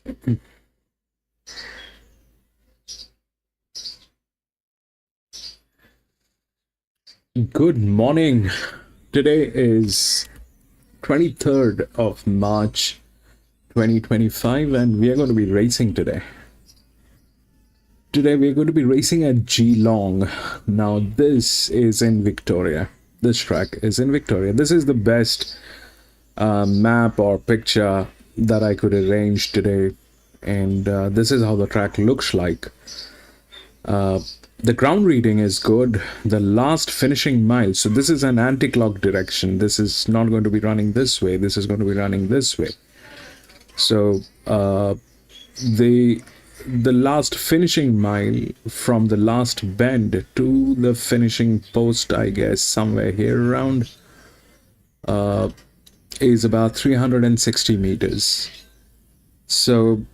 Good morning. Today is 23rd of March 2025 and we are going to be racing today. Today we are going to be racing at Geelong. Now this is in Victoria. This track is in Victoria. This is the best map or picture that I could arrange today, and this is how the track looks like. The ground reading is good. The last finishing mile, so this is an anti-clock direction. This is not going to be running this way. This is going to be running this way. So the last finishing mile from the last bend to the finishing post, I guess somewhere here around, is about 360 meters. So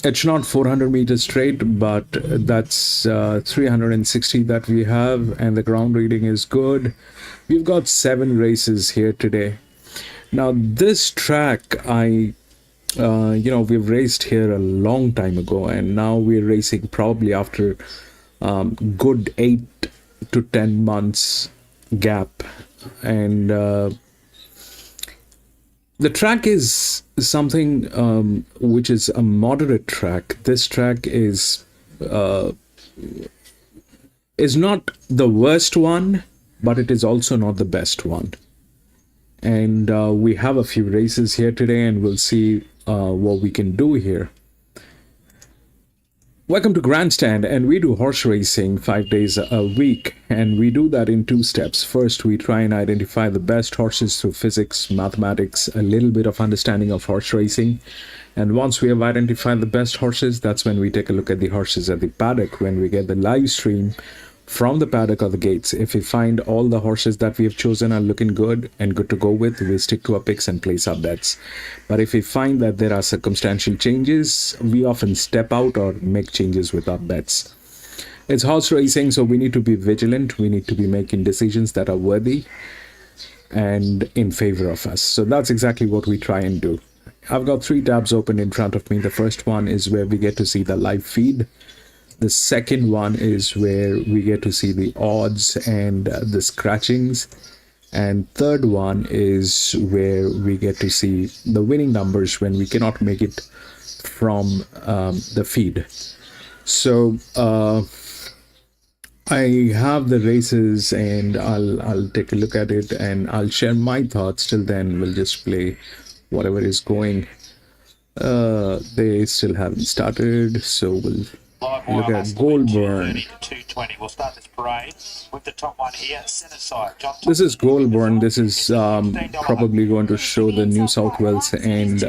it's not 400 meters straight, but that's 360 that we have, and the ground reading is good. We've got 7 races here today. Now this track, we've raced here a long time ago, and now we're racing probably after good 8 to 10 months gap, and the track is something which is a moderate track. This track is not the worst one, but it is also not the best one. And we have a few races here today, and we'll see what we can do here. Welcome to Grandstand, and we do horse racing 5 days a week, and we do that in 2 steps. First, we try and identify the best horses through physics, mathematics, a little bit of understanding of horse racing. And once we have identified the best horses, that's when we take a look at the horses at the paddock, when we get the live stream from the paddock or the gates. If we find all the horses that we have chosen are looking good and good to go with, we stick to our picks and place our bets. But if we find that there are circumstantial changes, we often step out or make changes with our bets. It's horse racing, so we need to be vigilant. We need to be making decisions that are worthy and in favor of us. So that's exactly what we try and do. I've got 3 tabs open in front of me. The first one is where we get to see the live feed. The second one is where we get to see the odds and the scratchings. And third one is where we get to see the winning numbers when we cannot make it from the feed. So I have the races, and I'll take a look at it and I'll share my thoughts. Till then, we'll just play whatever is going. They still haven't started, so we'll look at Goulburn. 220. We'll start this parade with the top one here, center side. This is Goulburn. This is probably going to show the New South Wales and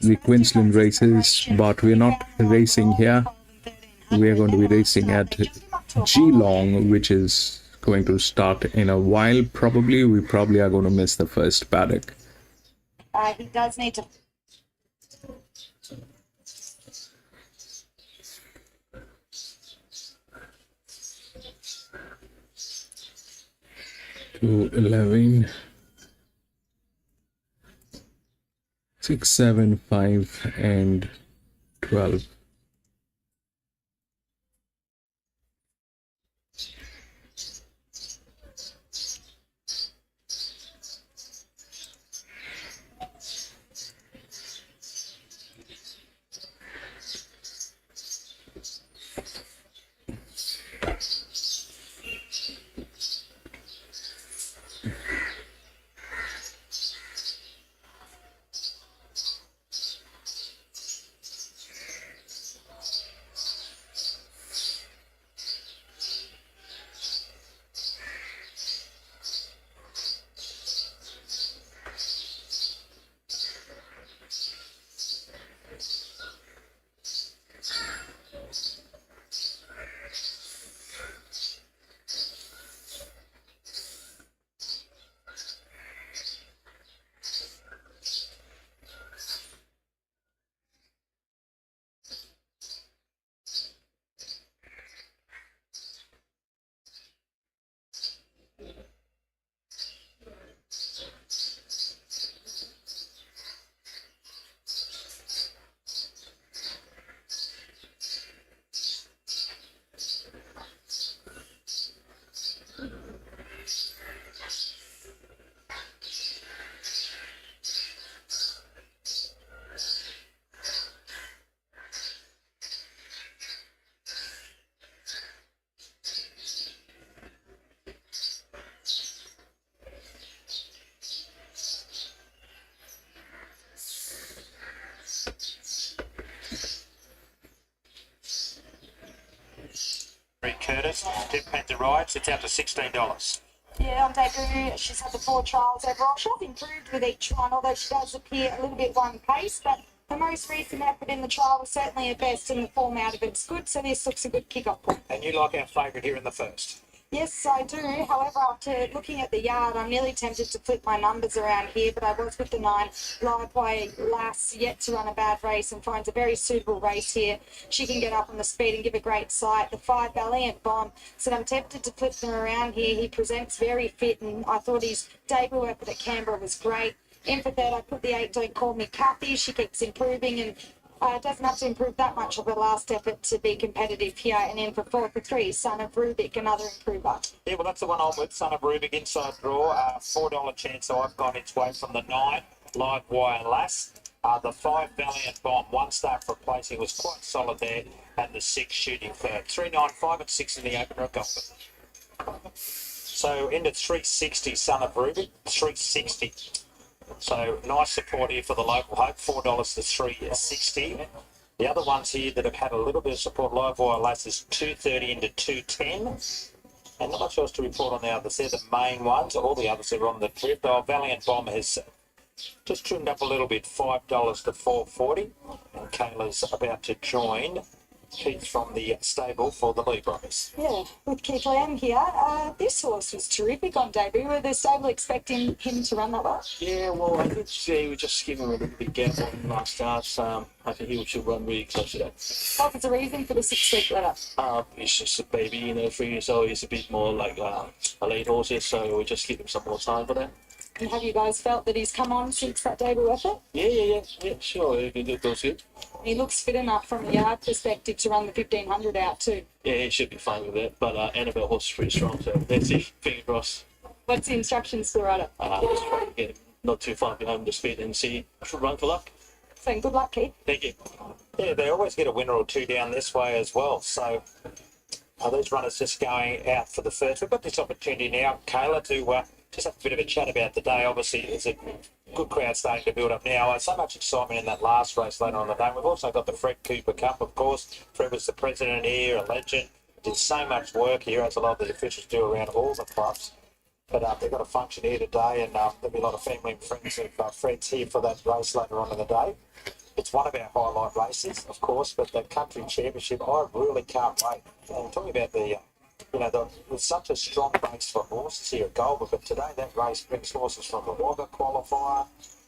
the Queensland races, but we're not racing here. We are going to be racing at Geelong, which is going to start in a while. Probably, we probably are going to miss the first paddock. He does need to. 11, 6, 7, 5, and 12. first Jeff Panther rides. It's out to $16. Yeah, on debut, she's had the 4 trials overall. She's improved with each one, although she does appear a little bit one pace, but her most recent effort in the trial was certainly her best, and the form out of it's good, so this looks a good kick-off point. And you like our favourite here in the first? Yes, I do. However, after looking at the yard, I'm nearly tempted to flip my numbers around here, but I was with the 9 Liveway Lass, yet to run a bad race, and finds a very suitable race here. She can get up on the speed and give a great sight. The 5 Valiant Bomb, so I'm tempted to flip them around here. He presents very fit, and I thought his debut effort at Canberra was great. In for third, I put the 8 Don't Call Me Kathy. She keeps improving, and doesn't have to improve that much of her last effort to be competitive here. And in for 4 for 3, Son of Rubik, another improver. Yeah, well, that's the one I'm with. Son of Rubik, inside draw. $4 chance I've got its way from the 9 Live Wire Lass. The 5 Valiant Bomb, 1 start for placing, was quite solid there. And the 6 shooting third. 3.95 and 6 in the opener of golf. So into 360, Son of Rubik, 360. So nice support here for the local hope, $4 to $3.60. The other ones here that have had a little bit of support, Live Wire Lass, is $2.30 into $2.10. And not much else to report on the others. They're the main ones. All the others are on the drift. Valiant Bomb has just trimmed up a little bit, $5 to $4.40. And Kayla's about to join Keith from the stable for the lead race. Yeah, with Keith Lamb here. This horse was terrific on debut. Were the stable expecting him to run that well? Yeah, well, I think we just give him a little bit gap on last starts. I think he should run really close to that. What was the reason for the 6-week let-up? He's just a baby, 3 years old. He's a bit more like a late horse, so we just give him some more time for that. And have you guys felt that he's come on since that debut effort? Yeah, sure. It goes good. He looks fit enough from a yard perspective to run the 1500 out too. Yeah, he should be fine with it. But Annabelle horse is pretty strong, so let's see. Fingers crossed. What's the instructions for the rider? Just try to get him not too far behind the speed and see. Should run for luck. So good luck, Keith. Thank you. Yeah, they always get a winner or two down this way as well. So these runners just going out for the first. We've got this opportunity now, Kayla, to just have a bit of a chat about the day. Obviously, there's a good crowd starting to build up now. So much excitement in that last race later on the day. We've also got the Fred Cooper Cup, of course. Fred was the president here, a legend. Did so much work here, as a lot of the officials do around all the clubs. But they've got a function here today, and there'll be a lot of family and friends of Fred's here for that race later on in the day. It's one of our highlight races, of course, but the country championship, I really can't wait. And talking about it's such a strong race for horses here at Goulburn, but today that race brings horses from the Wagga qualifier,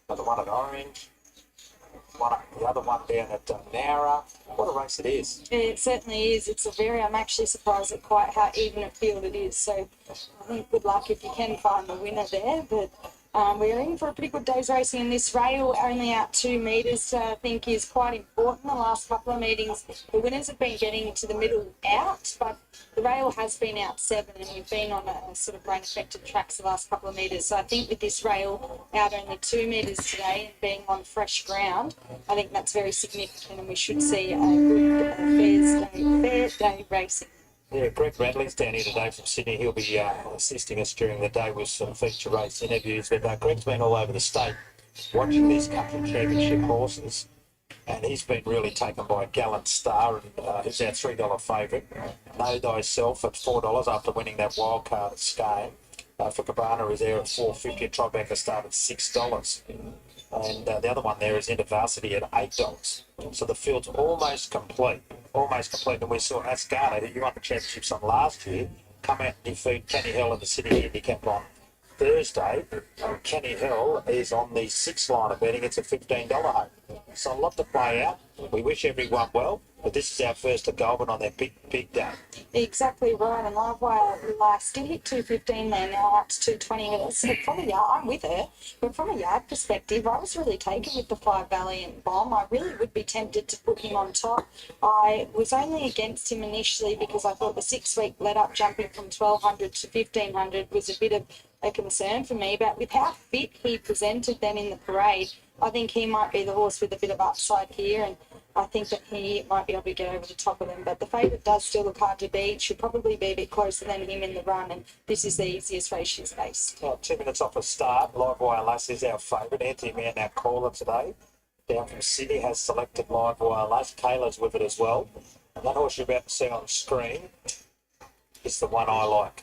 the one at Orange, the other one down at Nowra. What a race it is. Yeah, it certainly is. I'm actually surprised at quite how even a field it is. So I think good luck if you can find the winner there. But we're in for a pretty good day's racing, and this rail only out 2 metres I think is quite important. The last couple of meetings, the winners have been getting to the middle out, but the rail has been out 7, and we've been on a sort of rain-affected tracks the last couple of metres. So I think with this rail out only 2 metres today and being on fresh ground, I think that's very significant, and we should see a good fair day racing. Yeah, Greg Radley's down here today from Sydney. He'll be assisting us during the day with some feature race interviews. But Greg's been all over the state watching these country championship horses, and he's been really taken by Gallant Star, and who's our $3 favourite. Know Thyself at $4 after winning that wild card at Scone. For Cabana is there at $4.50. Tribeca start at $6. And the other one there is InterVarsity at $8. So the field's almost complete. And we saw Ascot, who won the championships on last year, come out and defeat Kenny Hill in the City Handicap on Thursday. Kenny Hill is on the 6th line of betting. It's a $15 hope. So a lot to play out. We wish everyone well, but this is our first at Goulburn on their big day. Exactly right, and Livewire Lass did hit 215 there, now up to 220 with us. So from a yard, I'm with her, but from a yard perspective, I was really taken with the 5 Valiant Bomb. I really would be tempted to put him on top. I was only against him initially because I thought the 6-week let-up jumping from 1200 to 1500 was a bit of a concern for me, but with how fit he presented then in the parade, I think he might be the horse with a bit of upside here, and I think that he might be able to get over the top of them. But the favourite does still look hard to beat. Should probably be a bit closer than him in the run, and this is the easiest race she's faced. 2 minutes off a start. Livewire Lass is our favourite. Anthony Mann, our caller today, down from Sydney, has selected Livewire Lass. Kayla's with it as well. And that horse you're about to see on screen is the one I like.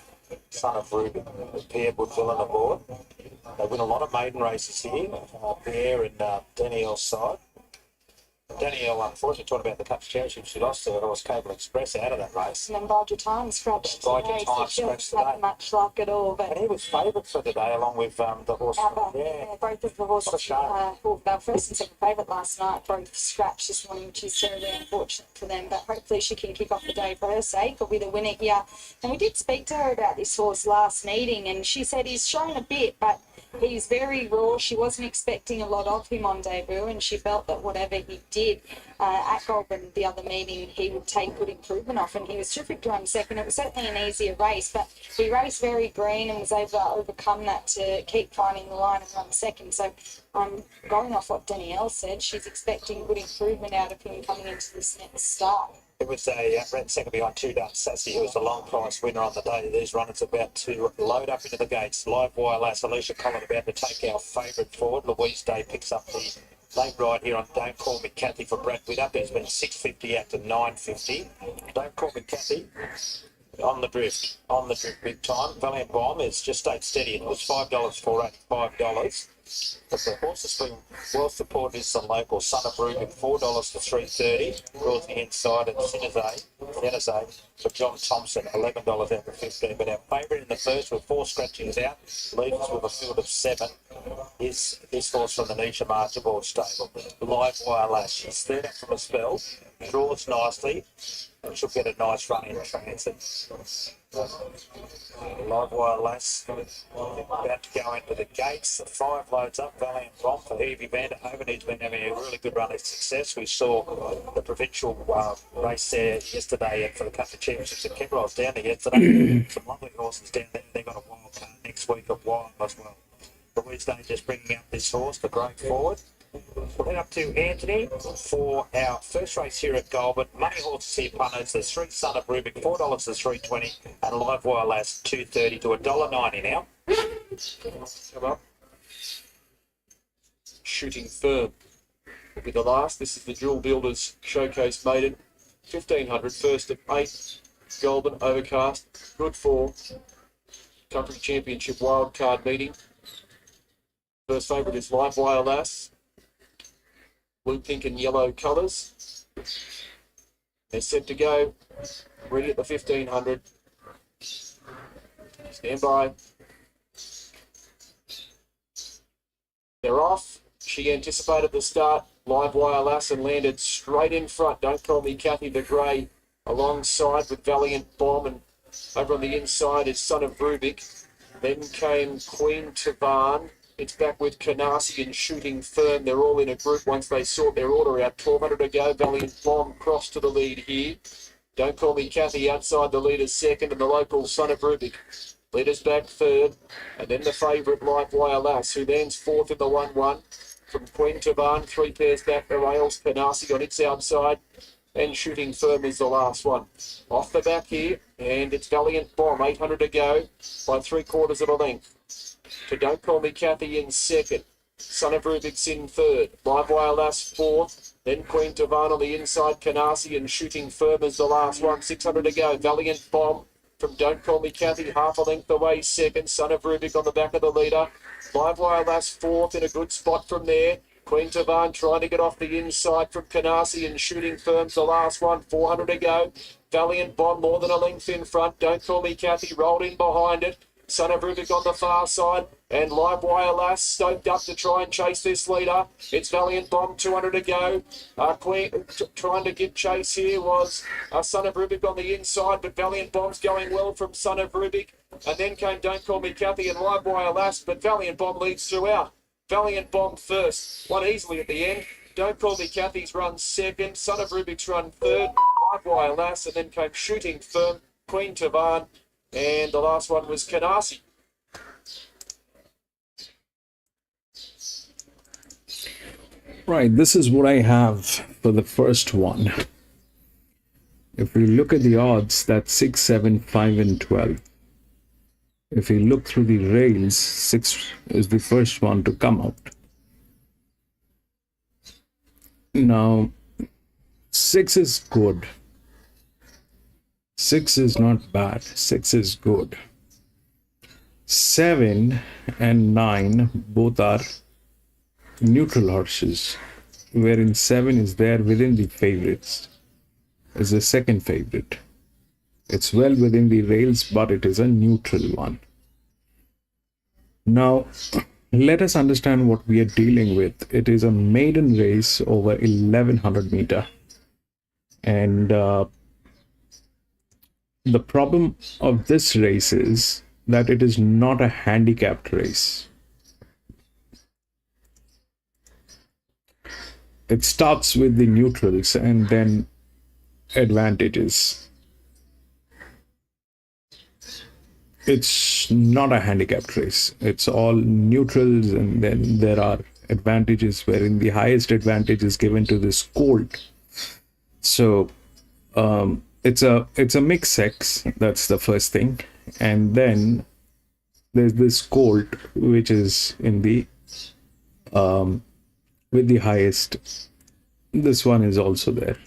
Son of Ruby, Pierre Woodville on the board. They win a lot of maiden races here, Pierre and Danielle's side. Danielle, unfortunately, talking about the Cup Championship, she lost to Horse Cable Express out of that race. And then Bide Your Time scratched Bide Your today, Time so she scratched doesn't have today. much luck at all. But And he was favourite for today, along with the horse. both of the horses, What a shame. well, they were first and second favourite last night, both scratched this morning, which is terribly unfortunate for them. But hopefully she can kick off the day for her sake or with a winner here. And we did speak to her about this horse last meeting, and she said he's shown a bit, but he's very raw. She wasn't expecting a lot of him on debut, and she felt that whatever he did at Goulburn the other meeting, he would take good improvement off, and he was terrific to run second. It was certainly an easier race, but he raced very green and was able to overcome that to keep finding the line and run second. So going off what Danielle said, she's expecting good improvement out of him coming into this next start. It was a ran second behind Two Dart Sassy, who was the long price winner on the day. These runners about to load up into the gates. Live Wire Lass, Alicia Collin about to take our favourite forward. Louise Day picks up the late ride here on Don't Call Me Kathy for Brad Widdop. It's been 6.50 out to 9.50. Don't Call Me Kathy on the drift big time. Valiant Bomb is just stayed steady. It was $5 for $5. But the horse has been well supported is the local Son of Ruben, $4 to $3.30. Rules the inside and Zenazay for John Thompson, $11 out to 15. But our favourite in the first with 4 scratchings out, leads with a field of 7, is this horse from the Nisha Marchable stable. Live Wire Lass. She's third up from a spell, draws nicely, and she'll get a nice run in transit. Live Wire Lass about to go into the gates. The 5 loads up. Valiant Bomb for Evie Van der Hoven, who's been having a really good run of success. We saw the provincial race there yesterday and for the country championships at Canberra. I was down there yesterday. Some lovely horses down there. They've got a wild card next week at Wild as well. Louise Day just bringing up this horse for great forward. We'll head up to Anthony for our first race here at Goulburn. Money horses here, punters. There's 3 Son of Rubik, $4 to $3.20, and Live Wire Lass, $2.30 to $1.90 now. Come up. Shooting Firm will be the last. This is the Jewel Builders Showcase Maiden. 1500, first of 8. Goulburn, overcast. Good for Country Championship wildcard meeting. First favourite is Live Wire Lass. Blue, pink and yellow colours. They're set to go. Ready at the 1500. Stand by. They're off. She anticipated the start. Live Wire Lass and landed straight in front. Don't Call Me Kathy the Grey alongside with Valiant Bomb, and over on the inside is Son of Rubik. Then came Queen Tavan. It's back with Canarsie and Shooting Firm. They're all in a group once they sort their order out. 1200 to go. Valiant Bomb crossed to the lead here. Don't Call Me Kathy outside the leaders second, and the local Son of Rubik. Leaders back third. And then the favourite Live Wire Lass, who then's fourth in the 1-1. From Queen Tavan, 3 pairs back the rails. Canarsie on its outside. And Shooting Firm is the last one. Off the back here, and it's Valiant Bomb. 800 to go by 3/4 of a length. To Don't Call Me Kathy in second. Son of Rubik's in third. Live Wire Lass fourth. Then Queen Tavan on the inside. Canarsie and Shooting Firm is the last one. 600 to go. Valiant Bomb from Don't Call Me Kathy, half a length away second. Son of Rubik on the back of the leader. Live Wire Lass fourth in a good spot from there. Queen Tavan trying to get off the inside from Canarsie and Shooting Firm's the last one. 400 to go. Valiant Bomb more than a length in front. Don't Call Me Kathy rolled in behind it. Son of Rubik on the far side, and Live Wire Lass stoked up to try and chase this leader. It's Valiant Bomb, 200 to go. Trying to give chase here was Son of Rubik on the inside, but Valiant Bomb's going well from Son of Rubik. And then came Don't Call Me Kathy and Live Wire Lass, but Valiant Bomb leads throughout. Valiant Bomb first, won easily at the end. Don't Call Me Kathy's run second, Son of Rubik's run third, Live Wire Lass, and then came Shooting Firm, Queen Tavan, and the last one was Canarsie. Right, this is what I have for the first one. If we look at the odds, that's 6, 7, 5, and 12. If we look through the rails, 6 is the first one to come out. Now, 6 is good. 6 is not bad. 6 is good. 7 and 9 both are neutral horses, wherein 7 is there within the favorites, is the second favorite. It's well within the rails, but it is a neutral one. Now, let us understand what we are dealing with. It is a maiden race over 1100 meter. And the problem of this race is that it is not a handicapped race. It starts with the neutrals and then advantages. It's not a handicapped race. It's all neutrals, and then there are advantages, wherein the highest advantage is given to this colt. So it's a mixed sex. That's the first thing. And then there's this colt which is in the with the highest. This one is also there.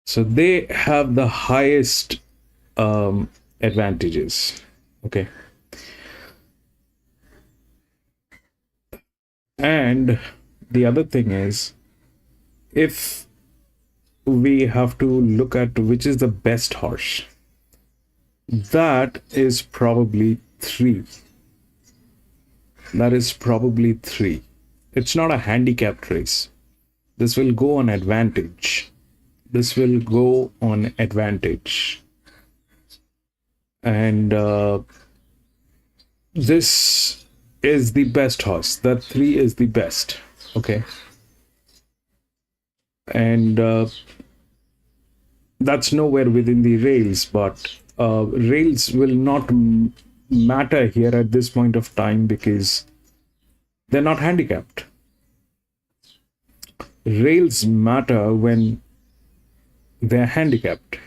So they have the highest advantages. Okay. And the other thing is, if we have to look at which is the best horse, that is probably 3. That is probably 3. It's not a handicapped race. This will go on advantage. This will go on advantage. And this is the best horse. That 3 is the best. Okay. And that's nowhere within the rails, but rails will not matter here at this point of time because they're not handicapped. Rails matter when they're handicapped.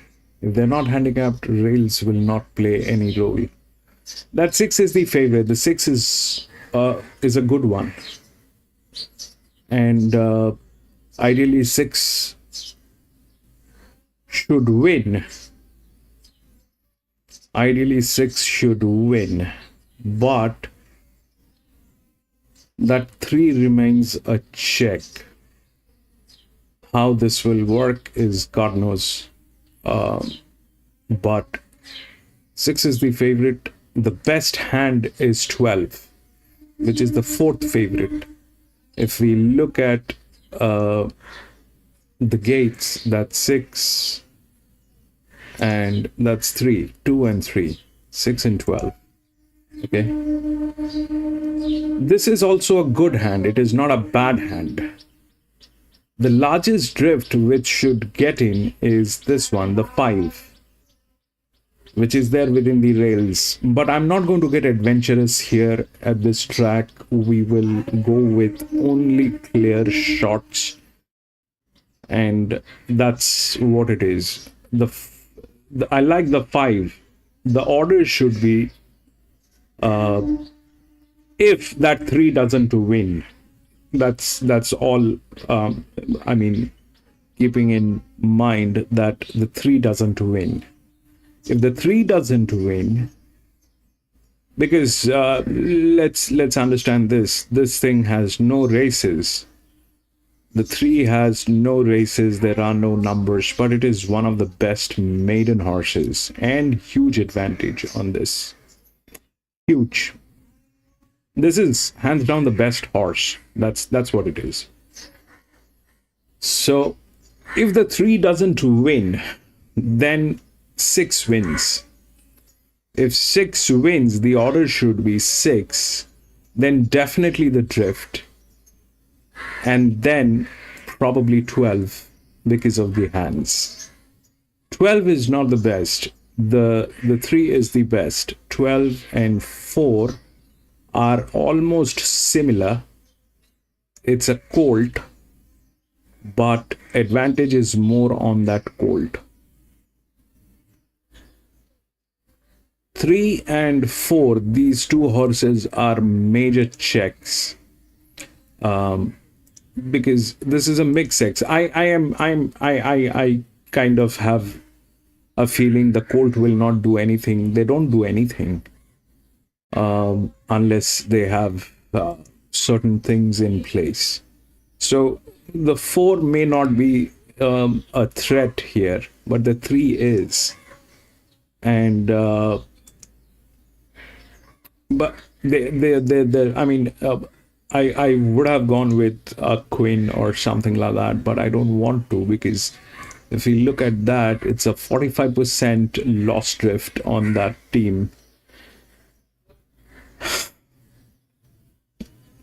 If they're not handicapped, rails will not play any role. That 6 is the favorite. The 6 is a good one. And ideally 6 should win. Ideally 6 should win. But that 3 remains a check. How this will work is God knows. But 6 is the favorite. The best hand is 12, which is the 4th favorite. If we look at the gates, that's 6 and that's 3, 2 and 3, 6 and 12. Okay. This is also a good hand. It is not a bad hand. The largest drift which should get in is this one, the 5, which is there within the rails. But I'm not going to get adventurous here at this track. We will go with only clear shots. And that's what it is. I like the 5. The order should be if that 3 doesn't win. That's all. I mean, keeping in mind that the 3 doesn't win. If the 3 doesn't win, because let's understand this. This thing has no races. The 3 has no races. There are no numbers, but it is one of the best maiden horses and huge advantage on this. Huge. This is hands down the best horse. That's what it is. So if the 3 doesn't win, then 6 wins. If 6 wins, the order should be 6, then definitely the drift, and then probably 12 because of the hands. 12 is not the best. The 3 is the best. 12 and 4 are almost similar. It's a colt, but advantage is more on that colt. 3 and 4, these 2 horses are major checks. Because this is a mixed sex. I kind of have a feeling the colt will not do anything. They don't do anything unless they have certain things in place. So the 4 may not be a threat here, but the 3 is. And but I mean, I would have gone with a queen or something like that, but I don't want to, because if you look at that, it's a 45% loss drift on that team.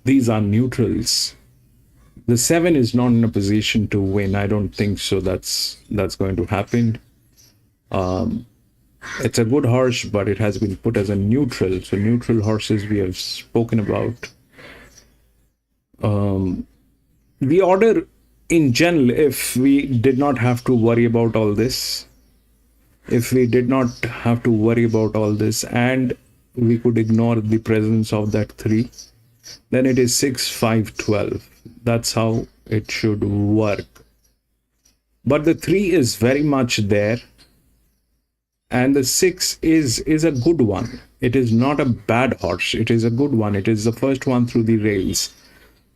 These are neutrals. The 7 is not in a position to win. I don't think so. That's going to happen. It's a good horse, but it has been put as a neutral. So neutral horses we have spoken about. The order in general, if we did not have to worry about all this, and we could ignore the presence of that 3, then it is 6, 5, 12. That's how it should work. But the 3 is very much there, and the 6 is a good one. It is not a bad horse. It is a good one. It is the first one through the rails.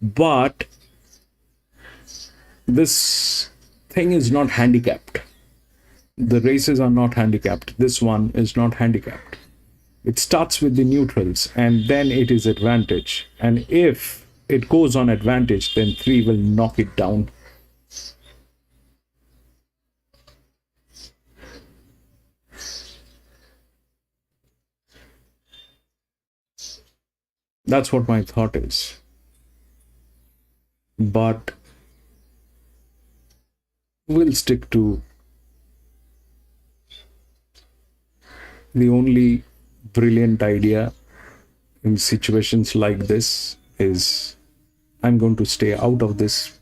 But this thing is not handicapped. The races are not handicapped. This one is not handicapped. It starts with the neutrals, and then it is advantage. And if it goes on advantage, then 3 will knock it down. That's what my thought is. But we'll stick to the only brilliant idea in situations like this is I'm going to stay out of this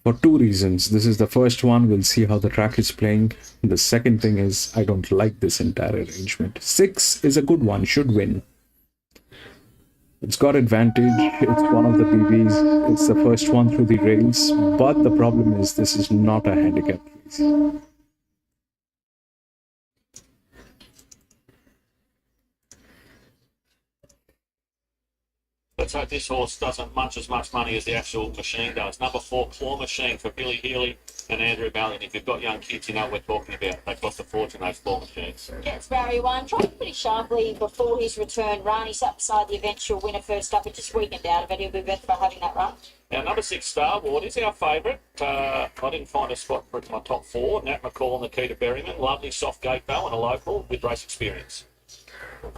for 2 reasons. This is the first one. We'll see how the track is playing. The second thing is I don't like this entire arrangement. 6 is a good one, should win. It's got advantage. It's one of the BBs. It's the first one through the rails. But the problem is this is not a handicap race. Let's hope this horse doesn't munch as much money as the actual machine does. Number 4, Claw Machine for Billy Healy and Andrew Mallion. If you've got young kids, you know what we're talking about. They cost a fortune, those Claw Machines. Gets Barry 1, tried pretty sharply before his return run. He sat beside the eventual winner first up. It just weakened out of it. He'll be better for having that run. Now, number 6, Star Ward, is our favourite. I didn't find a spot for it in my top 4. Nat McCall and Nikita Berryman. Lovely soft gate bow and a local with race experience.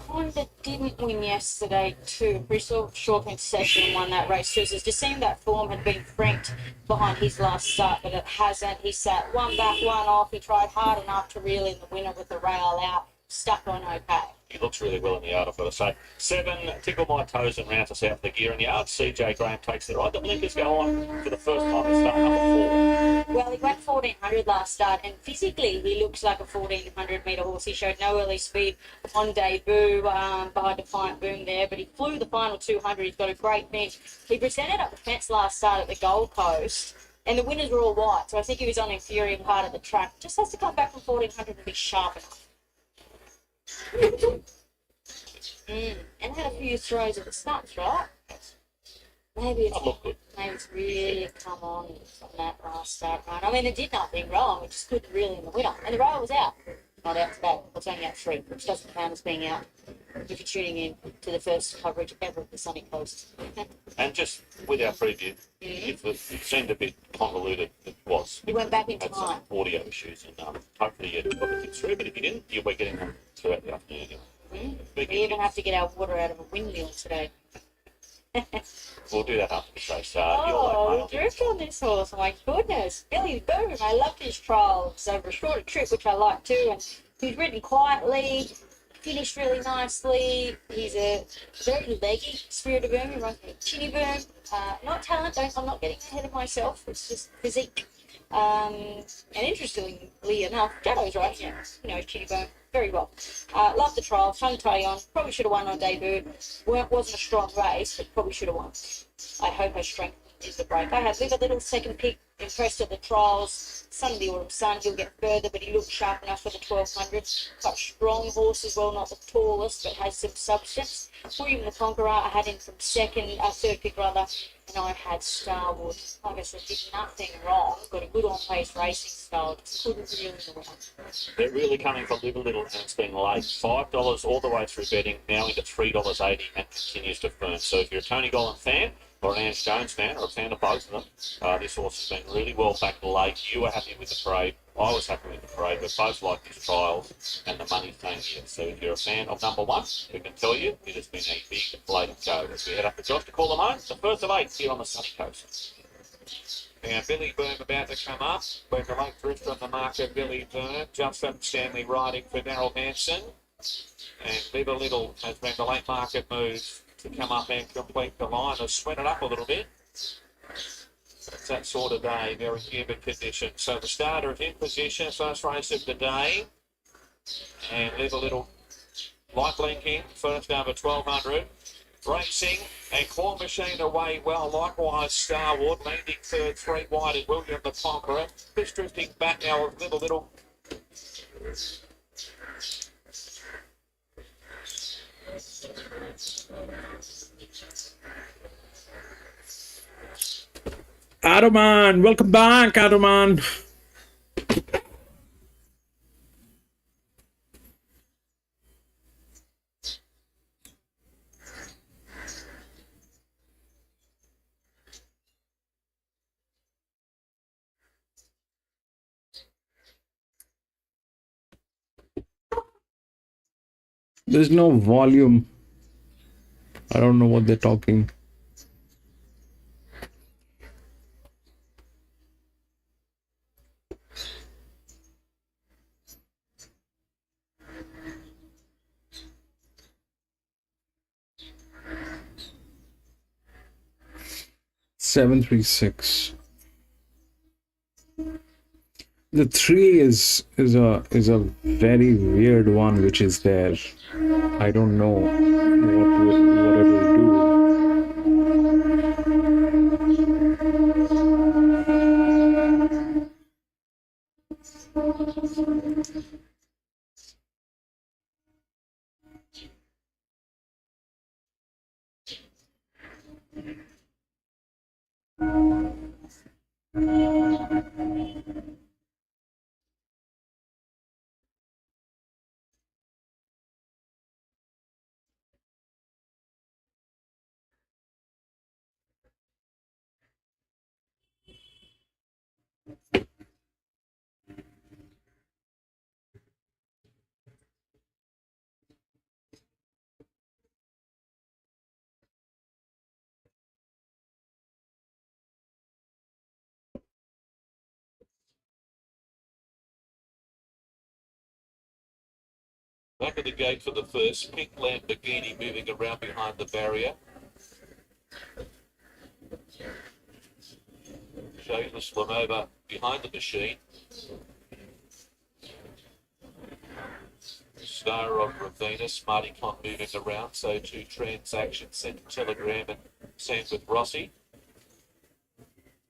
Honda didn't win yesterday too. Bristol Shortman second won that race too. So it just seemed that form had been franked behind his last start, but it hasn't. He sat one back, one off. He tried hard enough to reel in the winner with the rail out. Stuck on okay. He looks really well in the yard, I've got to say. 7, Tickle My Toes and rounds us out the gear in the yard. CJ Graham takes the ride. The blinkers go on for the first time at start number 4. Well, he went 1400 last start, and physically he looks like a 1400 metre horse. He showed no early speed on debut behind Defiant Boom there, but he flew the final 200. He's got a great finish. He presented up the fence last start at the Gold Coast, and the winners were all white, so I think he was on the inferior part of the track. Just has to come back from 1400 and be sharp enough. And had a few throws at the stumps, right? Maybe it's really come on from that last start run. I mean, it did nothing wrong. It just couldn't reel in the winner. And the rail was out. Not out to back. It's only out 3, which doesn't count as being out if you're tuning in to the first coverage ever of the Sunny Coast. And just with our preview, if it seemed a bit convoluted, it was. We went back in Had time. some audio issues, and hopefully you got the things through, but if you didn't, you were getting them throughout the afternoon. We even have to get our water out of a windmill today. We'll do that after the race. Oh, drift on this horse, my goodness. Billy Boom, I loved his trials over a shorter trip, which I like too. And he's ridden quietly, finished really nicely. He's a very leggy Spirit of Boom. He runs with Chinny Boom. Not talent, I'm not getting ahead of myself. It's just physique. And interestingly enough, Jaddo's right, yeah. You know, Chinny Boom. Very well. Love the trial. Tongue tie on. Probably should have won on debut. Wasn't a strong race, but probably should have won. I hope her strength is the break. I had Live a Little second pick, impressed at the trials. Son of the Autumn Sun, he'll get further, but he looked sharp enough for the 1200. Quite strong horse as well, not the tallest, but has some substance. William the Conqueror, I had him from third pick rather, and I had Starwood. Like I said, did nothing wrong. Got a good on-pace racing style. Just couldn't really win. They're really coming for Live a Little, and it's been late. $5 all the way through betting, now into $3.80 and continues to firm. So if you're a Tony Gollan fan, or an Ange Jones fan, or a fan of both of them, this horse has been really well back late. You were happy with the parade. I was happy with the parade. We both like his trials, and the money's paying here. So if you're a fan of number one, we can tell you it has been a big late go. As we head up to Josh to call them home, the first of 8 here on the sunny coast. And Billy Boom about to come up. We're the late drifter on the market, Billy Boom. Justin Stanley riding for Daryl Hanson. And Live a Little has been the late market move to come up and complete the line. Has sweat it up a little bit. It's that sort of day, very humid condition. So the starter is in position, first race of the day. And Live a Little light blinking, first over 1200. Racing, and Claw Machine away well, likewise Starwood, leading third, 3 wide, and William the Conqueror. Fish drifting back now with Live a Little. Adoman, welcome back, Adoman. There's no volume. I don't know what they're talking. Seven 3 6. The 3 is a very weird one, which is there. I don't know what it will do. Back of the gate for the first, pink Lamborghini moving around behind the barrier. Shows the Slamova behind the machine. Star of Ravina, Smarty Con moving around, so 2 transactions sent to Telegram and sent with Rossi.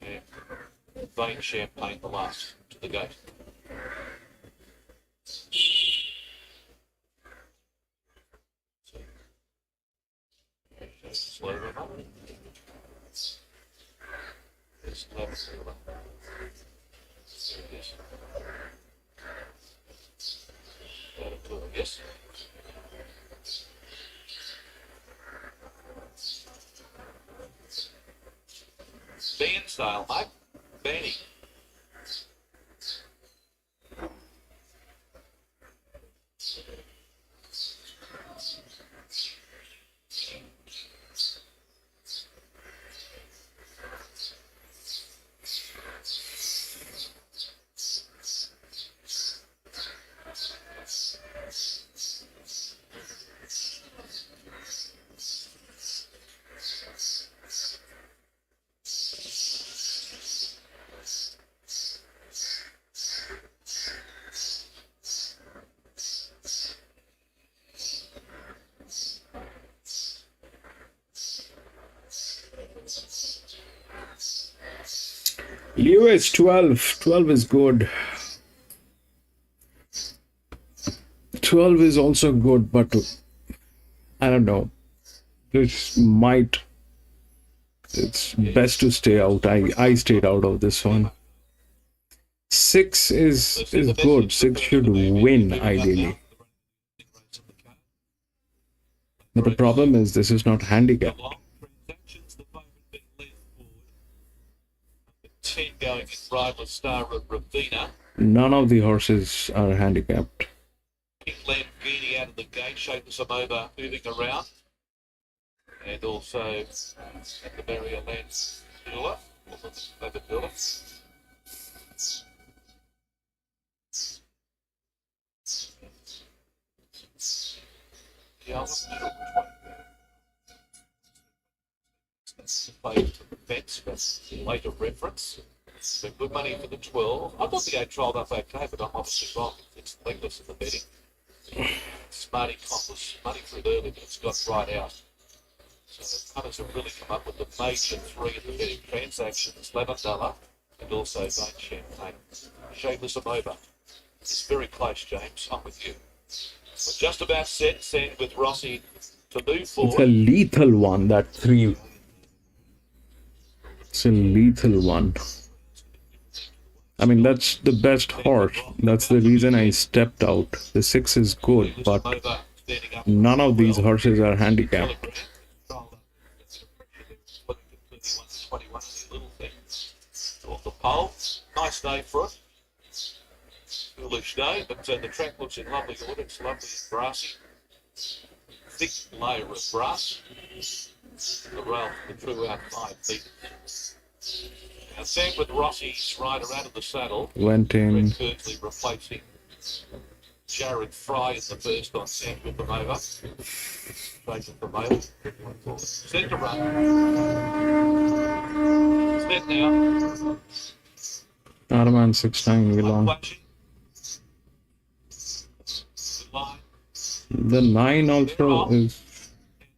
And Vein Champagne the last to the gate. Slow run up. Yes, yes. Band style, mate. Banning. Lewis 12. 12 is good. 12 is also good, but I don't know. This might. It's best to stay out. I stayed out of this one. 6 is good. 6 should win ideally. But the problem is this is not handicap. Transactions, the favourite being led forward. 10 going in Rival Star of Ravina. None of the horses are handicapped. Pink Lamborghini out of the gate, shaping some over, moving around. And also at the barrier lands Bueller, or the Bueller. Yeah, I wasn't sure which one. That's the favourite to the fence, but later reference. So good money for the 12. I thought the 8 trialled up okay, but I'm obviously wrong. It's legless in the betting. Smarty Con was money for it early, but it's got right out. So the punters have really come up with the major 3 in the betting transactions, $11 and also Vane Champagne. Shameless Amova. It's very close, James. I'm with you. We're just about set, send with Rossi to move It's a forward. lethal one, that 3. It's a lethal one. I mean, that's the best horse. That's the reason I stepped out. The 6 is good, but Amova standing up none of these horses are handicapped. Off the pole, nice day for it. Foolish day, but the track looks in lovely order. It's lovely and grassy. Thick layer of grass. The rail the true out 5 metres. Now Sam with Rossi's rider out of the saddle. Went in. Greg Kirkley replacing Jared Fry in the first on Sam with them over. Taking them over. Set to run. Set now. Arman 6-9 Geelong. Watching. The line. The 9 also is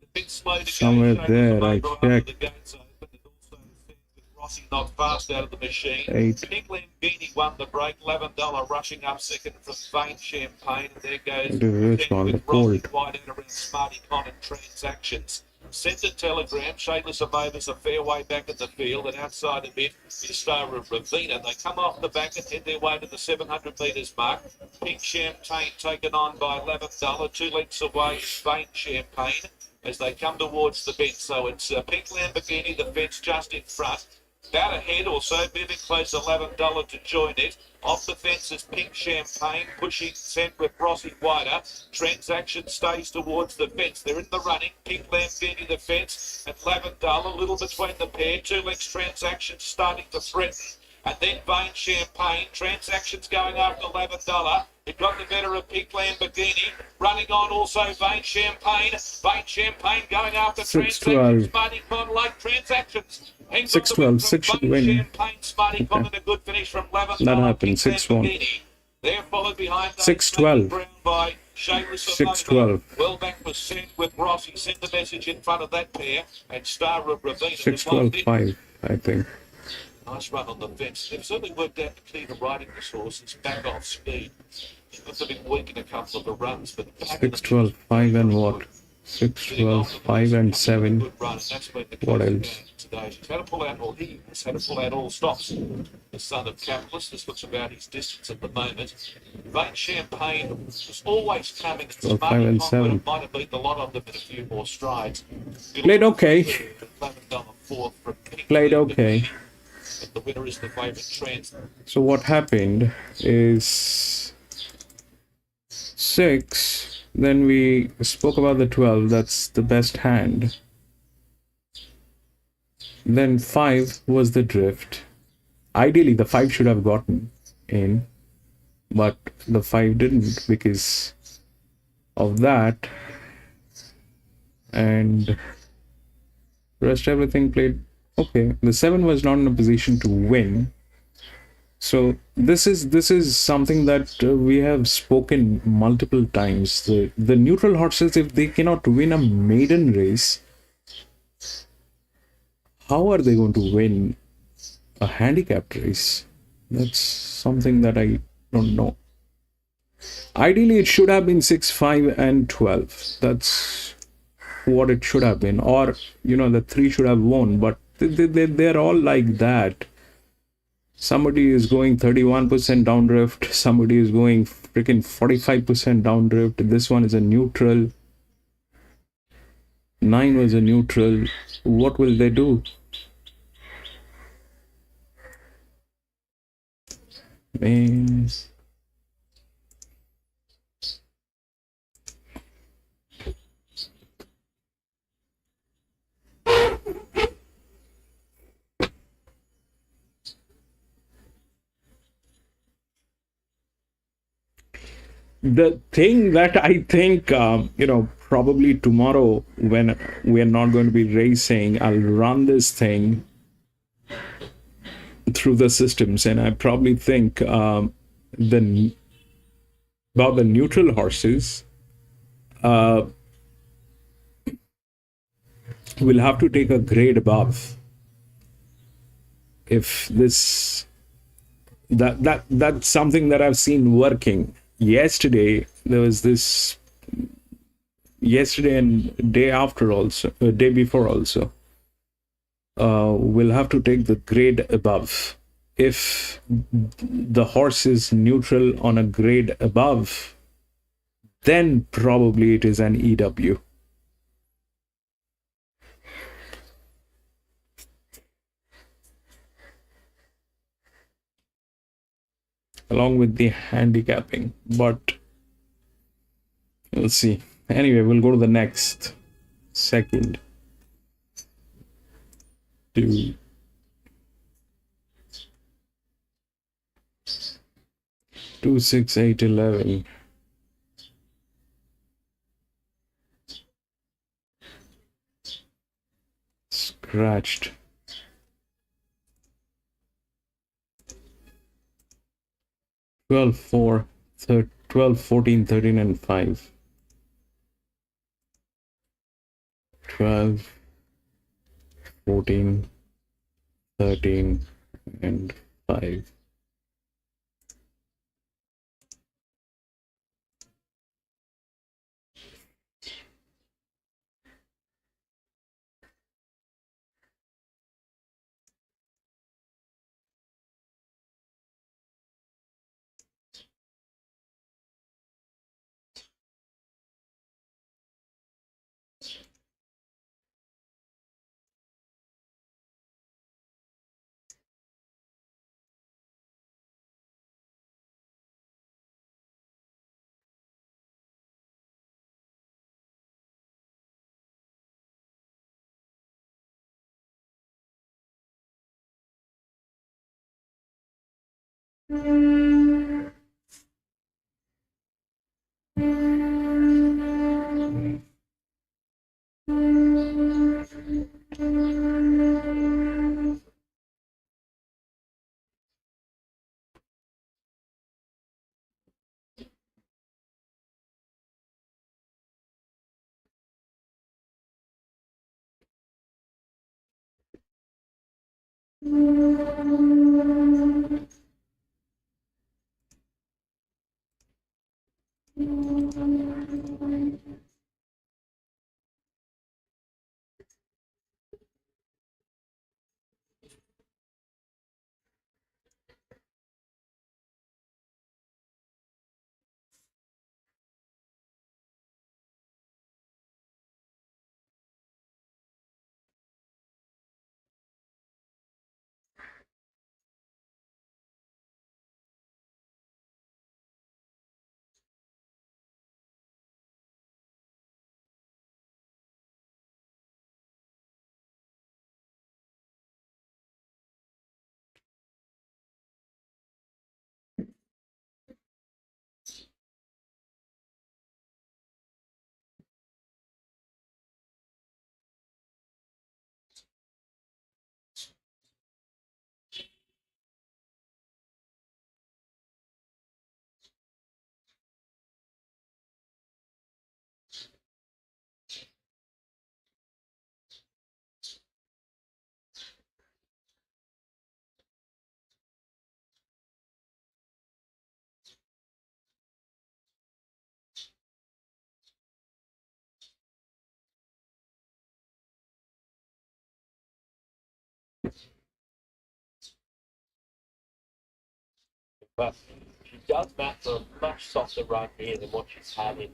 A bit slow to somewhere go. there. I checked. The gates open. It also with Rossi not fast out of the machine. 8. Pink Lamborghini won the break. $11 rushing up second from Vane Champagne. And there goes It is this one, the with Rossi colt. wide out around Smarty Con and Transactions. Sent a telegram. Shameless Amova's a fair way back in the field, and outside a bit is Star of Ravina. They come off the back and head their way to the 700 metres mark. Pink Champagne taken on by $11. 2 lengths away is Vane Champagne as they come towards the bend. So it's Pink Lamborghini, the fence just in front. About ahead or so, moving close, $11 to join it. Off the fence is Pink Champagne, pushing sent with Rossi wider. Transaction stays towards the fence. They're in the running. Pink Lamborghini, the fence, at $11, a little between the pair. 2 lengths Transaction starting to threaten. And then Vane Champagne, Transactions going after $11. It got the better of Pink Lamborghini. Running on also Vane Champagne. Vane Champagne going after 6-12. Transactions. Smarty Con like Transactions. 6-12. 6 should win. Champagne, Smarty Con and a good finish from $11. That happened. Pink 6-1. Lamborghini. They're followed behind 6-12. by Shameless 6-12. Well back was sent with Rossi. Sent the message in front of that pair. And Star of Ravina. 6-12 5, I think. Nice run on the fence. They've certainly worked out the key to riding this horse. It's back off speed. She looks a bit weak in a couple of the runs, but back in the 6-12 5 and what? 6-12 5 and 7. good run, and that's been the What case else? today. She's had to pull out, or he has had to pull out all stops. The son of Capitalist. This looks about his distance at the moment. Vane Champagne was always coming and 12, 5 Smarty and Con, 7. but it might have beat the lot of them in a few more strides. Played okay. $11 fourth from Pink Played Lamborghini. okay. And the winner is the favourite Trans. So what happened is 6, then we spoke about the 12, that's the best hand. Then 5 was the drift. Ideally the 5 should have gotten in, but the 5 didn't because of that, and rest everything played okay. The 7 was not in a position to win. So this is something that we have spoken multiple times. The neutral horses, if they cannot win a maiden race, how are they going to win A handicap race. That's something that I don't know. Ideally, it should have been 6, 5, and 12. That's what it should have been. Or, the 3 should have won. But they're all like that. Somebody is going 31% downdrift. Somebody is going freaking 45% downdrift. This one is a neutral. 9 was a neutral. What will they do? Man. The thing that I think, probably tomorrow when we're not going to be racing, I'll run this thing through the systems, and I probably think the about the neutral horses. We'll have to take a grade above if this that's something that I've seen working. Yesterday there was this, yesterday and day after also, day before also. We'll have to take the grade above. If the horse is neutral on a grade above, then probably it is an EW. Along with the handicapping, but we'll see. Anyway, we'll go to the next second. 2, 2, 6, 8, 11. Scratched. 12, 4, 12, 14, 13, and 5. 12, 14, 13, and 5. but she does map for a much softer run here than what she's had in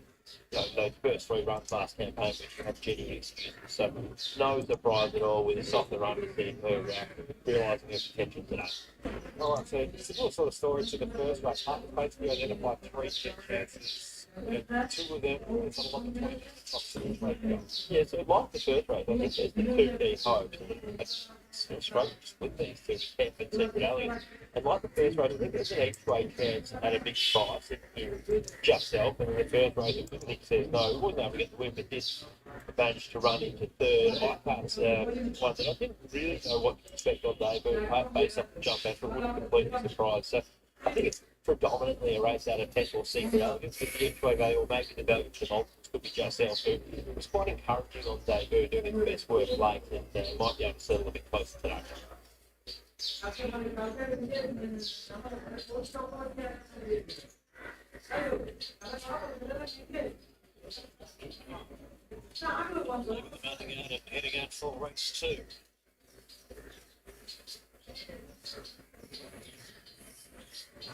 those first 3 runs last campaign, where she had Jenny excuses. So no surprise at all with a softer run and seeing her realising her potential today. All right, so similar sort of story to the first race. Martin basically identified 3 chip chances. And 2 of them were on a lot of points. Yeah, so like the first race, I think there's the 2 key hopes. Struggle to split these 2 Kemp and Secret Alliance. And like the first race, I think there's an each way chance at a big price in just self. And in the first race, if Nick says no, we wasn't able to get the win, but did manage to run into third. I can't one that I didn't really know what to expect on debut, based off the jump after, wouldn't completely surprised. So I think it's predominantly a race out of Tesla Secret Elegance, with the each way value, or maybe the value of the multiples could be just self, who was quite encouraging on debut, doing his best work late, and might be able to settle a bit closer today. Heading out for race 2.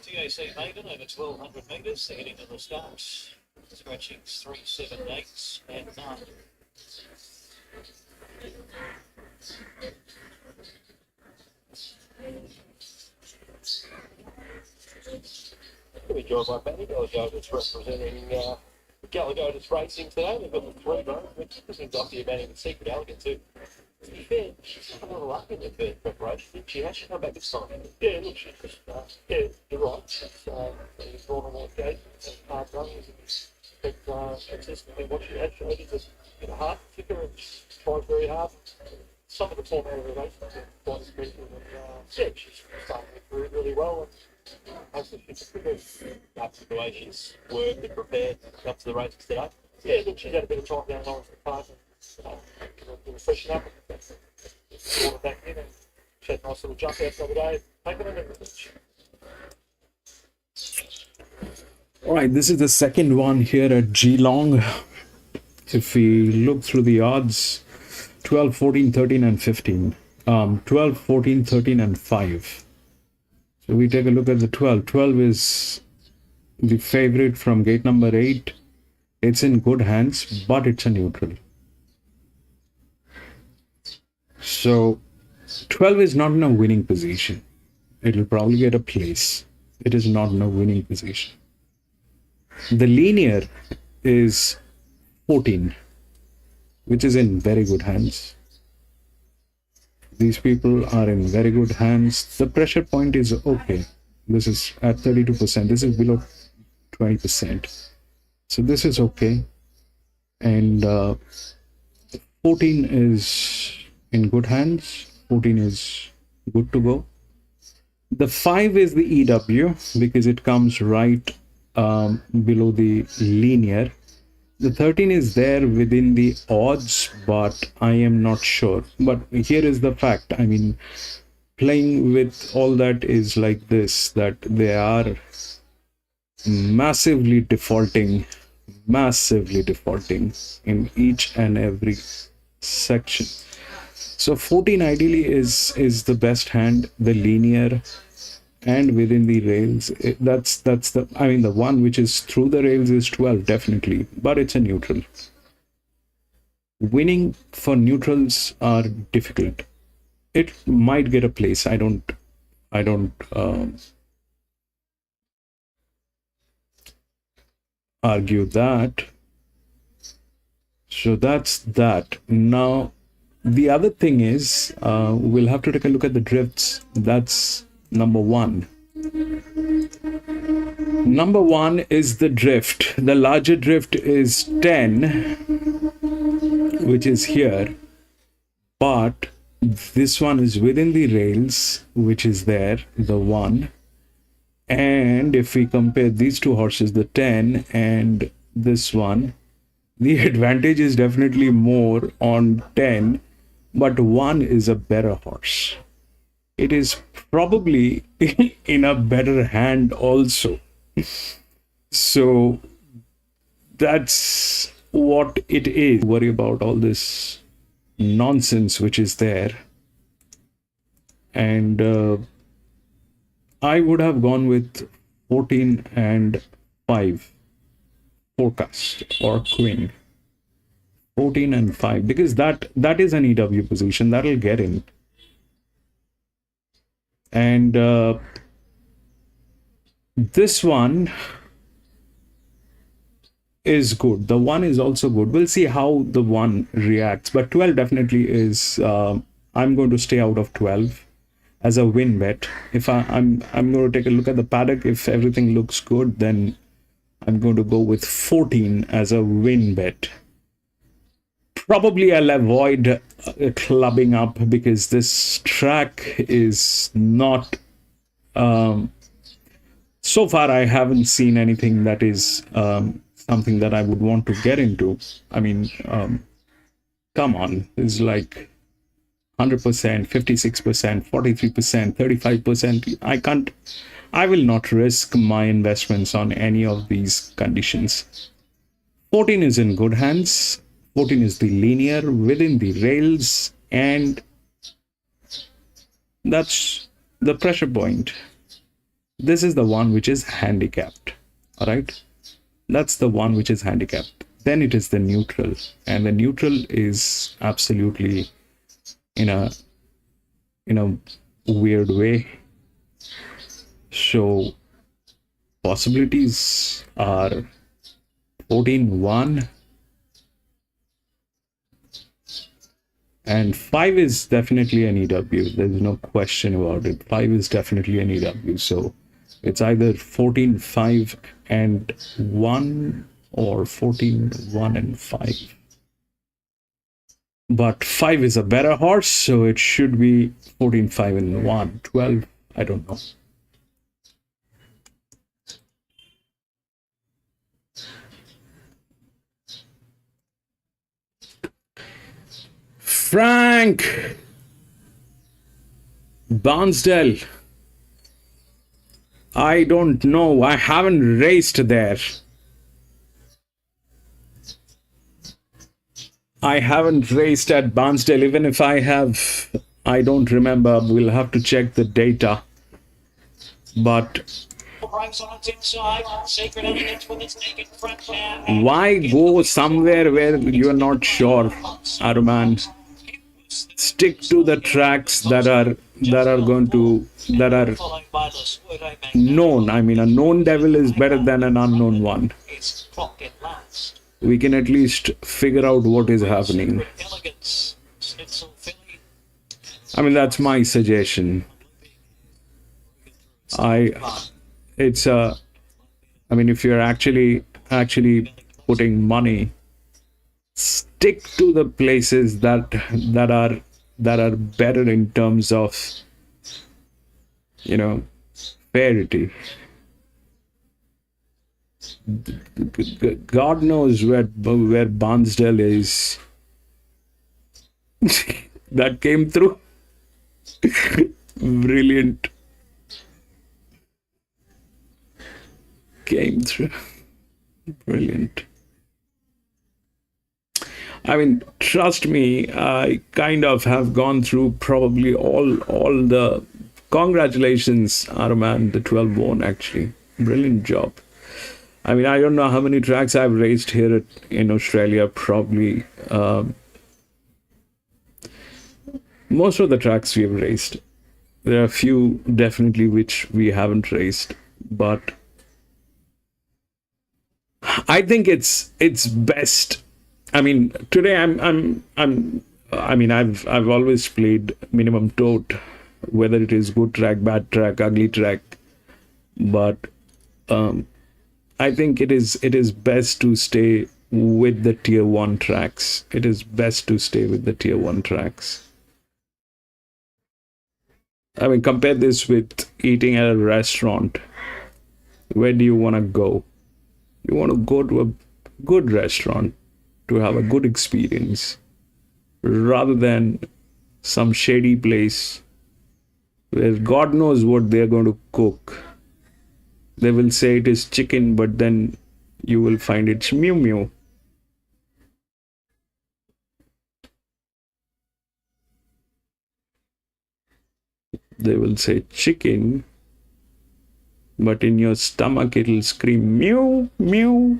TAC Maiden over 1200 metres, they're heading to the start. Scratching 3, 7, 8 and 9. Really joined by Benny Gallagher's representing Gallagher's Racing today. They've got the 3 runs, which doesn't got the Benny with Secret Elegance too. To be fair, she's had a little luck in the first preparation, didn't she? How's she come back this time? Yeah, look, she's just, yeah, you're right. She's been on that gate, hard running, but consistently what she had showed is just a hard kicker and tried very hard. Some of the form out of the race was quite impressive, and yeah, she's starting to move really well. And hopefully she's after the way she's worked and prepared up to the races today. Yeah, look, she's had a bit of time down Lawrence the Park. Freshen up, water back in, and she had a nice little jump out the other day. Take it on everything. All right, this is the second one here at Geelong. If we look through the odds, 12, 14, 13, and 15. 12, 14, 13, and 5. So we take a look at the 12. 12 is the favorite from gate number 8. It's in good hands, but it's a neutral. So 12 is not in a winning position. It'll probably get a place. It is not in a winning position. The linear is 14, which is in very good hands. These people are in very good hands. The pressure point is okay. This is at 32%. This is below 20%. So this is okay. And 14 is in good hands. 14 is good to go. The 5 is the EW because it comes right below the linear. The 13 is there within the odds, but I am not sure. But here is the fact. I mean, playing with all that is like this, that they are massively defaulting in each and every section. So 14 ideally is the best hand, the linear and within the rails. That's the, I mean, the one which is through the rails is 12 definitely, but it's a neutral. Winning for neutrals are difficult. It might get a place. I don't argue that. So that's that. Now the other thing is we'll have to take a look at the drifts. That's number one. Number one is the drift. The larger drift is 10, which is here, but this one is within the rails, which is there, the 1. And if we compare these two horses, the 10 and this one, the advantage is definitely more on 10, but 1 is a better horse. It is probably in a better hand also. So that's what it is. Worry about all this nonsense which is there. And I would have gone with 14 and 5 forecast or queen. 14 and 5, because that is an EW position that'll get in. And this one is good. The one is also good. We'll see how the one reacts, but 12 definitely is. I'm going to stay out of 12 as a win bet. If I'm going to take a look at the paddock. If everything looks good, then I'm going to go with 14 as a win bet. Probably I'll avoid clubbing up because this track is not. So far, I haven't seen anything that is something that I would want to get into. I mean, come on, it's like 100%, 56%, 43%, 35%. I will not risk my investments on any of these conditions. 14 is in good hands. 14 is the linear within the rails, and that's the pressure point. This is the one which is handicapped. All right, that's the one which is handicapped. Then it is the neutral, and the neutral is absolutely in a weird way. So possibilities are 14-1, and 5 is definitely an EW. There's no question about it. 5 is definitely an EW. So it's either 14-5 and 1 or 14-1 and 5. But 5 is a better horse, so it should be 14-5 and 1. 12, I don't know. Frank Barnsdale. I don't know. I haven't raced there. I haven't raced at Barnsdale. Even if I have, I don't remember. We'll have to check the data. But why go somewhere where you're not sure, Aruman? Stick to the tracks that are known. I mean, a known devil is better than an unknown one. We can at least figure out what is happening. I mean, that's my suggestion. I mean, if you're actually putting money, stick to the places that are better in terms of, parity. God knows where Barnsdale is. That came through. Brilliant. Came through. Brilliant. I mean, trust me, I kind of have gone through probably all the. Congratulations, Arman, the 12 won, actually. Brilliant job. I mean, I don't know how many tracks I've raced here in Australia. Probably most of the tracks we have raced. There are a few definitely which we haven't raced, but I think it's best. I mean, today I've always played minimum tote, whether it is good track, bad track, ugly track, but I think it is best to stay with the tier 1 tracks. It is best to stay with the tier 1 tracks. I mean, compare this with eating at a restaurant. Where do you want to go? You want to go to a good restaurant to have a good experience, rather than some shady place where God knows what they're going to cook. They will say it is chicken, but then you will find it's mew mew. They will say chicken, but in your stomach it'll scream meow, meow.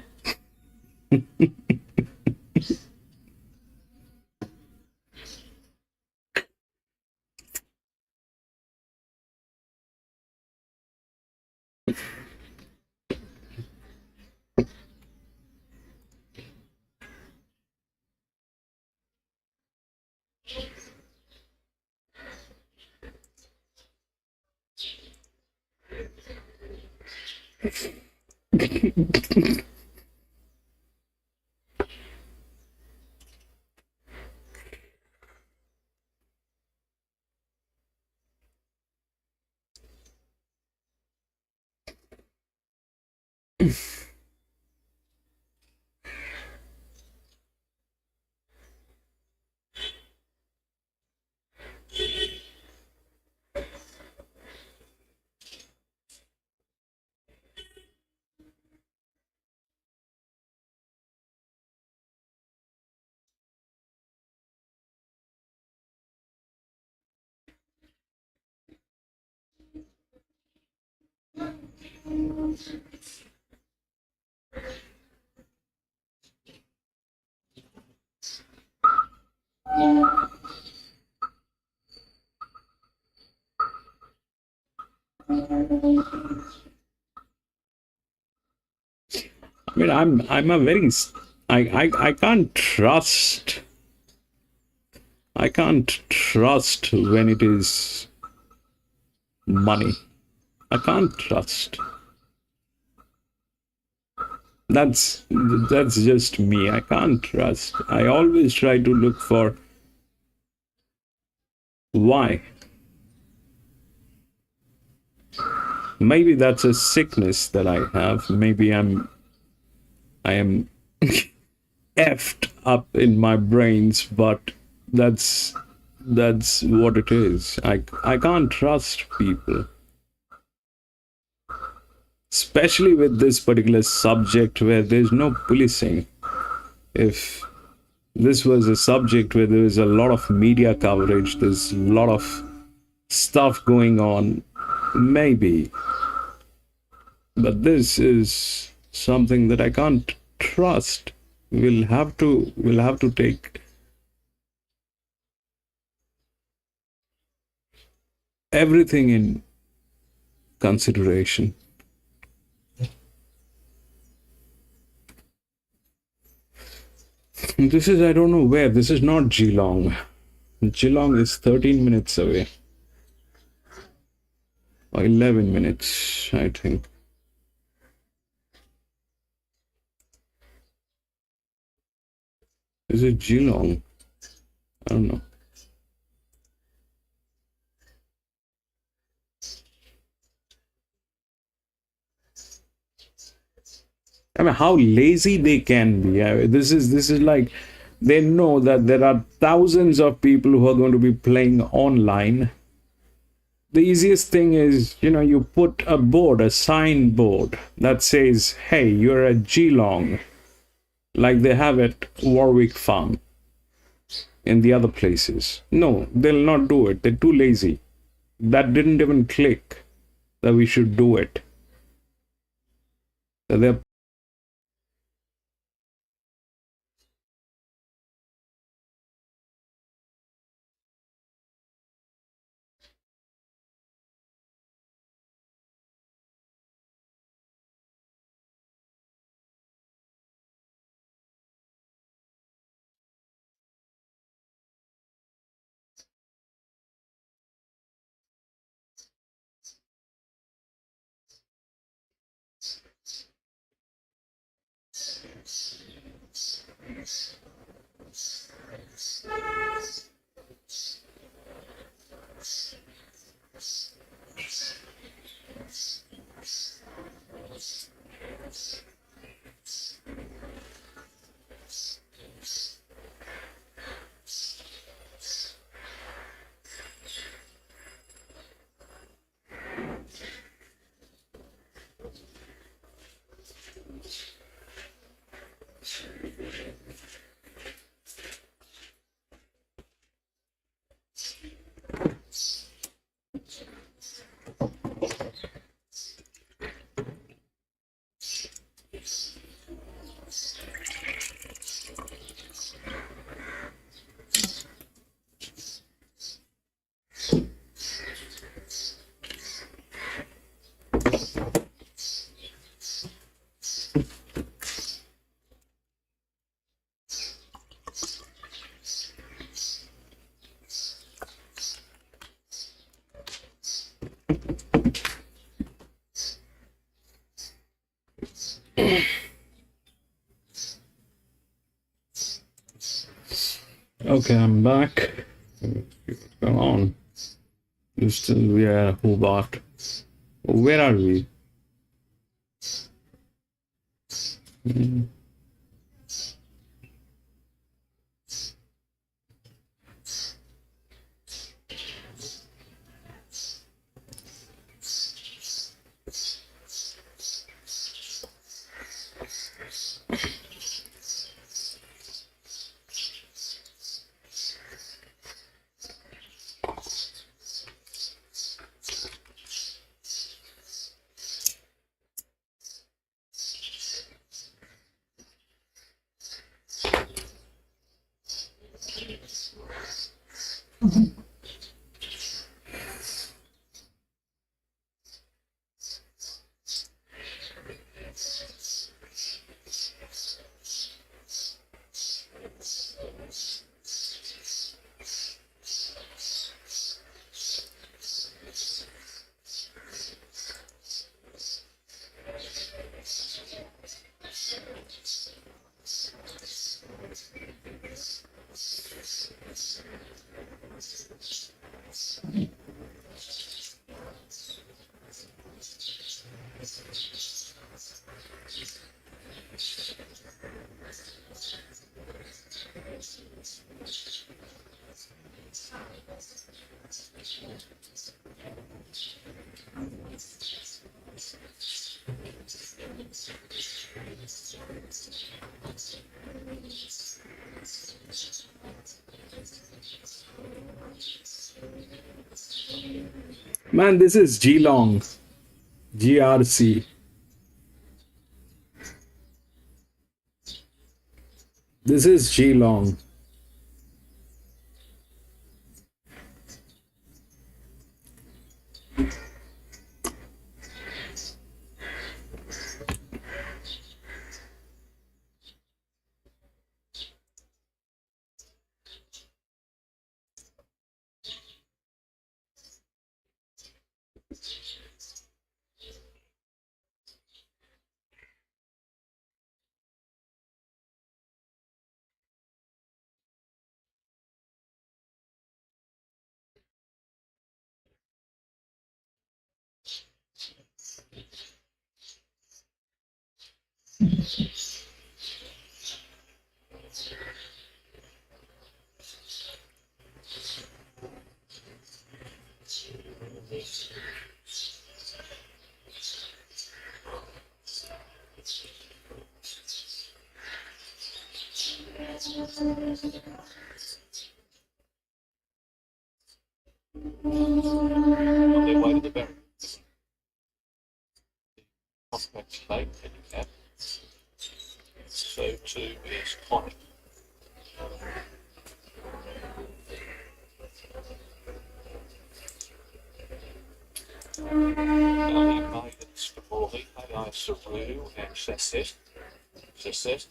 I mean, I'm a very I can't trust. I can't trust when it is money. I can't trust. That's just me. I can't trust. I always try to look for why. Maybe that's a sickness that I have. Maybe I am effed up in my brains, but that's what it is. I can't trust people, especially with this particular subject where there's no policing. If this was a subject where there is a lot of media coverage, there's a lot of stuff going on, maybe, but this is something that I can't trust. We'll have to take everything in consideration. This is, I don't know where. This is not Geelong. Geelong is 13 minutes away. Or 11 minutes, I think. Is it Geelong? I don't know. I mean, how lazy they can be. This is like, they know that there are thousands of people who are going to be playing online. The easiest thing is, you put a board, a signboard that says, hey, you're at Geelong, like they have at Warwick Farm in the other places. No, they'll not do it. They're too lazy. That didn't even click that we should do it. They're Okay, I'm back. What's going on? We are Hobart. Where are we? Man, this is Geelong. GRC. This is Geelong. On their way to the barrier. Prospect Lake handicap. So too is Conic. Valley Maidens for Morley, AI Saru and Sasset. Sasset.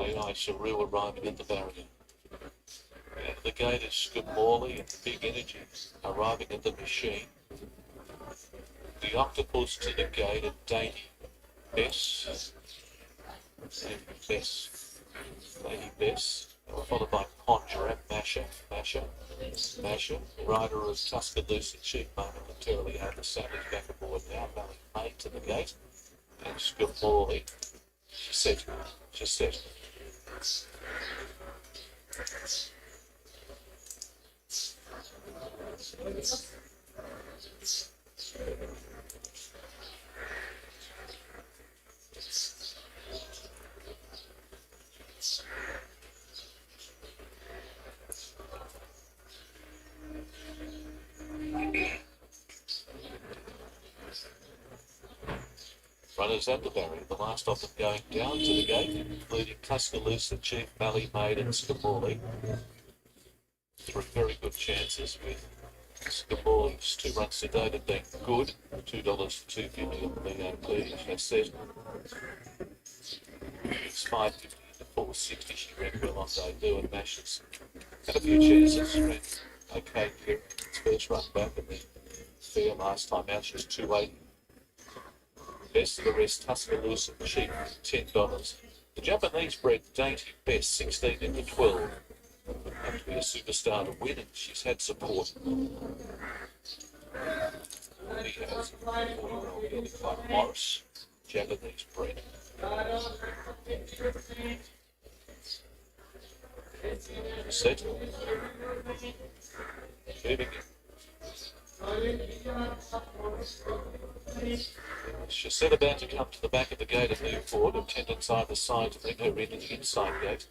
AI Saru arriving at the barrier. Out of the gate is Skamorley and Big Energy arriving at the machine. The Octopus to the gate and Dainty Bess. Lady Bess. Followed by Conjurer, Masher, rider of Tuscaloosa, Chief momentarily over Savage back aboard now, Valley May to the gate, and Skamorley. She said. Runners at the barrier, the last of them going down to the gate, including Tuscaloosa, Chief, Valley Maid and Scamorley. 3 very good chances with Scamorley's 2 runs to date have been good. $2 to $2.50 on the BAP, as said. It's $5.50 to $4.60. She ran well on debut and Mashes. Had a few chances, ran okay here. Its first run back and then fair last time out. She was $2.80. Best of the rest, Tuscaloosa cheap, $10. The Japanese bred Dainty Best, 16 into 12. Would have to be a superstar to win, and she's had support. He has 4-year-old like Morris, Japanese bred. Set. Moving in. She's set about to come to the back of the gate and move forward, attendants either side to bring her into the inside gate.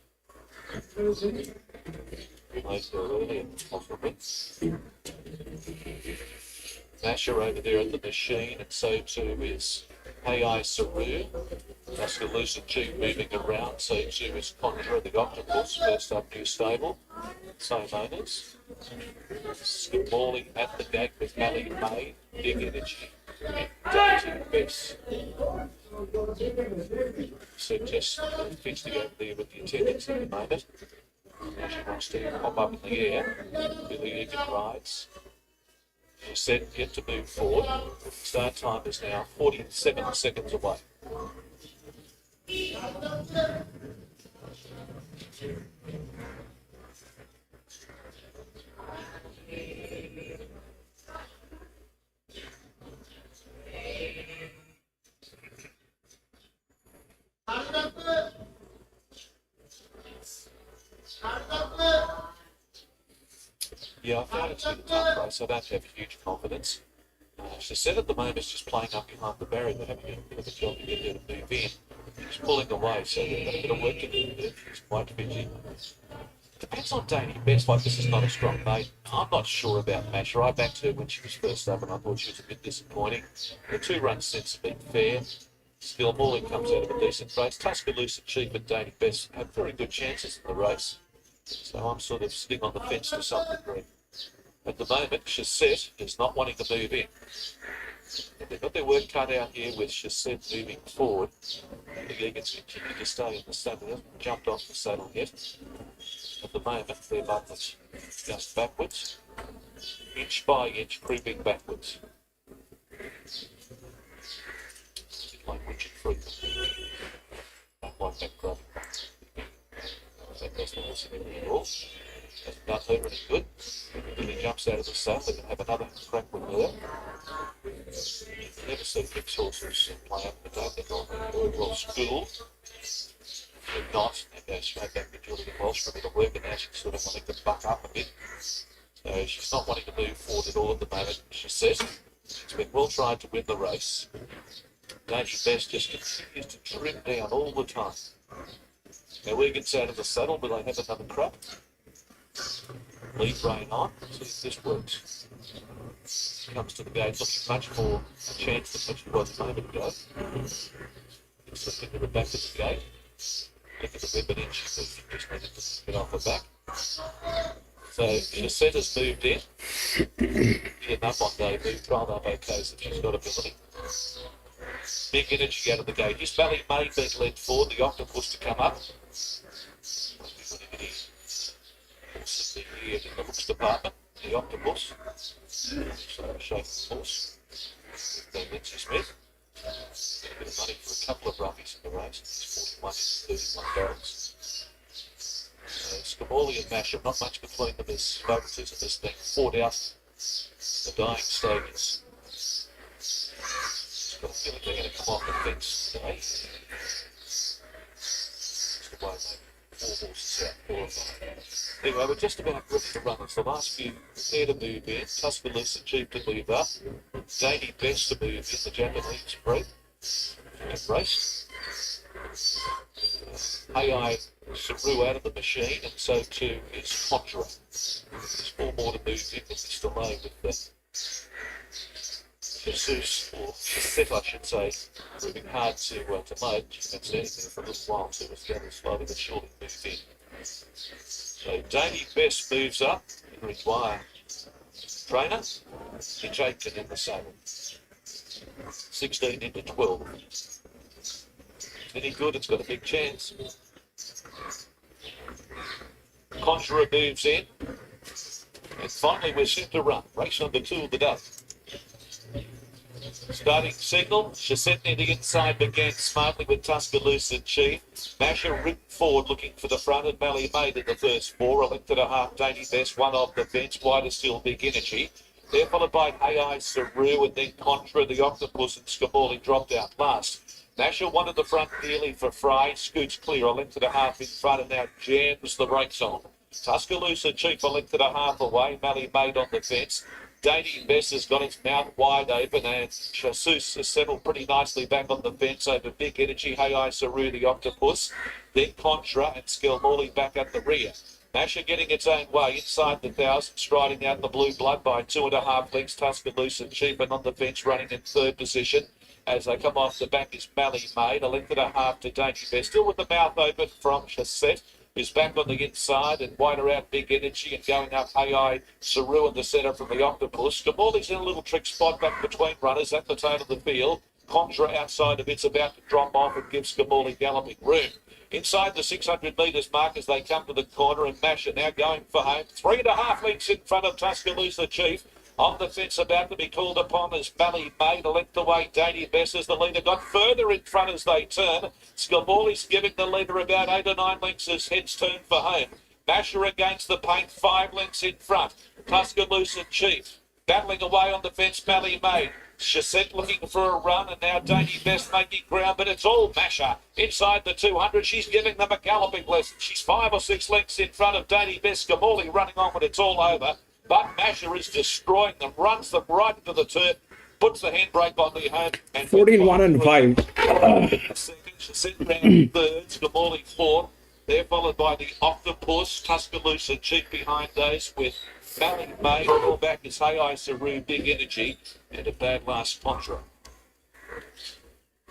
Remote her early and possibly. Masher over there at the machine, and so too is AI Saru. Tuscaloosa Chief moving around, so too is Conjure the Octopus, first up new stable. Same owners. Scamorley at the gate with Valley May, Big Energy, and Dainty Best. So just fencing over there with the attendants at the moment. Now she wants to pop up in the air. Really even rides. She's set yet to move forward. Start time is now 47 seconds away. Yeah, I found it's been a tough race. I don't have huge confidence. She's set at the moment, she's playing up behind the barrier. They're having a bit of a job to get her to move in. She's pulling away, so they've got a bit of work to do there. She's quite fidgety. Depends on Dainty Best, like this is not a strong mate. I'm not sure about Masher. I backed her when she was first up and I thought she was a bit disappointing. The 2 runs since have been fair. Still, Morley comes out of a decent race. Tuscaloosa Chief and Dainty Best have very good chances in the race. So I'm sort of sitting on the fence to some degree. At the moment, Chassette is not wanting to move in. And they've got their work cut out here with Chassette moving forward. The Eagles continue to stay in the saddle. They haven't jumped off the saddle yet. At the moment, their buckets just backwards, inch by inch, creeping backwards. Like Richard Freeman. Don't like that grub. That doesn't listen to me at all. Hasn't done her any good. Then he jumps out of the saddle. They're going to have another crack with her. Never seen mixed horses play up the day. They're not very well schooled. They're not. They go straight back to Julia Walsh for a bit of work, and now she's sort of wanting to buck up a bit. So she's not wanting to move forward at all at the moment, she says. She's been well tried to win the race. Dainty Best just continues to trim down all the time. Now he gets out of the saddle, but they have another crack. Lead rein on, see if this works. Comes to the gate, looking much more a chance than what she was a moment ago. It's looking to the back of the gate. Look at the ribbon inch, she just needed to get off her back. So Chassette has moved in. Getting up on debut, trialled up okay, so she's got ability. Big energy out of the gate. His Valley May being led forward, the Octopus to come up. Here in the looks department, the Octopus. So shake the horse. Lindsay Smith. A bit of money for a couple of roughies in the race. It's 41 and 31 barrels. Scamorley and Masher, not much between them as favoritism has been fought out the dying stages. Just got a feeling they're going to come off the fence today. Just the way they 4 horses out, 4 of them. Anyway, we're just about ready to run. It's the last few there to move in. Tuscaloosa Chief to move up. Dainty Best to move in, the Japanese breed. And race. AI Saru out of the machine, and so too is Conjure. There's 4 more to move in with Mr. May with the Jesus, or Cassette, I should say, proving hard to load. She's been standing there for a little while, so it's going to slowly but surely move in. So Davey Best moves up. Henry Dwyer, trainer. Mitch Aitken in the saddle. 16 into 12. Any good, it's got a big chance. Conjurer moves in. And finally, we're set to run. Race number 2 of the day. Starting signal, Chassette near the inside began smartly with Tuscaloosa Chief. Masher ripped forward looking for the front and Mally Maid in the first 4. Elected a half Dainty Best, one off the fence, wider still Big Energy. They're followed by AI Saru and then Contra, the Octopus and Scamorley dropped out last. Masher wanted the front nearly for Fry, scoots clear, elected a half in front and now jams the brakes on. Tuscaloosa Chief elected a half away, Mally Maid on the fence. Dainty Best has got its mouth wide open and Chassus has settled pretty nicely back on the fence over Big Energy, Hey Saru, the Octopus. Then Contra and Scamorley back at the rear. Masher getting its own way inside the 1,000, striding out the Blue Blood by 2.5 lengths. Tuscaloosa Chief and on the fence running in third position. As they come off the back is Mally Maid, a length and a half to Dainty Best, still with the mouth open from Chassette, who's back on the inside and wider out Big Energy and going up AI Saru in the centre from the Octopus. Scamorley's in a little trick spot back between runners at the tail of the field. Contra outside of it's about to drop off and give Scamorley galloping room. Inside the 600 metres mark as they come to the corner and Masher now going for home. 3.5 lengths in front of Tuscaloosa Chief. On the fence about to be called upon as Mally Maid, a length away. Dainty Best as the leader got further in front as they turn. Scamorley's giving the leader about 8 or 9 lengths as heads turn for home. Masher against the paint, 5 lengths in front. Tuscaloosa Chief battling away on the fence, Mally Maid. Chassette looking for a run and now Dainty Best making ground, but it's all Masher. Inside the 200, she's giving them a galloping lesson. She's 5 or 6 lengths in front of Dainty Best. Scamorley running on when it's all over. But Masher is destroying them, runs them right into the turn, puts the handbrake on the home. And 14, 1 and 5. Second, Chassette round third, Scamorley fourth. They're followed by the Octopus, Tuscaloosa Chief behind those with Mally Maid. All back is Hey Saru, Big Energy, and a bad last Contra.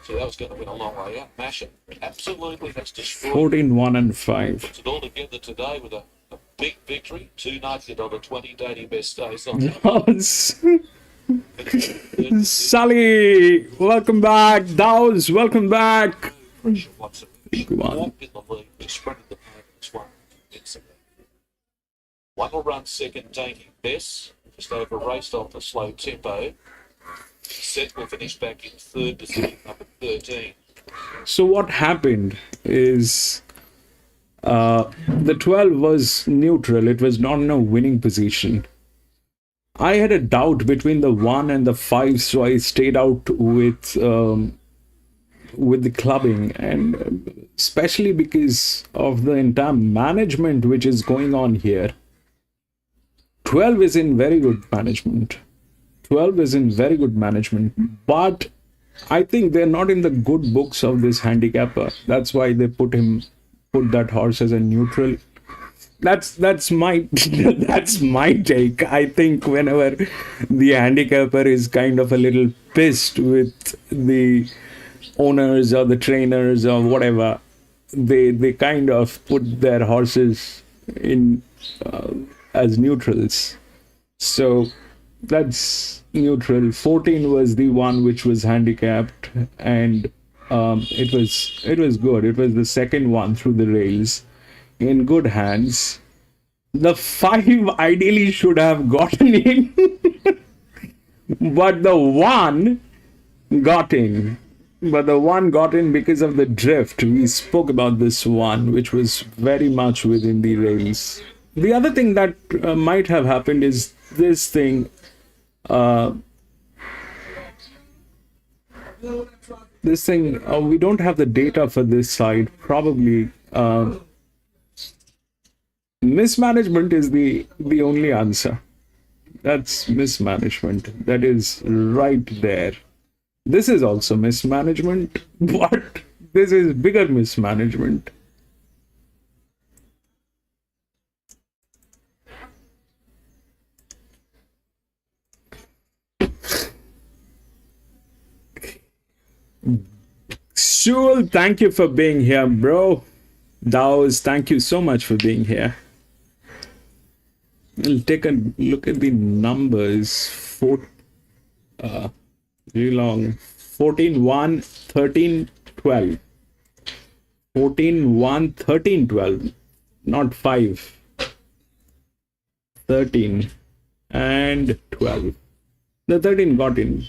So that was going to win a long way out. Masher absolutely has destroyed. 14, 1 and 5. Puts it all together today with a big victory. $2.90 Dainty Best stays on. Sally, welcome back. Dow's, welcome back. Walked in the lead, just sprinted the pace one. One will run second, Dainty Best, just over raced off the slow tempo. Set will finish back in third position, number 13. So what happened is the 12 was neutral. It was not in a winning position. I had a doubt between the 1 and the 5, so I stayed out with the clubbing, and especially because of the entire management which is going on here. 12 is in very good management. 12 is in very good management, but I think they're not in the good books of this handicapper. That's why they put that horse as a neutral. That's my that's my take. I think whenever the handicapper is kind of a little pissed with the owners or the trainers or whatever, they kind of put their horses in as neutrals. So that's neutral. 14 was the one which was handicapped, and it was good. It was the second one through the rails in good hands. The 5 ideally should have gotten in, but the 1 got in. But the 1 got in because of the drift. We spoke about this one, which was very much within the rails. The other thing that might have happened is this thing. We don't have the data for this side. Probably mismanagement is the only answer. That's mismanagement. That is right there. This is also mismanagement, but this is bigger mismanagement. Shul, thank you for being here, bro. Daos, thank you so much for being here. We'll take a look at the numbers. Geelong 14-1, 13-12. 14-1, 13-12. Not 5. 13 and 12. The 13 got in.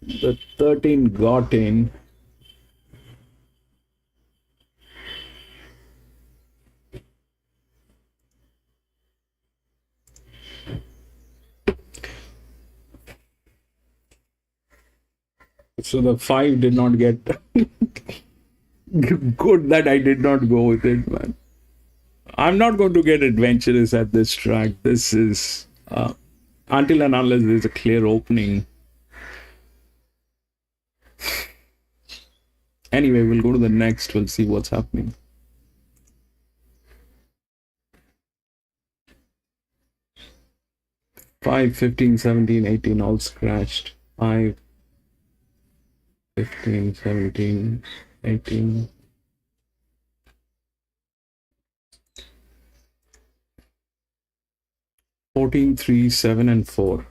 The 13 got in. So the 5 did not get. Good that I did not go with it, man. I'm not going to get adventurous at this track. This is until and unless there's a clear opening. Anyway, we'll go to the next. We'll see what's happening. Five, 15, 17, 18 all scratched. 5, 15, 17, 18. 14, 3, 7, and 4.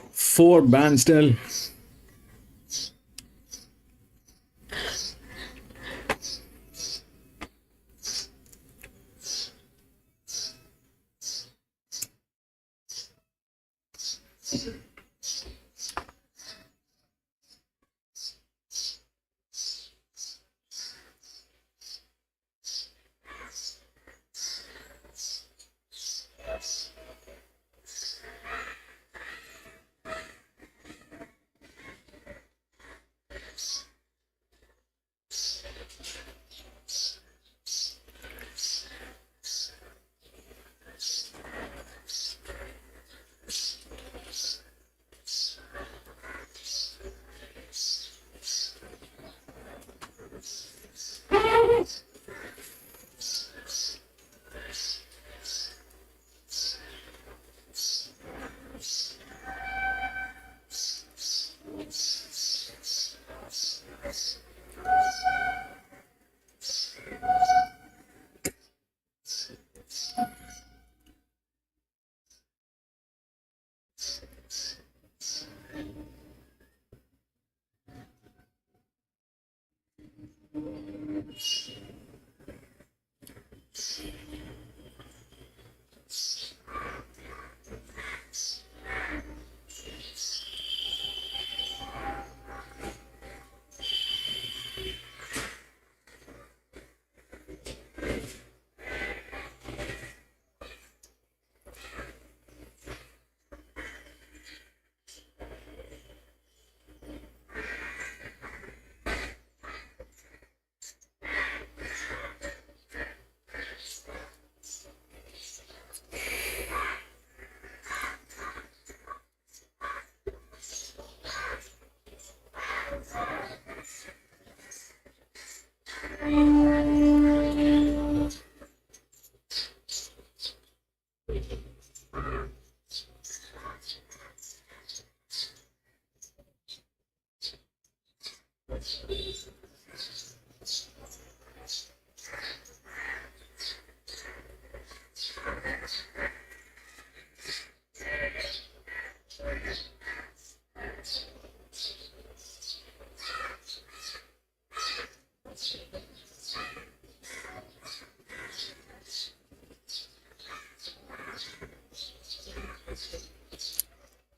Four Bansdale.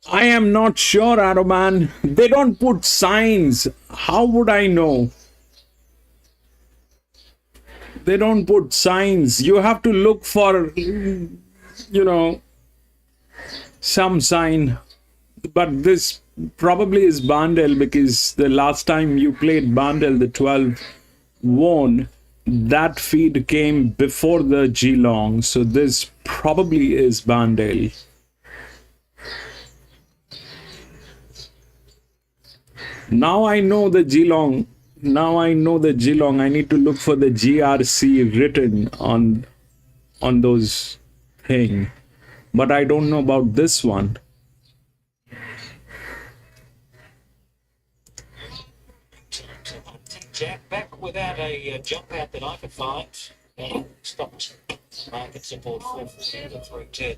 I am not sure, Aroman. They don't put signs. How would I know? They don't put signs. You have to look for, some sign. But this probably is Bandel, because the last time you played Bandel, the 12 won. That feed came before the Geelong. So this probably is Bandel. Now I know the Geelong. I need to look for the GRC written on those thing. But I don't know about this one. Jack back without a jump out that I could find. And stopped market support 440 to 310.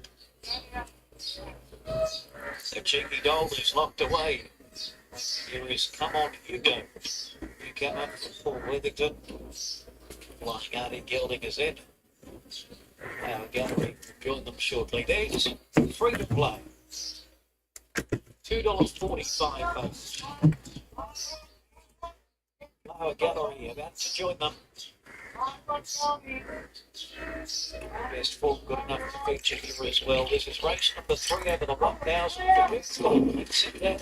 So Cheeky Doll is locked away. Here is Come On Hugo. You come up from Paul Withington. Flying out in Geelong Gazette. Our gallery will join them shortly. There's free to play. $2.45 folks. Our gallery about to join them. Best form good enough to feature here as well. This is race number 3 over the 1,000.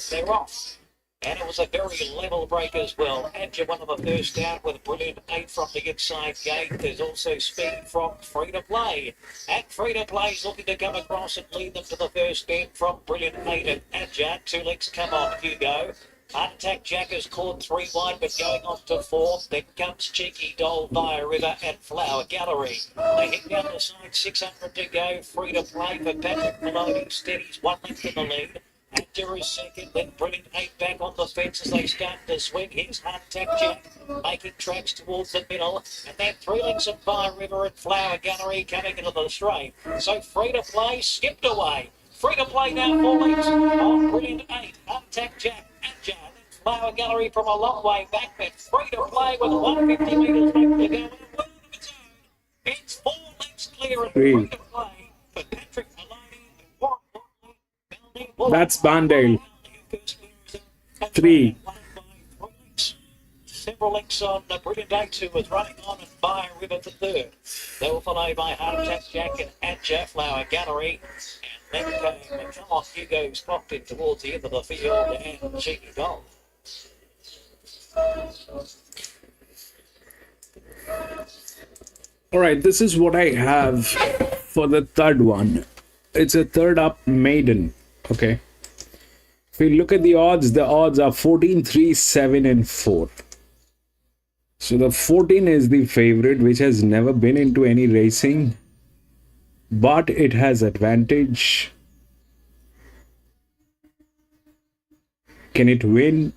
They're off. And it was a very level break as well. Adja one of the first out with a brilliant 8 from the inside gate. There's also speed from Free to Play. And Free to Play's looking to come across and lead them to the first end from brilliant 8 and Adja. 2 legs Come On Hugo. Heart Attack Jack has caught 3 wide, but going on to 4th. Then comes Cheeky Doll, Via River and Flower Gallery. They hit down the side, 600 to go. Free to Play for Patrick Maloney. Steady's 1 length in the lead. Actor is second, then brilliant 8 back on the fence as they start to swing. Here's Heart Attack Jack making tracks towards the middle. And then 3 lengths of Via River and Flower Gallery coming into the straight. So Free to Play skipped away. Free to Play now 4 lengths on brilliant 8. Heart Attack Jack and Jan. Flower Gallery from a long way back, but Free to Play with 150 metres left to go. It's 4 lengths clear and Free to Play for Patrick Maloney and Warren Watley. That's Bandale. 3. Several links on Brilliant 8, who was running on and Via River to 3rd. They were followed by Heart Attack Jack and Adja Flower Gallery. And then came Come On Hugo's clocked in towards the end of the field and Cheeky Doll. All right, this is what I have for the third one. It's a third up maiden. Okay. If we look at the odds are 14, 3, 7, and 4. So the 14 is the favorite, which has never been into any racing, but it has advantage. Can it win?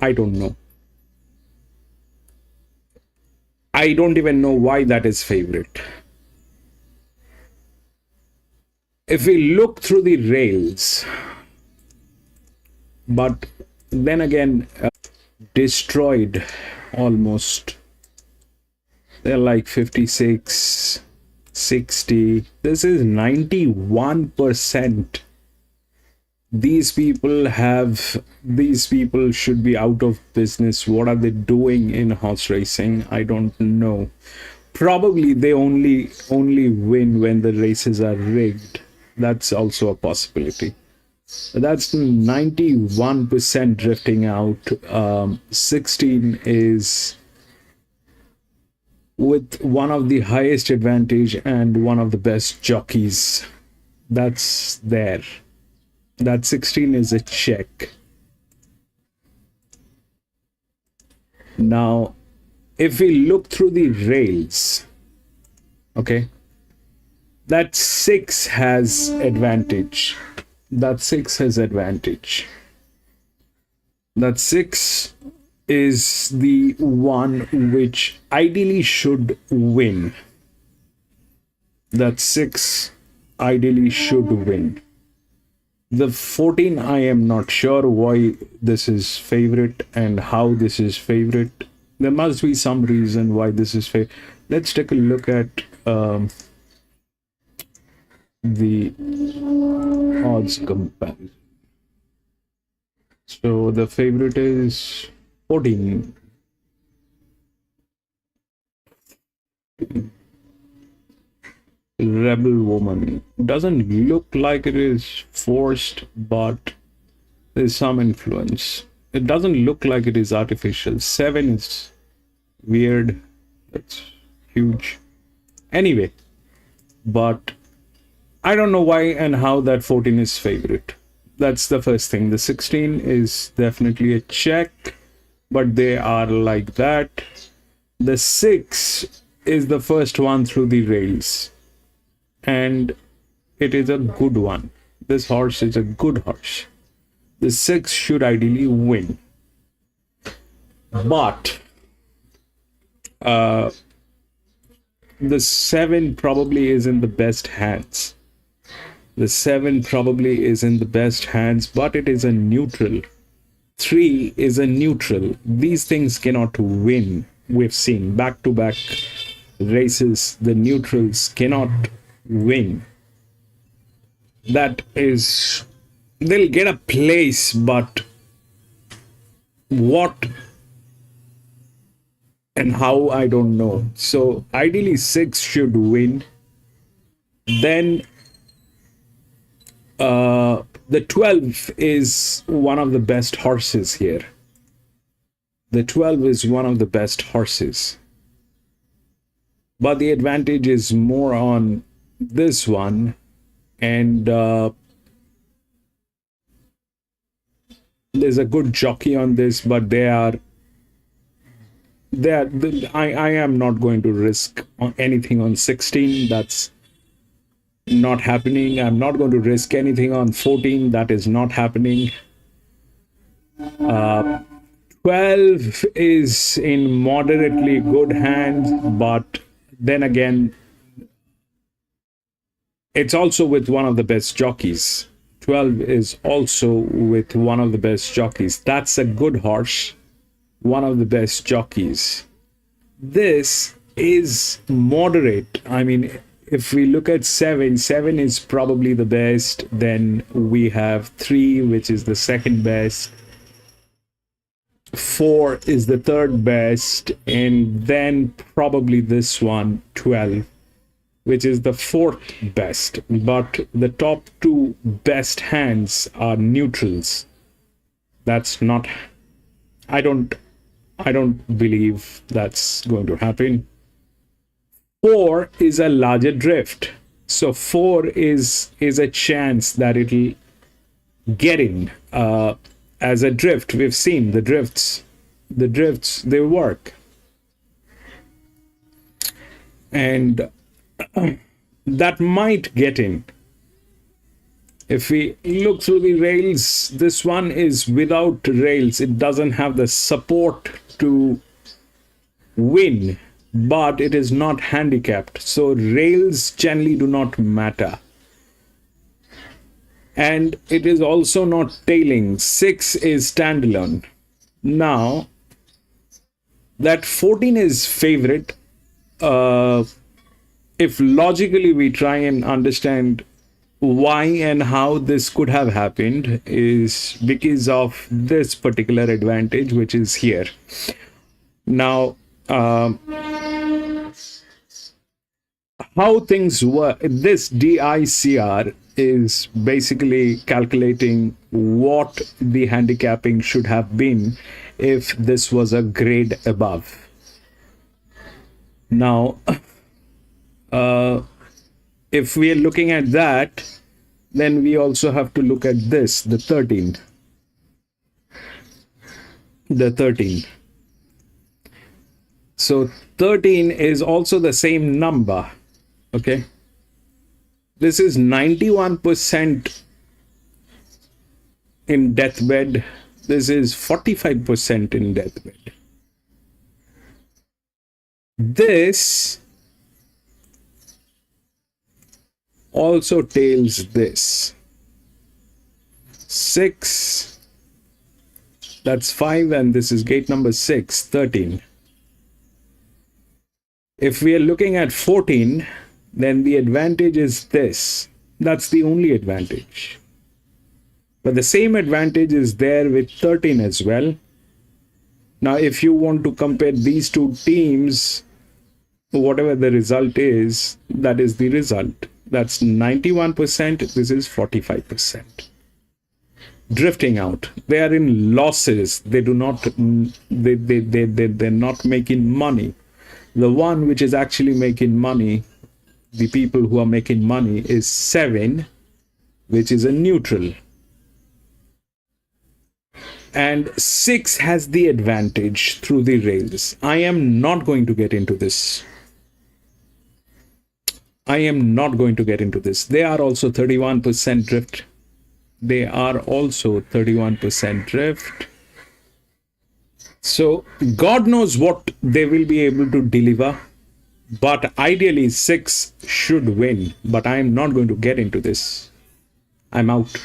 I don't know. I don't even know why that is favorite. If we look through the rails, but then again, destroyed almost. They're like 56, 60. This is 91%. These people should be out of business. What are they doing in horse racing? I don't know. Probably they only win when the races are rigged. That's also a possibility. That's 91% drifting out. 16 is with one of the highest advantage and one of the best jockeys. That's there. That 16 is a check. Now, if we look through the rails, okay, that 6 has advantage. That 6 has advantage. That 6 is the one which ideally should win. That 6 ideally should win. The 14, I am not sure why this is favorite and how this is favorite. There must be some reason why this is favorite. Let's take a look at the odds comparison. So the favorite is 14. Rebel Woman. Doesn't look like it is forced, but there's some influence. It doesn't look like it is artificial. 7 is weird. That's huge. Anyway, but I don't know why and how that 14 is favorite. That's the first thing. The 16 is definitely a check, but they are like that. The 6 is the first one through the rails, and it is a good one. This horse is a good horse. The 6 should ideally win, but the 7 probably is in the best hands. The 7 probably is in the best hands, but it is a neutral. 3 is a neutral. These things cannot win. We've seen back-to-back races, the neutrals cannot win. That is, they'll get a place, but what and how, I don't know. So ideally 6 should win. Then the 12 is one of the best horses here. The 12 is one of the best horses, but the advantage is more on this one, and there's a good jockey on this, but I am not going to risk anything on 16. That's not happening. I'm not going to risk anything on 14. That is not happening. 12 is in moderately good hands, but then again, it's also with one of the best jockeys. 12 is also with one of the best jockeys. That's a good horse, one of the best jockeys. This is moderate. I mean, if we look at 7 is probably the best. Then we have 3, which is the second best. 4 is the third best, and then probably this one, 12, which is the fourth best. But the top 2 best hands are neutrals. That's not, I don't believe that's going to happen. 4 is a larger drift. So 4 is a chance that it'll get in as a drift. We've seen the drifts, they work. And that might get in. If we look through the rails, this one is without rails. It doesn't have the support to win, but it is not handicapped. So rails generally do not matter. And it is also not tailing. 6 is standalone. Now, that 14 is favorite. If logically we try and understand why and how this could have happened, is because of this particular advantage, which is here. Now, how things work, this DICR is basically calculating what the handicapping should have been if this was a grade above. Now, if we are looking at that, then we also have to look at this, the 13. The 13. So 13 is also the same number. Okay. This is 91% in deathbed, This is 45% in deathbed. This also tails this. 6, that's 5, and this is gate number 6, 13. If we are looking at 14, then the advantage is this. That's the only advantage. But the same advantage is there with 13 as well. Now, if you want to compare these two teams, whatever the result is, that is the result. That's 91%, this is 45%. Drifting out. They are in losses. They do not, they're not making money. The one which is actually making money, the people who are making money, is 7, which is a neutral. And 6 has the advantage through the rails. I am not going to get into this. I am not going to get into this. They are also 31% drift. They are also 31% drift. So God knows what they will be able to deliver. But ideally 6 should win. But I am not going to get into this. I'm out.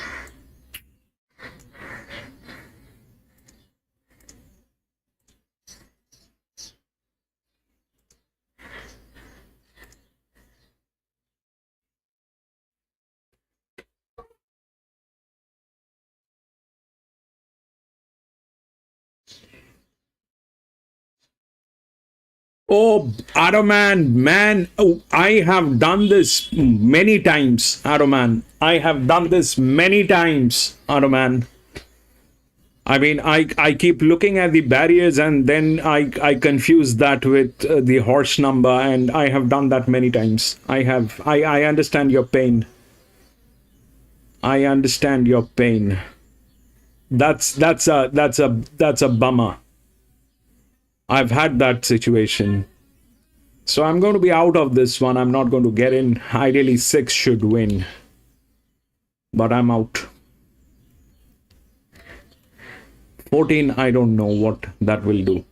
Oh, man, oh, I have done this many times, man. I have done this many times, man. I mean, I keep looking at the barriers and then I confuse that with the horse number, and I have done that many times. I understand your pain. I understand your pain. That's a bummer. I've had that situation. So I'm going to be out of this one. I'm not going to get in. Ideally 6 should win. But I'm out. 14, I don't know what that will do.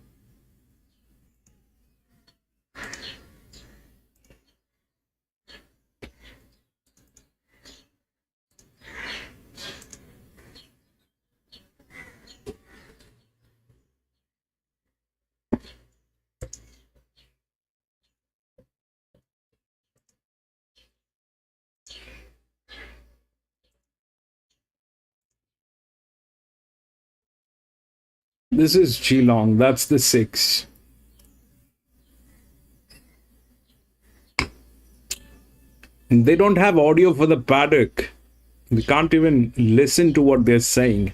This is Geelong. That's the 6. They don't have audio for the paddock. We can't even listen to what they're saying.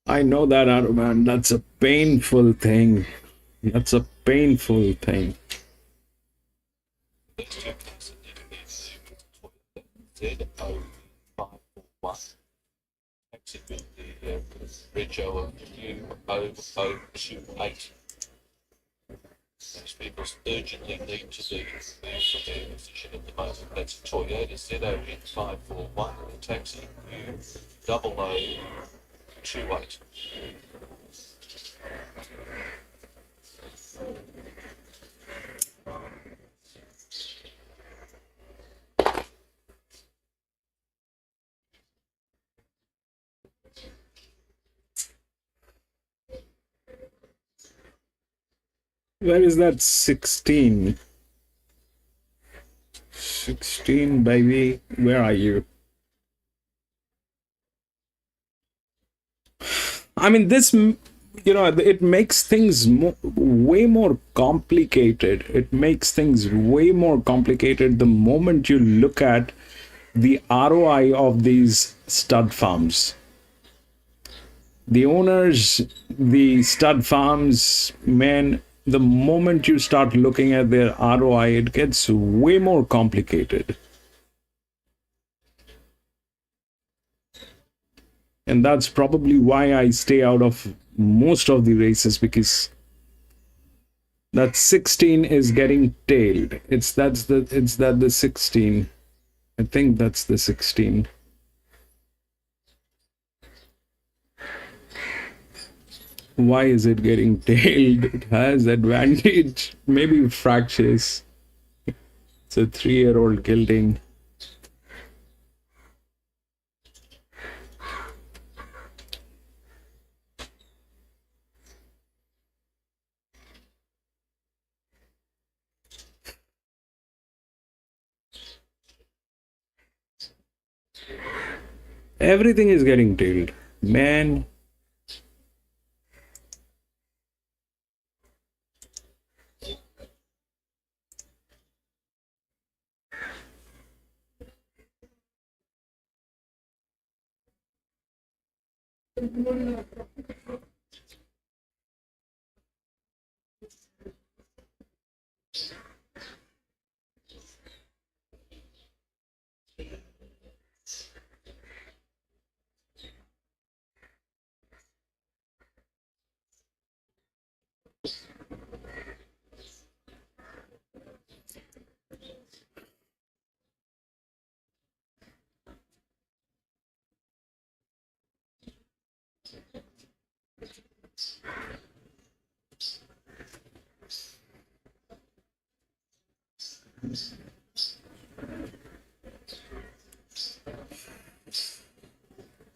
I know that, man. That's a painful thing. That's a painful thing. Rego of U0028. Those people urgently need to be there for their position at the moment. That's Toyota ZON541, the taxi U0028. Where is that 16? 16, baby. Where are you? I mean, this, it makes things way more complicated. It makes things way more complicated the moment you look at the ROI of these stud farms. The owners, the stud farms, man, the moment you start looking at their ROI, it gets way more complicated. And that's probably why I stay out of most of the races, because that 16 is getting tailed. It's that the 16. I think that's the 16. Why is it getting tailed? It has advantage. Maybe fractures. It's a 3-year-old gelding. Everything is getting tailed, man.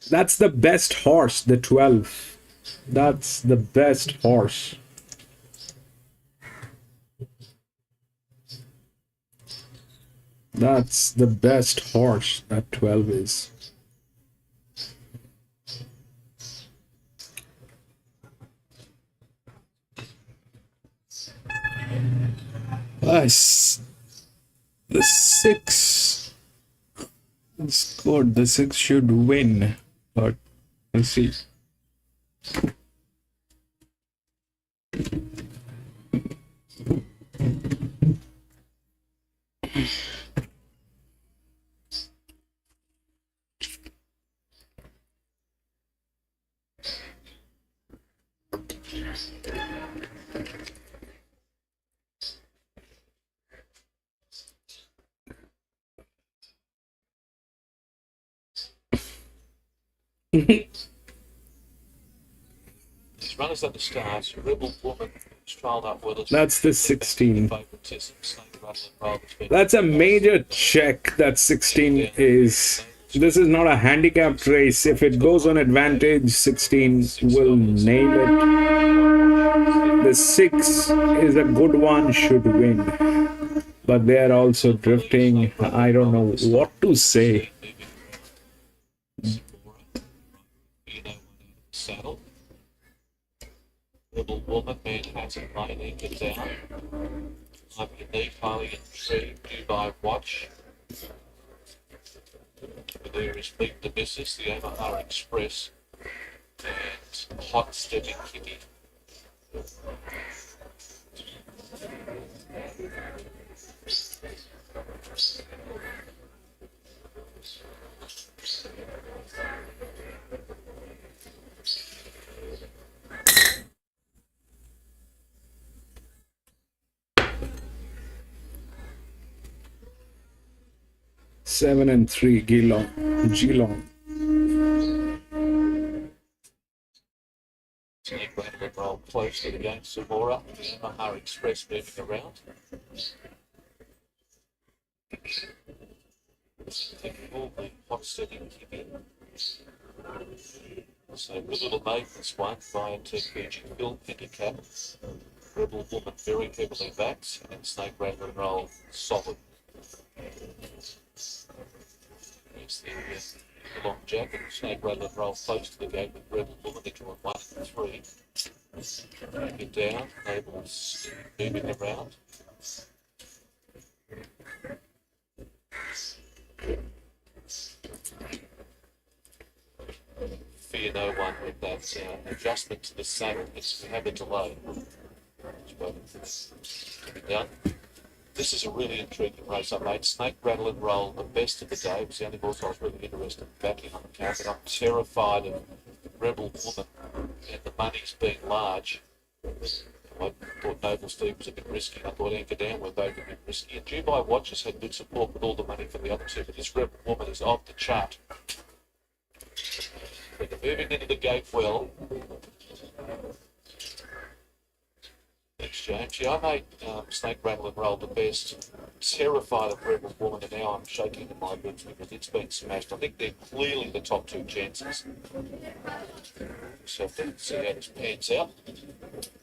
That's the best horse, the 12. That's the best horse. That's the best horse, that 12 is. Yes. The 6 is good. The 6 should win. But let's see. These runners at the start, Rebel Woman, trialled up with us. That's the 16. That's a major check. That 16 is. This is not a handicapped race. If it goes on advantage, 16 will nail it. The 6 is a good one, should win. But they are also drifting. I don't know what to say. Saddle. Little Woman, Manhattan, Lane, England down. I'm unique, highly intrigued, Dubai Watch. There is Meet the Missus, the Omaha Express, and Hot Stepping Kitty. Seven and 3, Geelong. Snake rattle and roll close to the game, Samora, the Omaha Express moving around. Taking all the hot setting Kitty. So good little mate, this one, by TPG Bill Handicap. Rebel Woman very heavily backed, and Snake rattle and roll solid. Here's the long jacket, Snake rattle and roll close to the gate with Rebel Woman into a 1 and 3. Get down, Labels moving around. fear no one with that adjustment to the saddle. It's we have a delay. To be done. This is a really intriguing race. I made Snake, Rattle and Roll the best of the day. It was the only horse I was really interested in backing on the card, but I'm terrified of Rebel Woman, and the money's being large. I thought Noble Steve was a bit risky. I thought Anchor Down were both a bit risky. And Dubai Watches had good support with all the money for the other two, but this Rebel Woman is off the chart. But they're moving into the gate well. Thanks, James. Yeah, I made Snake, Rattle and Roll the best. Terrified of Rebel Woman, and now I'm shaking in my boots because it's been smashed. I think they're clearly the top two chances. So have to see how this pans out.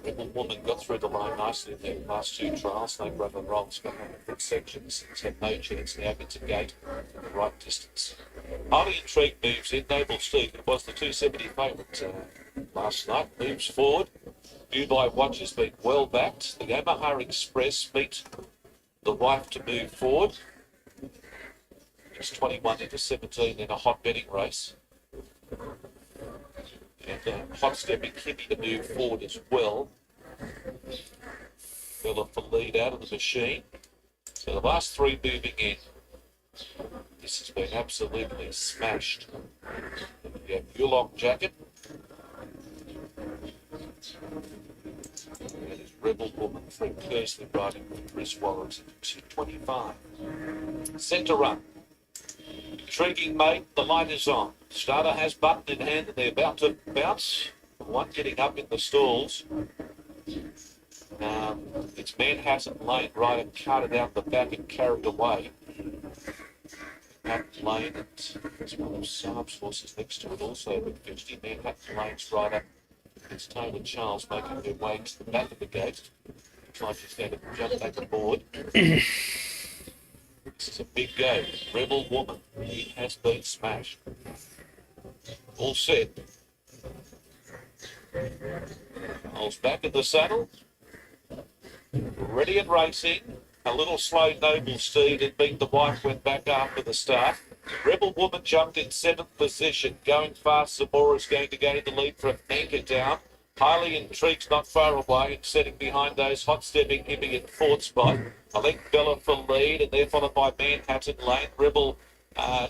Rebel Woman got through the line nicely in their last two trials. Snake, Rattle and Roll's got on the sections. It's had no chance now. Gets a gate in the right distance. Highly Intrigued moves in. Noble Steve, it was the 270 favourite last night, moves forward. Dubai Watch has been well backed. The Omaha Express beat the wife to move forward. It's 21 into 17 in a hot betting race. And hot stepping Kimmy to move forward as well. Bella for lead out of the machine. So the last three moving in. This has been absolutely smashed. We have Geelong Jacket. That is Rebel Woman, Fred Kersley riding with Chris Wallace at 225. Centre run. Intriguing mate, the light is on. Starter has button in hand and they're about to bounce. One getting up in the stalls. It's Manhattan Lane right and carted out the back and carried away. Manhattan Lane, and there's one of Saab's horses next to it also, but 50 Manhattan Lane's rider. It's Taylor Charles making their way to the back of the gate. Looks like she's going to jump back aboard. This is a big game. Rebel Woman. He has been smashed. All set. Holds back in the saddle. Ready and racing. A little slow Noble Steed and beat the wife went back after the start. Rebel Woman jumped in 7th position. Going fast, Zamora's going to go to the lead from Anchor Down. Highly Intrigued not far away and setting behind those hot stepping Hibby in 4th spot. I think Bella for lead and they're followed by Manhattan Lane. Rebel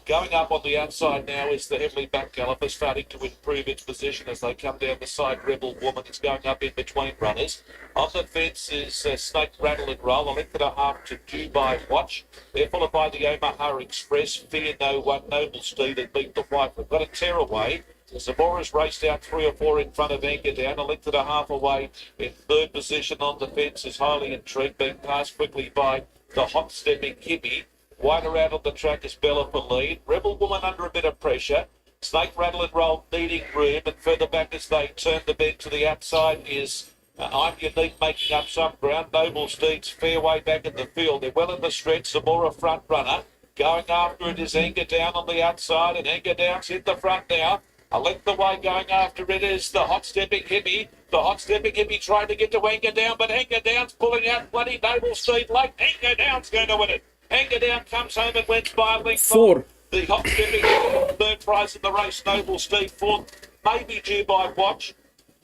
going up on the outside now is the heavily back galloper starting to improve its position as they come down the side. Rebel Woman is going up in between runners. On the fence is Snake, Rattle and Roll. A length and a half to Dubai Watch. They're followed by the Omaha Express. Fear No One, Noble Steed that beat the wife. We've got a tearaway. Zamora's raced out 3 or 4 in front of Anchor Down. A length and a half away in 3rd position on the fence is Highly Intrigued, being passed quickly by the hot stepping Hibby. Wider out on the track is Bella for lead. Rebel Woman under a bit of pressure. Snake, Rattle and Roll needing room, and further back as they turn the bend to the outside is I'm Unique making up some ground. Noble Steed's fairway back in the field. They're well in the stretch. Zamora front runner. Going after it is Anchor Down on the outside, and Anchor Down's hit the front now. A length away going after it is the hot stepping Hibby. The hot stepping Hibby trying to get to Anchor Down, but Anchor Down's pulling out bloody Noble Steed late. Anchor Down's going to win it. Anchor Down comes home and wins by a length. 4. The hot stepping Hibby, 3rd prize in the race. Noble Steed 4th. Maybe Dubai Watch.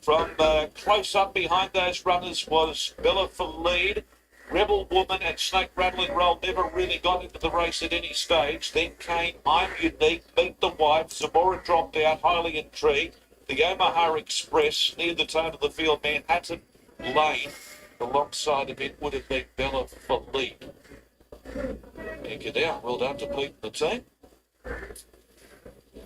From close up behind those runners was Bella for lead. Rebel Woman and Snake, Rattle and Roll never really got into the race at any stage. Then came I'm Unique, Beat the Wife. Zamora dropped out, Highly Intrigued. The Omaha Express near the turn of the field. Manhattan Lane alongside of it would have been Bella for lead. Anchor Down, well done to Pete and the team.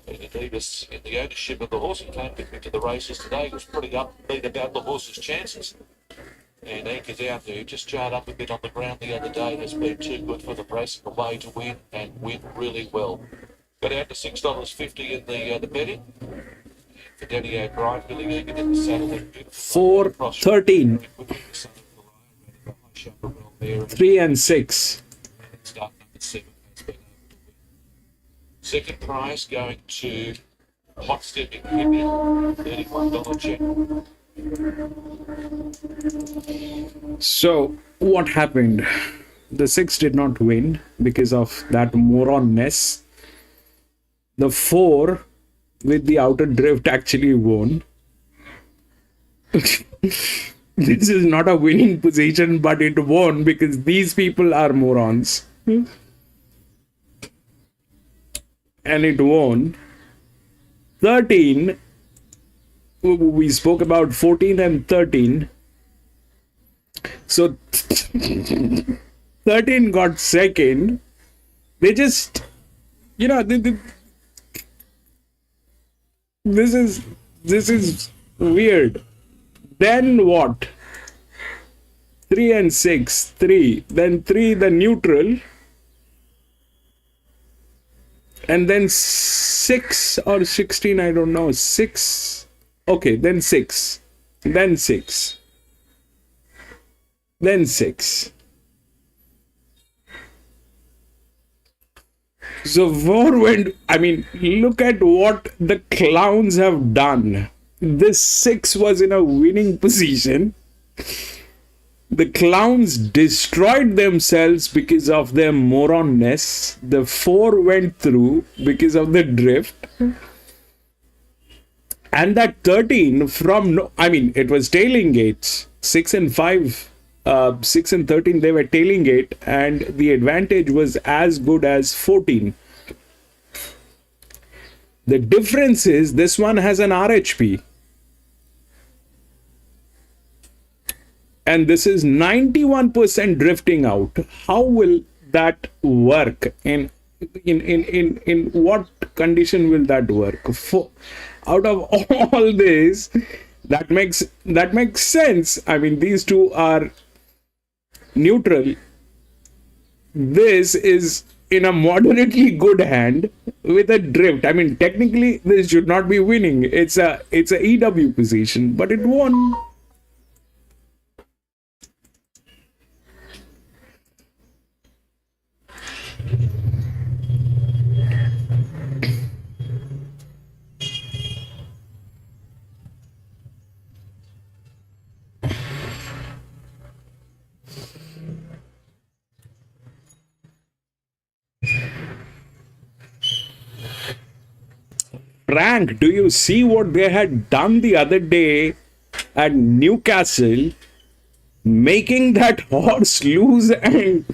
Peter Davis in the ownership of the horse. He came with me to the races today. He was pretty upbeat about the horse's chances. And Anchor Down, who just jarred up a bit on the ground the other day, has been too good for the racing away to win and win really well. Got out to $6.50 in the betting. For Danny O'Brien, really eager in the saddle. 4-13. 3 and 6. Start number 7 has been able to win. Second prize going to Hot Stepping Hibby, $31 check. So, what happened? The 6 did not win because of that moronness. The 4 with the outer drift actually won. This is not a winning position, but it won because these people are morons. And it won. 13, we spoke about 14 and 13. So 13 got second. They just, this is weird. Then what? 3 and 6, 3. Then 3, the neutral. And then 6 or 16, I don't know. 6. Okay, then 6. Then 6. Then 6. So 4 went, look at what the clowns have done. This 6 was in a winning position. The clowns destroyed themselves because of their moronness. The 4 went through because of the drift. And that 13 it was tailing gates. 6 and 5, 6 and 13, they were tailing gate, and the advantage was as good as 14. The difference is this one has an RHP. And this is 91% drifting out. How will that work? In what condition will that work? Out of all this, that makes sense. These two are neutral. This is in a moderately good hand with a drift. Technically this should not be winning. It's a EW position, but it won. Frank, do you see what they had done the other day at Newcastle? Making that horse lose, and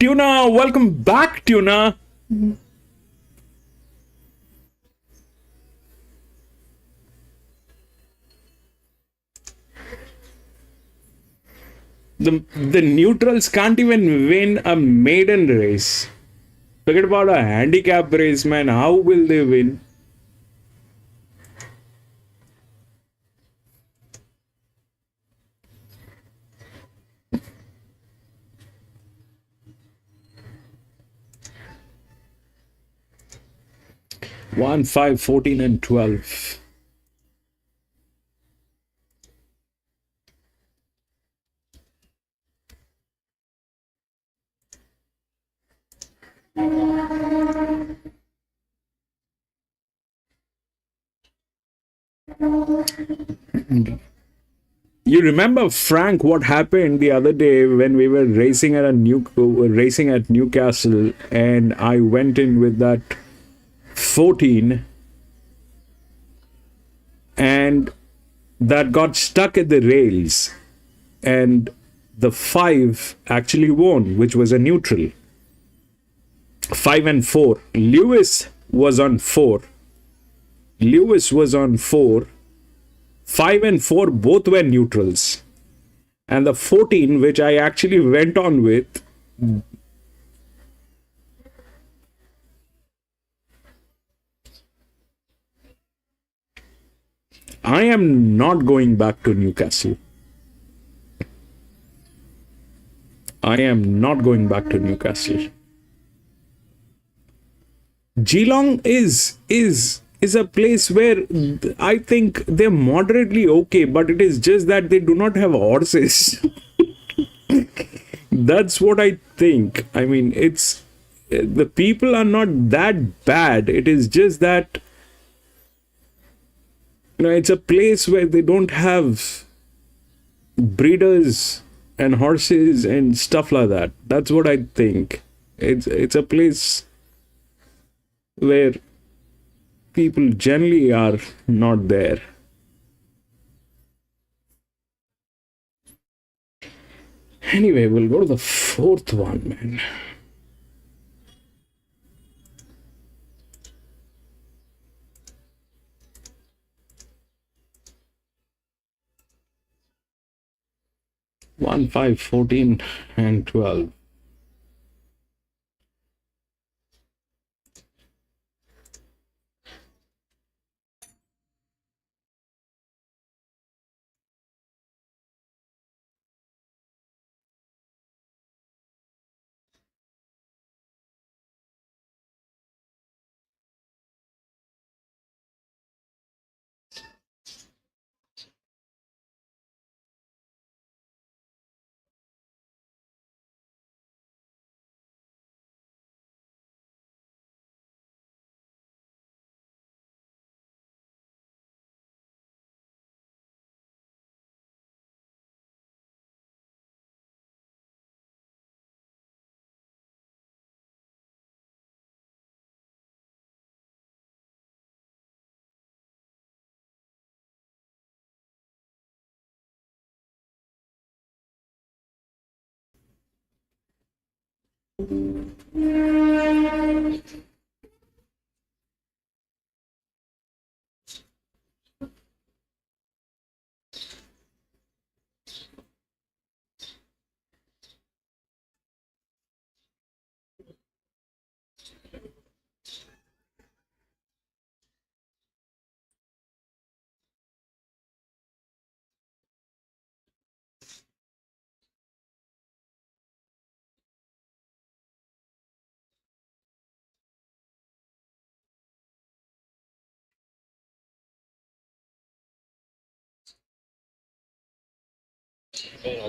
Tuna, welcome back, Tuna. The neutrals can't even win a maiden race. Forget about a handicap race, man. How will they win? One, 5, 14 and 12. You remember, Frank, what happened the other day when we were racing at Newcastle, and I went in with that 14, and that got stuck at the rails, and the 5 actually won, which was a neutral. 5 and 4. Lewis was on 4. 5 and 4 both were neutrals. And the 14, which I actually went on with, I am not going back to Newcastle. Geelong is a place where I think they're moderately okay, but it is just that they do not have horses. That's what I think. It's the people are not that bad. It is just that it's a place where they don't have breeders and horses and stuff like that. That's what I think. It's a place where people generally are not there. Anyway, we'll go to the fourth one, man. One, 5, 14, and 12.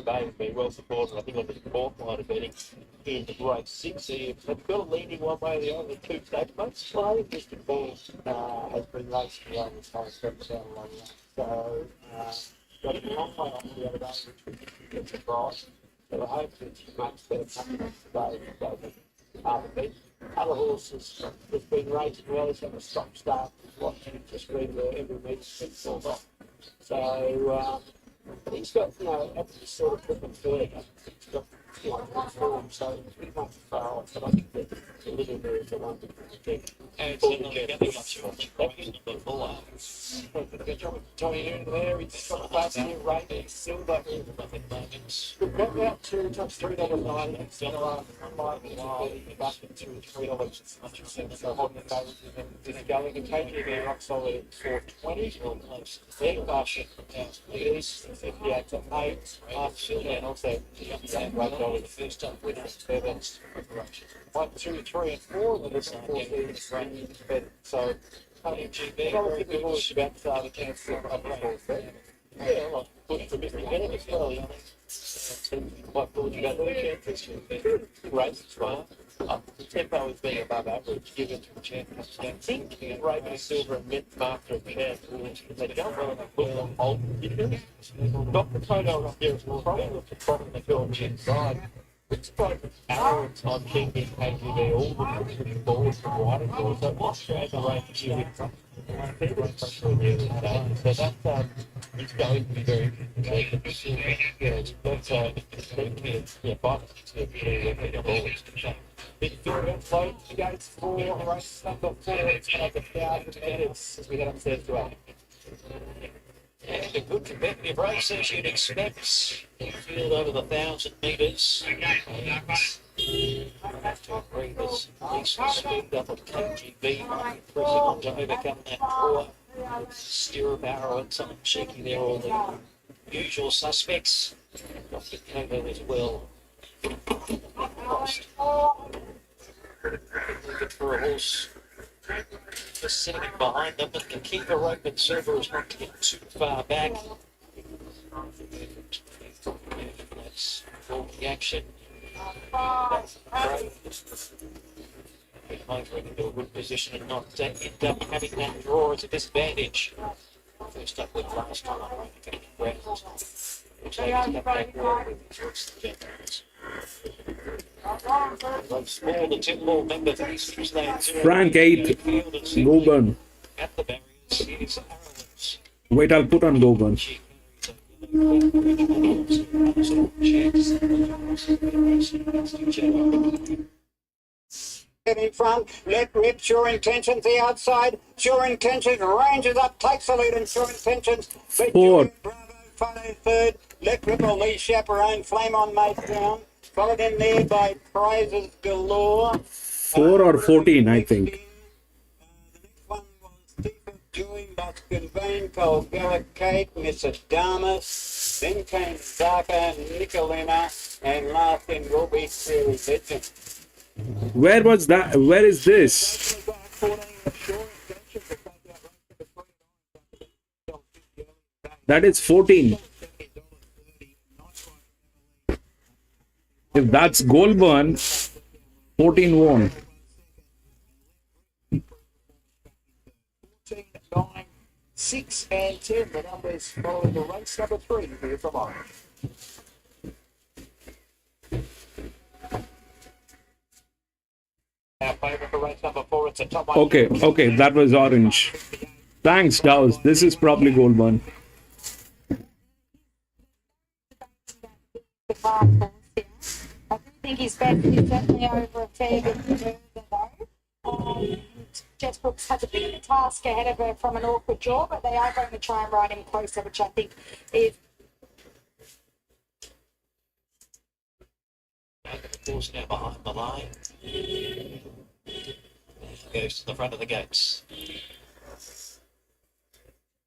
Bay has been well supported. I think on the fourth line of betting in race 6. Have you got a leaning one way or the other? Two stakes, Well, I think Mr. Ball has been racing the other side steps down along that. So, got a long way off the other day, which we think we get surprised. So I hope it's much better coming today than other bit. Other horses have been racing well, he's had a stop start, watching it just read every meeting since falls off. So, but he's got, at the sort of put further, he's got, good form, so he won't fail, but I think that a little bit of the one thing. And certainly getting up to number 4. Johnny in there, he's got a class here, rating, silver. We've got about touch $3.90, and so might be back to $3. So holding the favourite is going and taking it there, rock solid at 420 or close. Then Barsham, it is 58 to 8, and also $8 the first up winner, Fairbanks preparation. 1, 2, 3, and 4, and there's 4 so relatively bullish about the chance to yeah, well, bullish for Mr. Bennett as well. Quite bullish about the chances. Race as well. The tempo is being above average given to the champions. I think Raven Silver and Mint Master of Chance they don't well enough put them hold conditions. Not the photo up here, it's probably looks a problem in the film inside. It's quite arrogant on King in KGB, all the pushing forward from right and forward. So what's the range here? So that's it's going to be very interesting. That's yeah, but big field float against 4 race number 4. It's going to have 1,000 minutes as we get upstairs to 8. And a good competitive race as you'd expect. Field over the 1,000 metres. Readers Lisa speed up on KGB, pressing on to overcome that poor stirrup arrow and something cheeky there. All the usual suspects. Dr. Kogo as well. Lost. Looking for a horse. Just sitting behind them, but the keeper open server is not getting too far back. That's all the action. That's great. Hopefully into a good position and not end up having that draw as a disadvantage. First up with last time, I think Brett. Which they step back with the gentlemen. They've small, the 10 ball member for East Queensland. Frank 8, Goulburn. At the barriers, here's Arrowlands. Wait, I'll put on Goulburn. Get in front, let rip, Sure Intentions the outside, Sure Intentions ranges up, takes the lead and Sure Intentions. Fourth. Bravo follow third, let rip or Lee Chaperone, Flame on Mate down, followed in there by Prizes Galore. 4 or 14, I think. The next one was Stephen Joy, Muskin Vein, Colgala Cake, Miss Adamus, then came Zaka, Nicolina, and last in will be Series Legend. Where was that? Where is this? That is 14. If that's Goulburn, 14 won. 14, 9, 6 and 10. The numbers following the race. Number 3 here from on. Our favourite for race number 4, it's a top one. Okay, that was orange. Thanks, Dow's. This is probably Goulburn. The car force here. I do think his best is certainly over a fair bit further though. Jess Brooks has a bit of a task ahead of her from an awkward jaw, but they are going to try and ride him closer, which I think is Horse now behind the line. Goes to the front of the gates.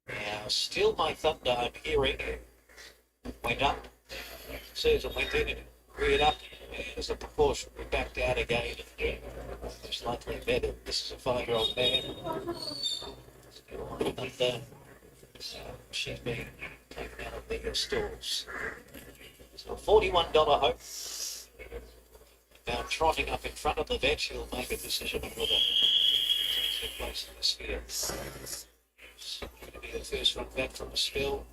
Now, Still My Thunder, I'm hearing, went up. Susan went in and reared up. And as the proportion, we backed out again. Most likely better. This is a 5-year-old man. Still My Thunder. She's being taken out of the stalls. So a $41 hope. Now trotting up in front of the vet, he'll make a decision on whether to take place in this field. It's going to be the first run back from a spill.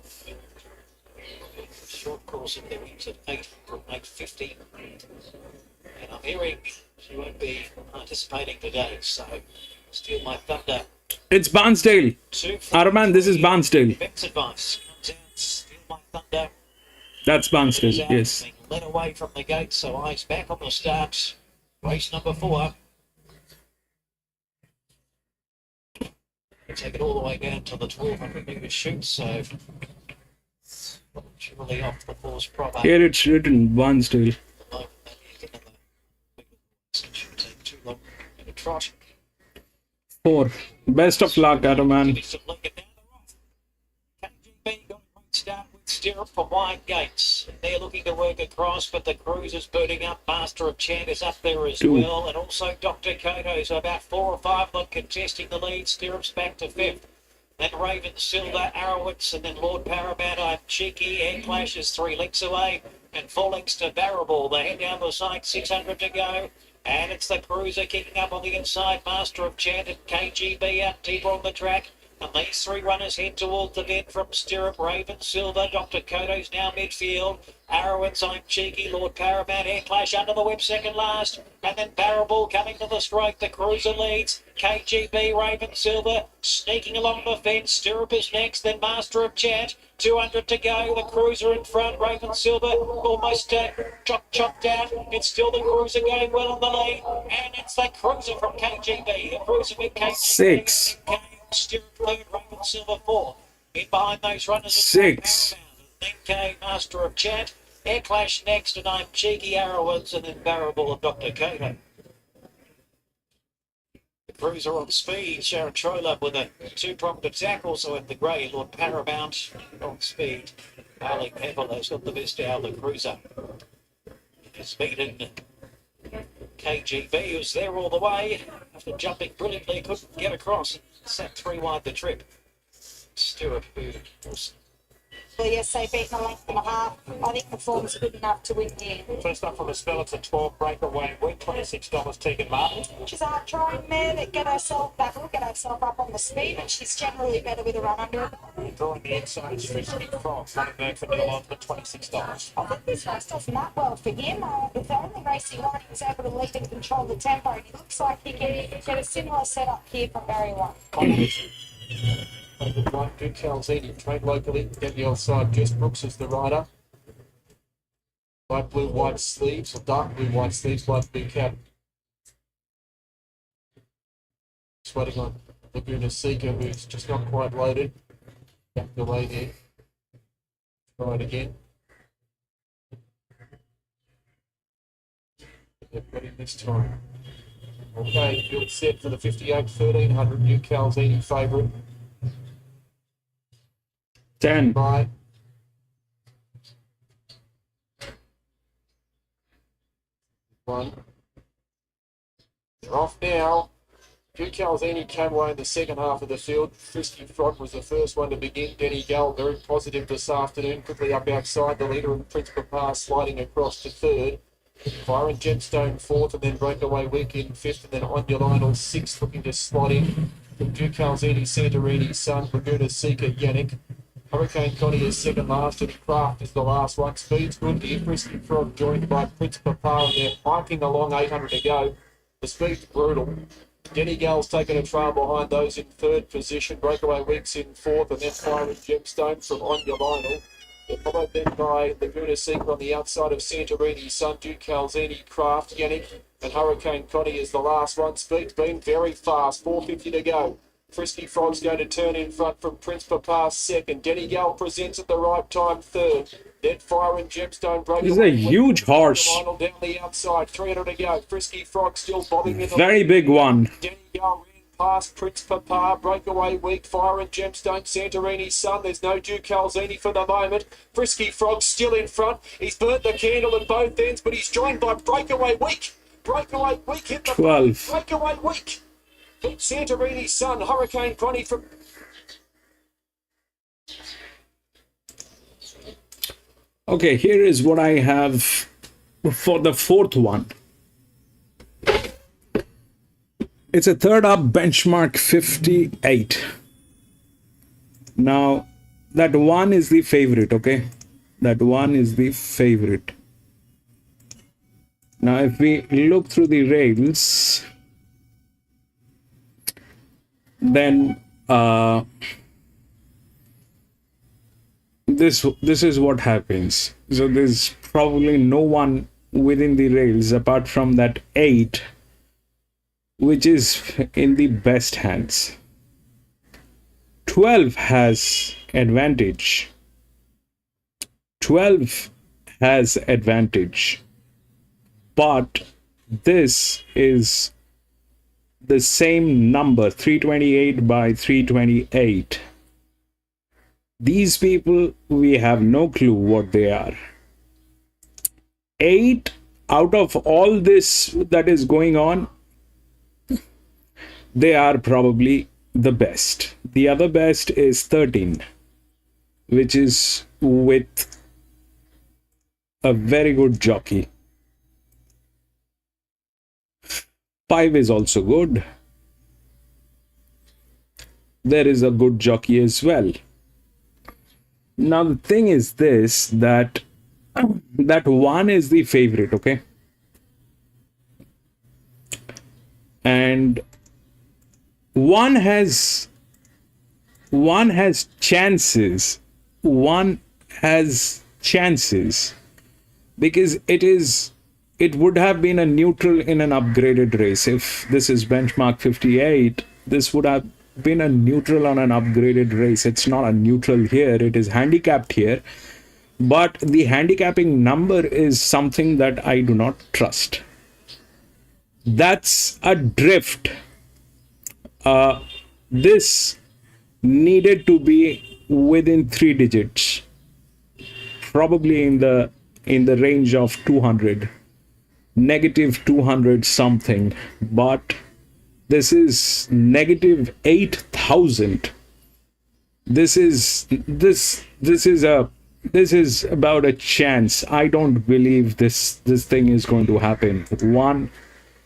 Short course of the wings at 8 from 8:50. And I'm hearing she won't be participating today, so Steal My Thunder. It's Barnsdale. Arman, this is Barnsdale. Vet's advice comes out, Steal My Thunder. That's Barnsdale, yes. Being led away from the gate, so eyes back on the start. Race number 4. Take it all the way down to the 1200 metre shoot, so surely off the course proper. Here it's written Barnsdale. Shouldn't take too long in a trot. 4. Best of luck, Arman. KGB got a great start with Stirrup for wide gates. They're looking to work across, but the cruiser's burning up. Master of Chant is up there as 2. well, and also Dr. Koto. So about 4 or 5 of them contesting the lead. Stirrup's back to 5th. Then Raven Silver, Arrowitz, and then Lord Paramount. I'm Cheeky. Air Clash is 3 lengths away, and 4 lengths to Barrable. They head down the side, 600 to go. And it's the cruiser kicking up on the inside. Master of Chant and KGB out deeper on the track. And these 3 runners head towards the bend from Stirrup, Raven Silver. Dr. Koto's now midfield. Arrowitz, I'm Cheeky, Lord Paramount, Air Clash under the whip, second last. And then Barrable coming to the stroke. The cruiser leads. KGB, Raven Silver sneaking along the fence. Stirrup is next, then Master of Chant. 200 to go. The cruiser in front. Raven Silver almost chopped out. It's still the cruiser going well on the lead. And it's the cruiser from KGB. The cruiser with KGB. 6. Stirrup third, Raven Silver 4. In behind those runners. 6. Then came Master of Chant. Air Clash next, and I'm Cheeky Arrowitz, and then Barrable of Dr. Koto. The cruiser on speed. Sharon Trolab with a 2-pronged attack. Also in the grey, Lord Paramount on speed. Harley Pebble has got the best out of the cruiser. It's beaten KGB, who's there all the way. After jumping brilliantly, couldn't get across. Sat 3 wide the trip. Stewart, who was Yes, they beaten a length and a half. I think the form's good enough to win here. First up from the spell, it's a 12 breakaway win, $26 Tegan Martin. She's a trying mare that get herself up on the speed, and she's generally better with a run under her. Drawing the inside is Frisky Frog, Running for Geelong for $26. I think this race does not well for him. If the only race he won, he was able to lead and control the tempo, and he looks like he can get a similar setup here from Barry One. Right, Duke Calzini, trained locally. Get the outside. Jess Brooks is the rider. Light blue, white sleeves, or dark blue, white sleeves, light blue cap. Sweating on Laguna Seeker, who's just not quite loaded. Back the way there. Try it again. They've got him this time. Okay, field set for the 58 1300 New Calzini favourite. 10. By 1. They're off now. Duke Calzini came away in the second half of the field. Frisky Frog was the first one to begin. Denny Gull very positive this afternoon. Quickly up outside the leader, and Prince Papa sliding across to third. Fire and Gemstone fourth, and then Breakaway Week in fifth, and then On Your Lionel sixth, looking to slot in. From Duke Calzini, Santorini's son, Laguna Seeker, Yannick. Hurricane Connie is second last, and Craft is the last one. Speed's good here. Frisky Frog joined by Prince Papa, and they're hiking along 800 to go. The speed's brutal. Denny Gall's taken a trail behind those in third position. Breakaway Weeks in fourth, and then Fire and Gemstone from On Your Lionel. They're followed then by Laguna Seeker on the outside of Santorini's son, Duke Calzini, Craft, Yannick, and Hurricane Connie is the last one. Speed's been very fast, 450 to go. Frisky Frog's going to turn in front from Prince Papa second. Denny Gall presents at the right time third. Then Fire and Gemstone break. This is a huge horse. Down the outside, 300 to go. Frisky Frog still bobbing in the Very big one. Denny Gall ran past Prince Papa. Breakaway Week, Fire and Gemstone, Santorini's son. There's no Duke Calzini for the moment. Frisky Frog still in front. He's burnt the candle at both ends, but he's joined by Breakaway Week. Breakaway Week hit the 12. Breakaway Week. Santorini's son, Hurricane Connie from... Okay, here is what I have for the fourth one. It's a third up benchmark 58. Now, that one is the favorite, okay? That one is the favorite. Now, if we look through the rails, then this is what happens. So there's probably no one within the rails apart from that 8, which is in the best hands. 12 has advantage. 12 has advantage, but this is the same number, 328 by 328. These people, we have no clue what they are. 8 out of all this that is going on, they are probably the best. The other best is 13, which is with a very good jockey. 5 is also good. There is a good jockey as well. Now the thing is this, that 1 is the favorite, okay? And one has chances. One has chances because it would have been a neutral in an upgraded race. If this is benchmark 58, this would have been a neutral on an upgraded race. It's not a neutral here, it is handicapped here. But the handicapping number is something that I do not trust. That's a drift. This needed to be within 3 digits, probably in the range of 200, negative 200 something, but this is negative 8,000. This is about a chance. I don't believe this thing is going to happen. One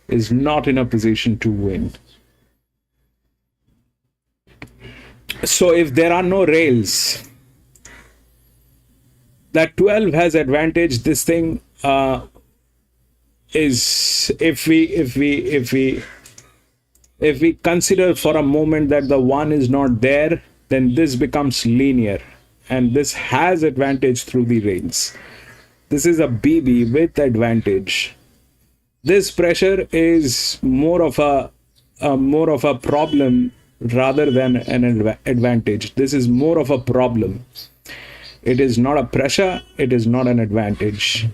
is not in a position to win. So if there are no rails, that 12 has advantage. This thing is, if we consider for a moment that the 1 is not there, then this becomes linear, and this has advantage through the rails. This is a BB with advantage. This pressure is more of a problem rather than an advantage. This is more of a problem. It is not a pressure, it is not an advantage.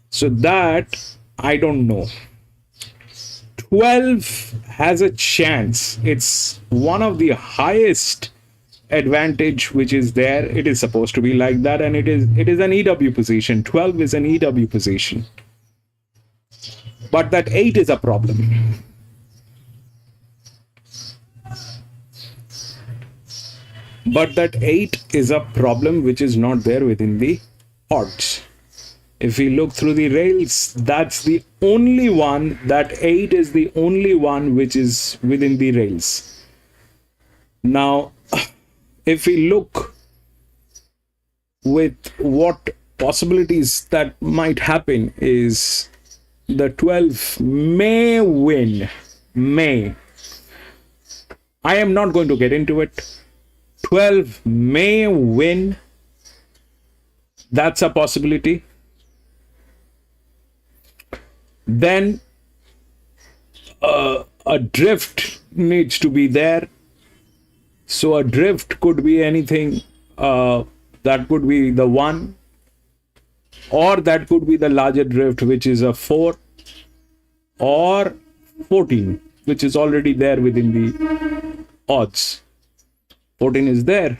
So that I don't know. 12 has a chance. It's one of the highest advantage which is there. It is supposed to be like that, and it is an EW position. 12 is an EW position. But that 8 is a problem. But that 8 is a problem which is not there within the odds. If we look through the rails, that's the only one, that 8 is the only one which is within the rails. Now, if we look with what possibilities that might happen, is the 12 may win. May. I am not going to get into it. 12 may win. That's a possibility. Then a drift needs to be there. So a drift could be anything. That could be the 1, or that could be the larger drift, which is a 4 or 14, which is already there within the odds. 14 is there.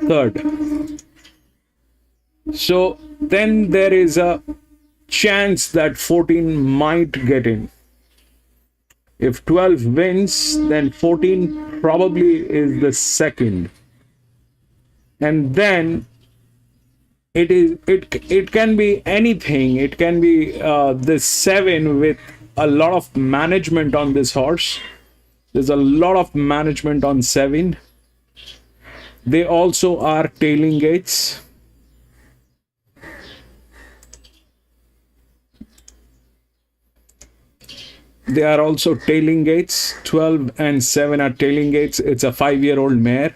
Third. So then there is a chance that 14 might get in. If 12 wins, then 14 probably is the second. And then it can be anything. It can be this 7 with a lot of management on this horse. There's a lot of management on 7. They also are tailing gates. They are also tailing gates. 12 and 7 are tailing gates. It's a 5-year-old mare.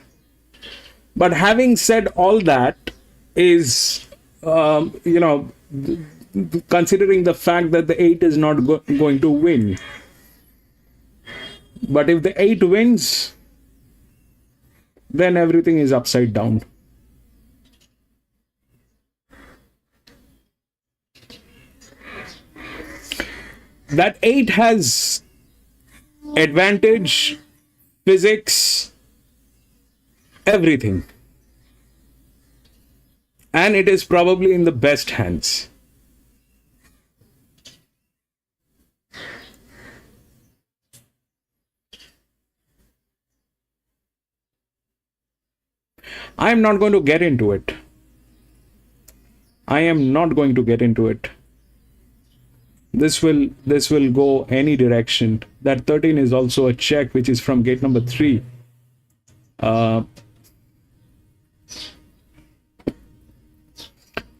But having said all that, is, considering the fact that the 8 is not going to win. But if the 8 wins, then everything is upside down. That 8 has advantage, physics, everything. And it is probably in the best hands. I am not going to get into it. I am not going to get into it. This will go any direction. That 13 is also a check, which is from gate number 3.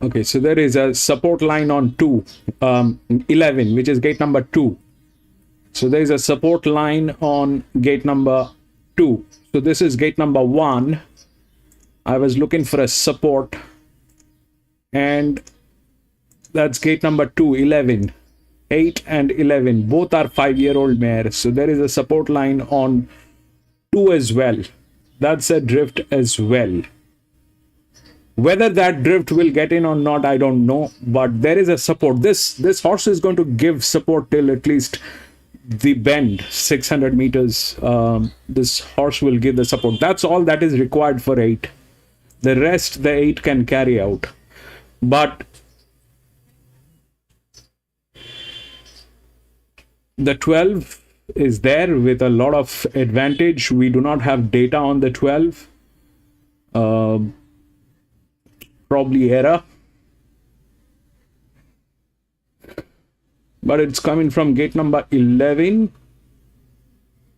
Okay, so there is a support line on 2, 11, which is gate number 2. So there is a support line on gate number 2. So this is gate number 1. I was looking for a support, and that's gate number 2, 11. 8 and 11, both are 5-year-old mares. So there is a support line on 2 as well. That's a drift as well. Whether that drift will get in or not, I don't know. But there is a support. This horse is going to give support till at least the bend, 600 meters. This horse will give the support. That's all that is required for 8. The rest, the 8 can carry out. But the 12 is there with a lot of advantage. We do not have data on the 12. Probably error. But it's coming from gate number 11.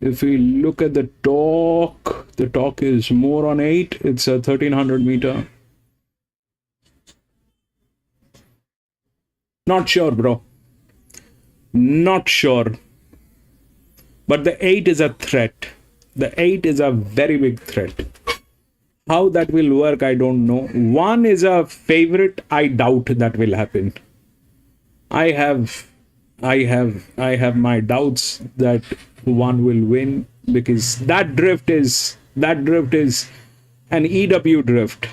If we look at the torque is more on 8. It's a 1300 meter. Not sure, bro. Not sure. But the 8 is a threat. The 8 is a very big threat. How that will work, I don't know. 1 is a favorite. I doubt that will happen. I have my doubts that 1 will win, because that drift is an EW drift.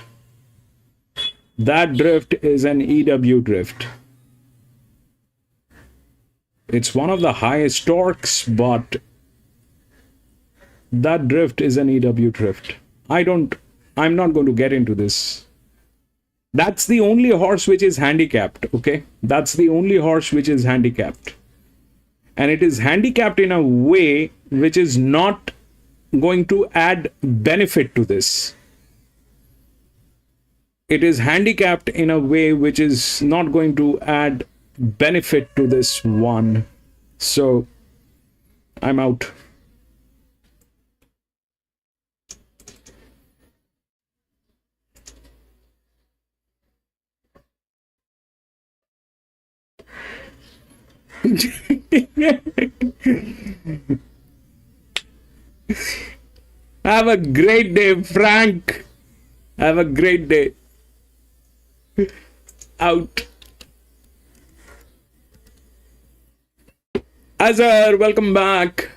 That drift is an EW drift. It's one of the highest torques, but that drift is an EW drift. I'm not going to get into this. That's the only horse which is handicapped, okay? That's the only horse which is handicapped. And it is handicapped in a way which is not going to add benefit to this. It is handicapped in a way which is not going to add benefit to this one. So, I'm out. Have a great day, Frank. Have a great day. Out. Azhar, welcome back.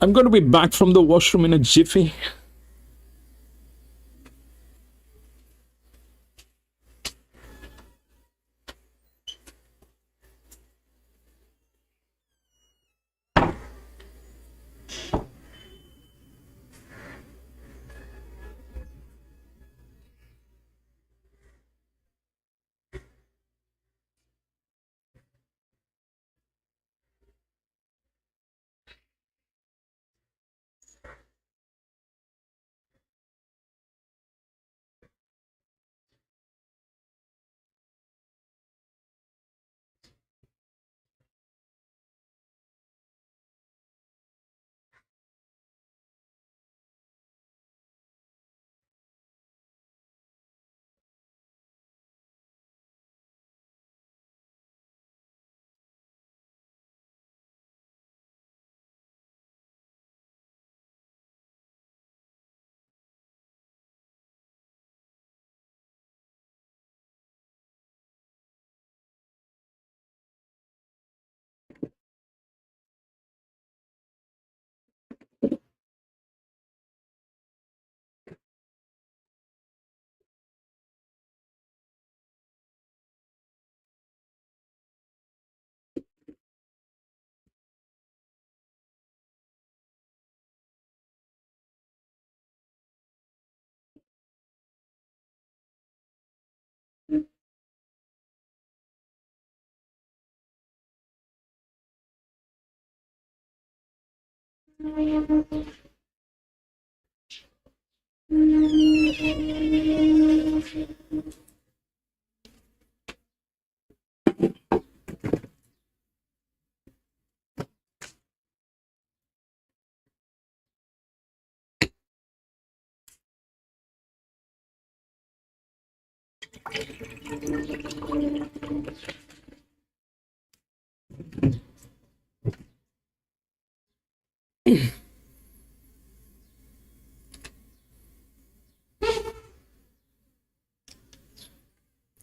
I'm going to be back from the washroom in a jiffy.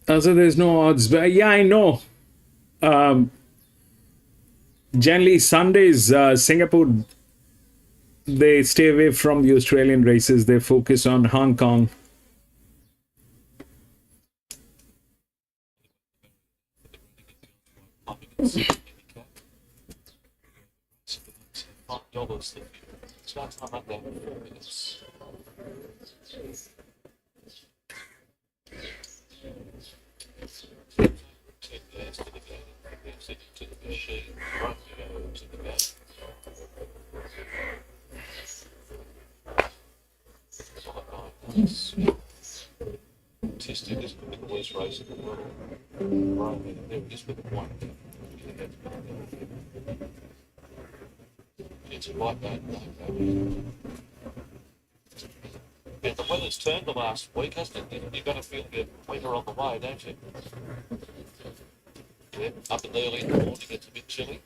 So there's no odds, but yeah, I know. Generally, Sundays, Singapore, they stay away from the Australian races. They focus on Hong Kong. $5. Start time up there in 4 minutes. $10 to the gate, $10 to the machine, right to the gate. It's artistic, isn't it? The worst race in the world. Right, there it is with the white. It's a white boat, yeah, the weather's turned the last week, hasn't it? You've got to feel your winter on the way, don't you? Yeah, up and early in the morning, it's a bit chilly.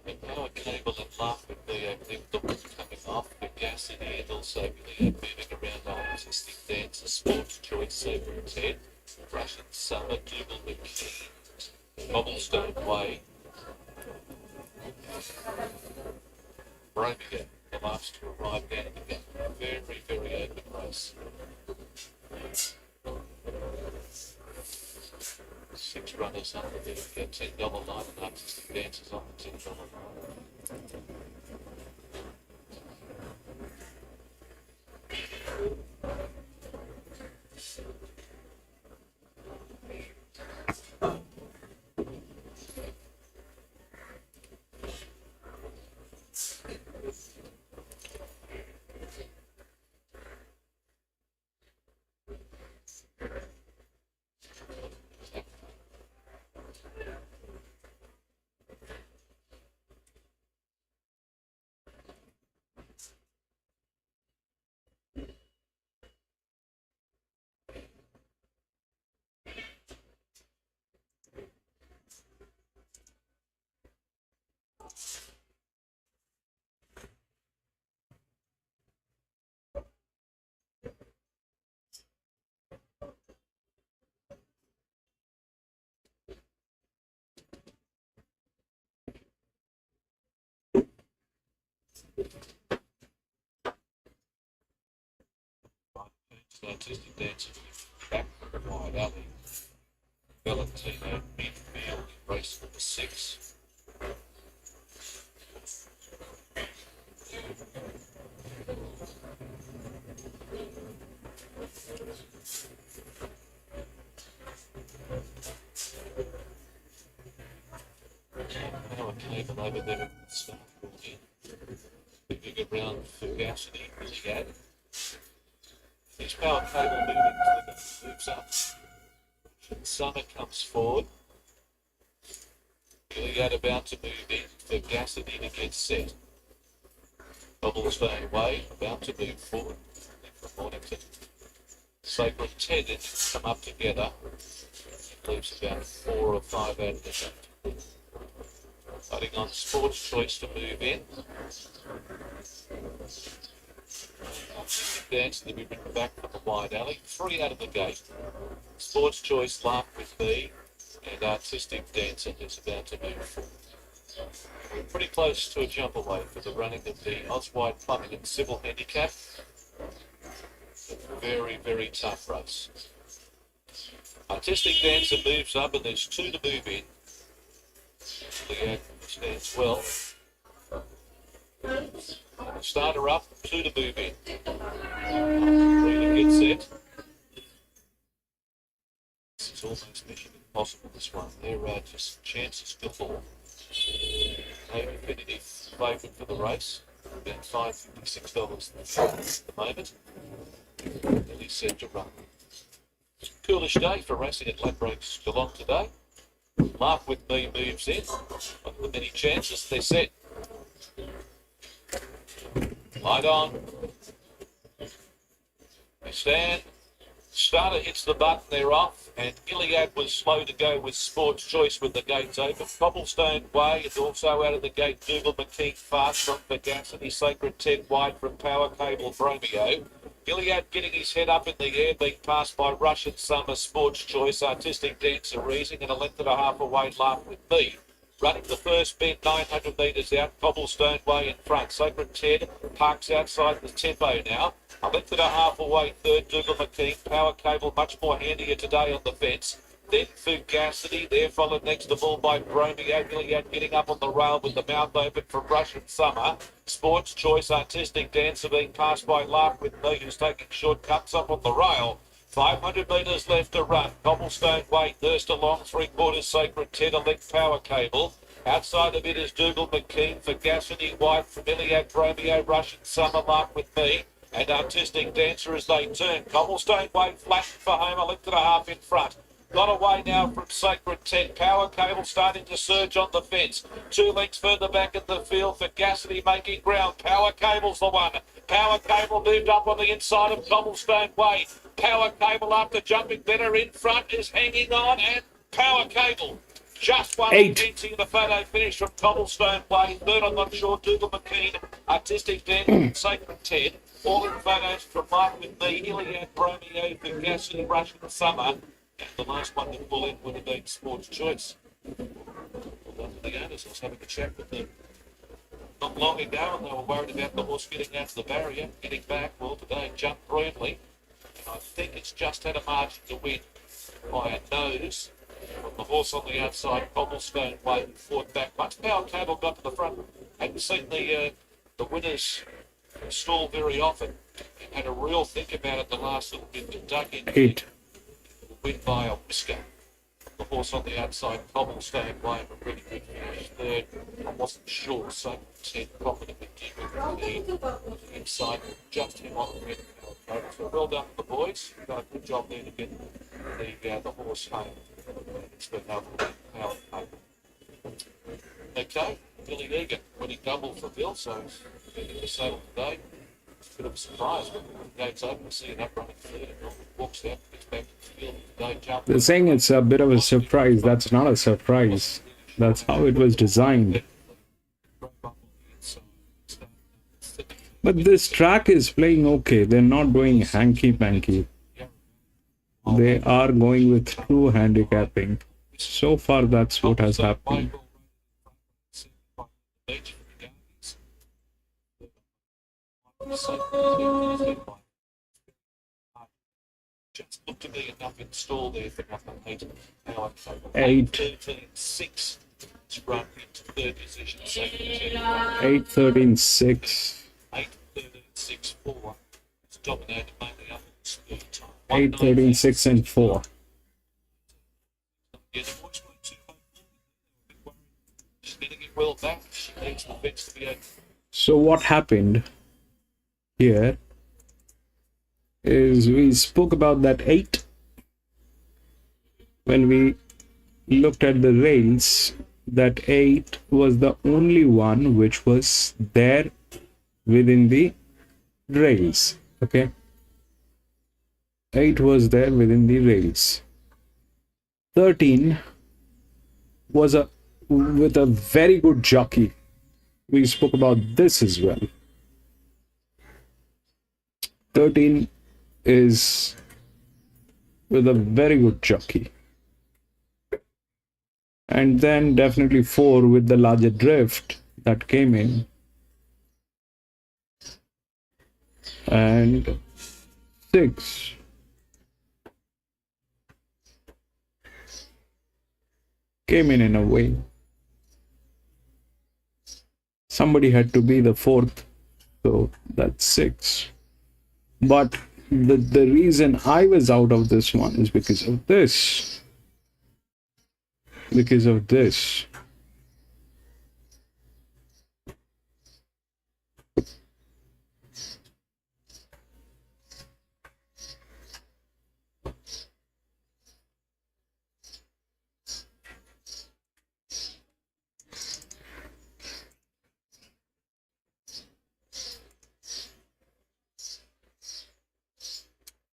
The power cable and laugh with the coming off, the gas in here, and also moving around artistic dancer, sports choice, Sabre and Ted, Russian Summer, Dougal McKee, Cobblestone Way, Romeo, the last to arrive down at the gate. Very, very open race. 6 runners up there, $10 line and artistic dancers on the $10 line. Artistic dancer back from the wide alley. Valentino midfield, race number 6. Power cable over there at the start. Moving around for Gassity, really added. His power cable moves up. Summer comes forward. Gilead about to move in for Gassity to get set. Cobblestone Way about to move forward from Mornington. Sacred Ted come up together. It leaves about 4 or 5 out of the gate. Voting on Sports Choice to move in. Dance to be written back from the wide alley. 3 out of the gate. Sports Choice, Laugh with Me, and Artistic Dancer is about to move forward. We're pretty close to a jump away for the running of the Oswide Plumbing and Civil Handicap. Very, very tough race. Artistic Dancer moves up and there's 2 to move in. Leanne stands well. Starter up, 2 to move in. 3 to get set. This is almost mission impossible, this one. There are just chances galore. No definitive favourite for the race. About $556 at the moment. Really set to run. Coolish day for racing at Ladbrokes Geelong today. Laugh with Me moves in. One of the many chances, they're set. Light on. They stand. Starter hits the button, they're off, and Gilead was slow to go with Sports Choice with the gates open. Cobblestone Way is also out of the gate. Dougal McKee fast from Vergassity. Sacred Ted wide from Power Cable Bromeo. Gilead getting his head up in the air, being passed by Russian Summer, Sports Choice, Artistic Dancer Reasing, and a length and a half away, Laugh with Me. Running the first bend, 900 metres out, Cobblestone Way in front. Sacred Ted parks outside the tempo now. A length and a half away, third, Dougal McKee. Power Cable much more handier today on the fence. Then Fugacity, there followed next of all by Bromeo. Gilead getting up on the rail with the mouth open from Russian Summer. Sports Choice Artistic Dancer being passed by Laugh With Me, who's taking shortcuts up on the rail. 500 metres left to run. Cobblestone Way, Thirst Along, 3/4 Sacred Ted, Elect Power Cable. Outside of it is Dougal McKean, Fugacity, White, Familiac, Romeo, Russian Summer, Laugh With Me, and Artistic Dancer as they turn. Cobblestone Way flat for home, Elect and a half in front. Got away now from Sacred Tent. Power Cable starting to surge on the fence. 2 lengths further back in the field. Fugacity making ground. Power Cable's the one. Power Cable moved up on the inside of Cobblestone Way. Power Cable after jumping better in front is hanging on, and Power Cable just one 8. fencing the photo finish from Cobblestone Way. Third, I'm not sure, Dougal McKean, Artistic Dance, Sacred Ted. All in photos from Mike with me, Iliad, Bromeo, Fugacity, Russian Summer. And the last one to pull in would have been Sports Choice. Well done to the owners. I was having a chat with them not long ago, and they were worried about the horse getting out to the barrier, getting back. Well, today jumped brilliantly, and I think it's just had a margin to win by a nose. From the horse on the outside, Cobblestone Way, fought back. Once Power Cable got to the front, hadn't seen the winners stall very often. Had a real think about it the last little bit and dug in. 8. Win by a whisker. The horse on the outside, Cobblestone Way, a really good finish. Third, I wasn't sure, so 10 confidently given the inside, just him on the red. So well done to the boys. Done a good job there to get the horse home. It's been power. Okay, Billy Egan winning double for Bill, so getting the saddle today. It's a bit of a surprise, but the gates open, see it up running third, and Norman walks out, gets back to the field today, jump. They're saying it's a bit of a surprise. That's not a surprise. That's how it was designed. But this track is playing okay. They're not doing hanky-panky. They are going with true handicapping. So far, that's what has happened. Just looked to be enough install there for nothing. 8. 13-6 to run into third position. 8, 13, 6. 8, 13, 6, 4. It's dominated mainly up in speed time. 8, 13, 6, and 4. Yeah, the boys weren't too hopeful. She's getting it well back. She needs the fence to be open. So what happened here is we spoke about that 8 when we looked at the rails. That 8 was the only one which was there within the rails. Okay, 8 was there within the rails. 13 was with a very good jockey. We spoke about this as well. 13 is with a very good jockey. And then definitely 4 with the larger drift that came in. And 6 came in a way. Somebody had to be the 4th, so that's 6. But the reason I was out of this one is because of this. Because of this.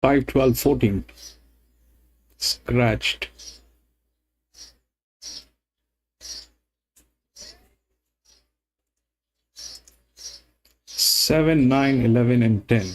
Five, 12, 14. Scratched. 7, 9, 11, and 10.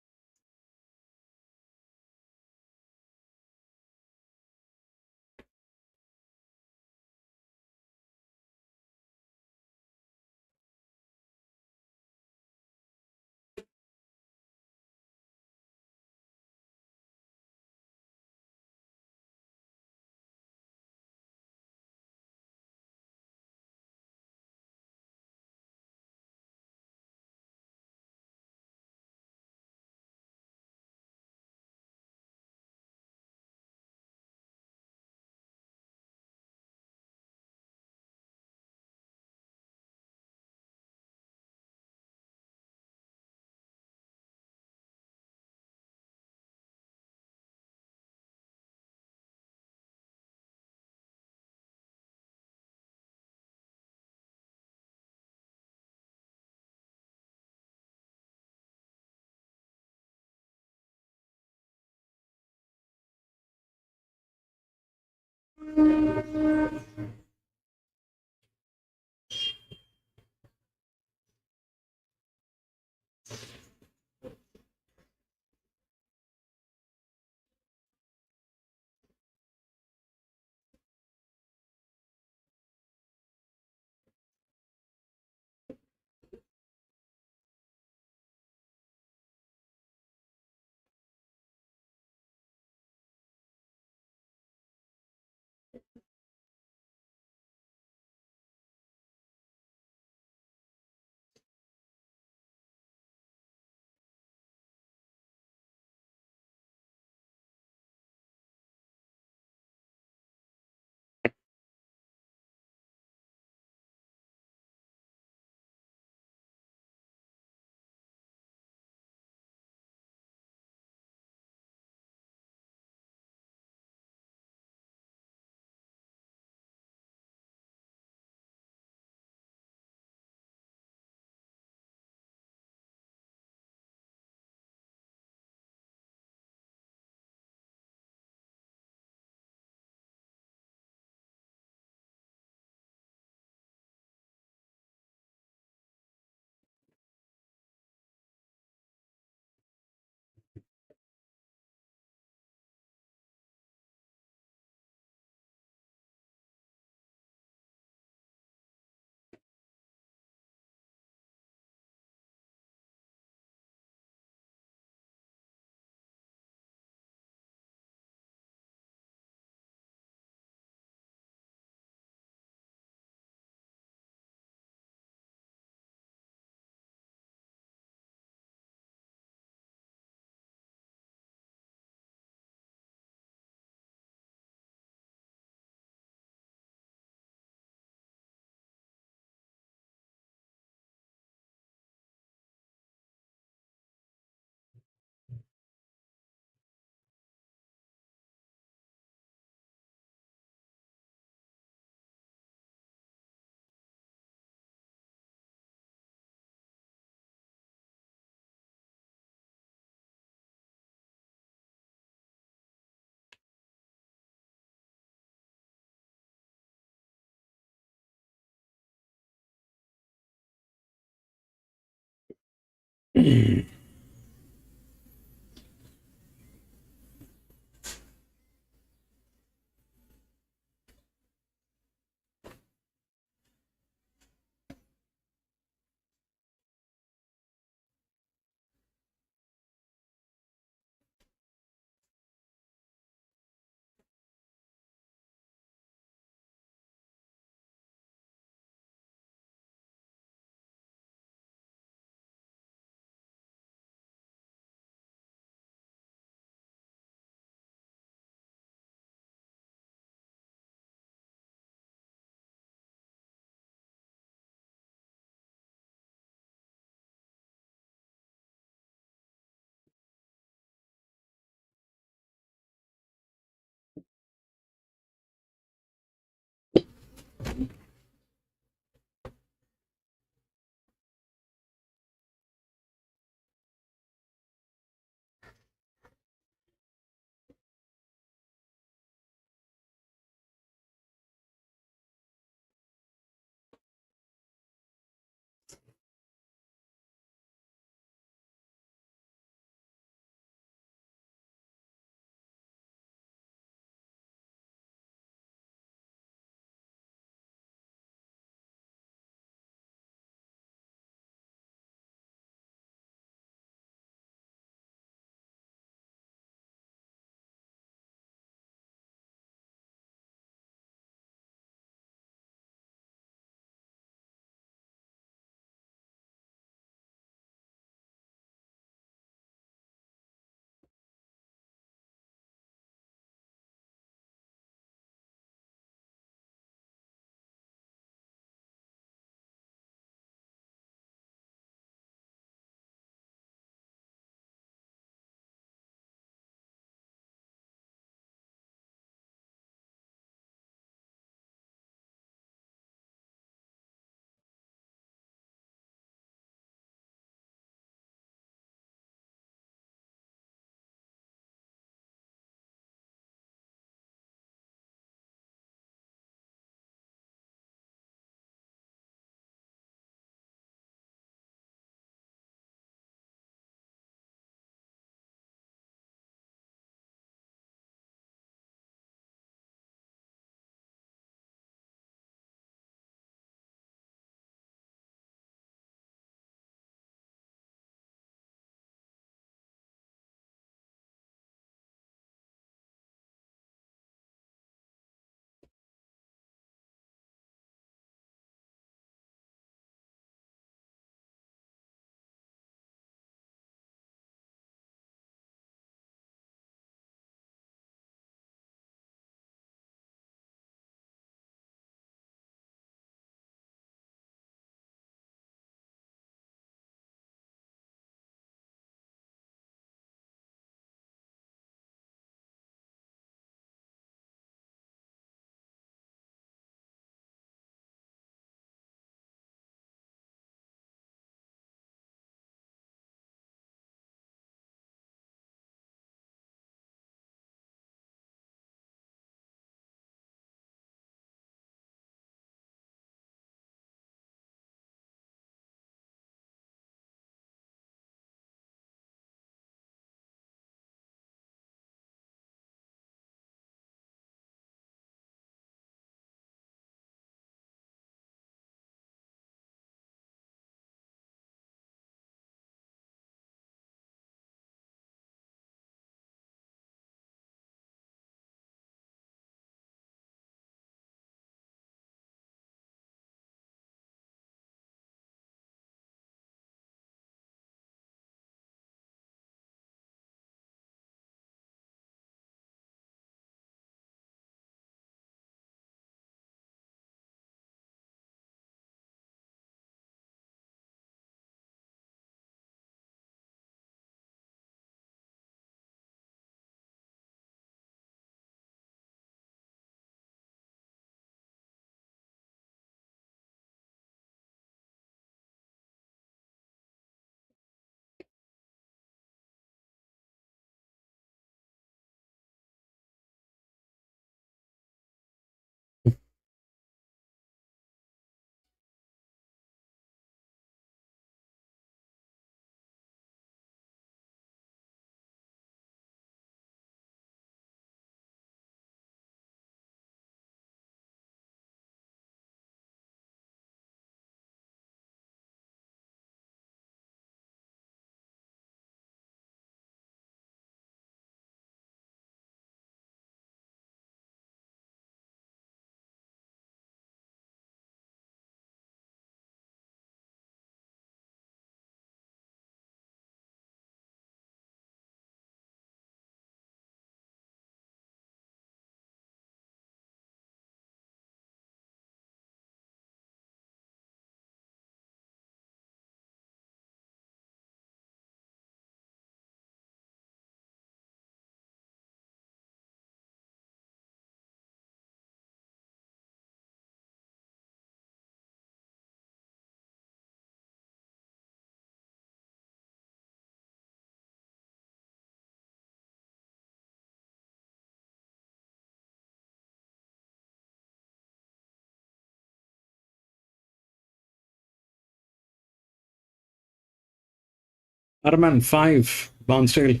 Arman 5, Barnstable.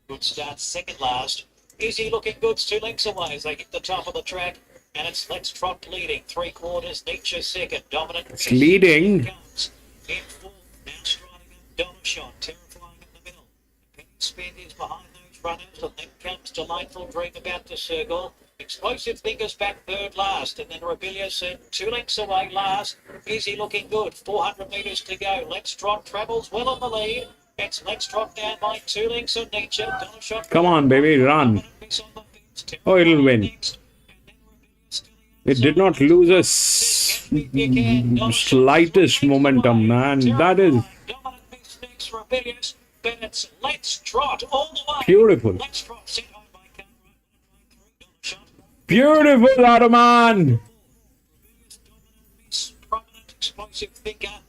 Good start, second last. Easy looking goods, 2 lengths away as they hit the top of the track. And it's Let's Trot leading, 3/4. Nietzsche second, dominant. It's leading. Comes in fourth, now striding up Dollar Shot, terrifying in the middle. Penny Spend is behind those runners, and then comes Delightful Dream about to circle. Explosive Fingers back third last, and then Rebellious 2 lengths away last. Easy looking good, 400 metres to go. Let's Trot travels well on the lead. It's Let's Trot down by 2 lengths of Nietzsche. Dollar Shot. Come on, baby, run. Oh, it'll win. It did not lose a slightest momentum, man. That is beautiful. Beautiful, Ottoman. Explosive Thinker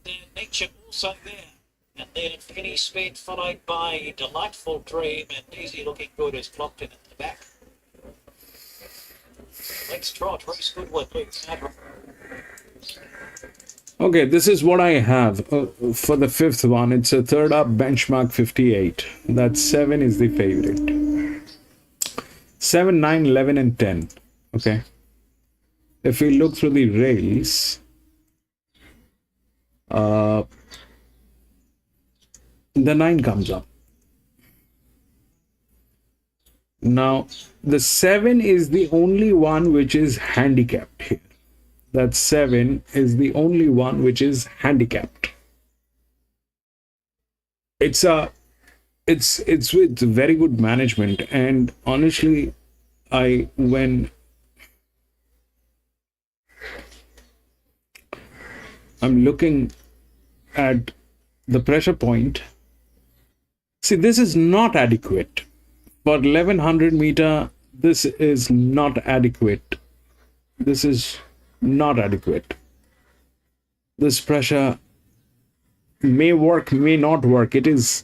and Nature also there. And then Penny Spend followed by Delightful Dream and Easy Looking Good is clocked in at the back. Let's Trot, Reese Goodwood, Luke Sadler. Okay, this is what I have for the fifth one. It's a third up benchmark 58. That 7 is the favorite. 7, 9, 11, and 10. Okay. If we look through the rails, the 9 comes up. Now, the 7 is the only one which is handicapped here. That 7 is the only one which is handicapped. It's with very good management, and honestly, when I'm looking at the pressure point, see, this is not adequate. For 1100 meter, this is not adequate. This is not adequate. This pressure may work, may not work. It is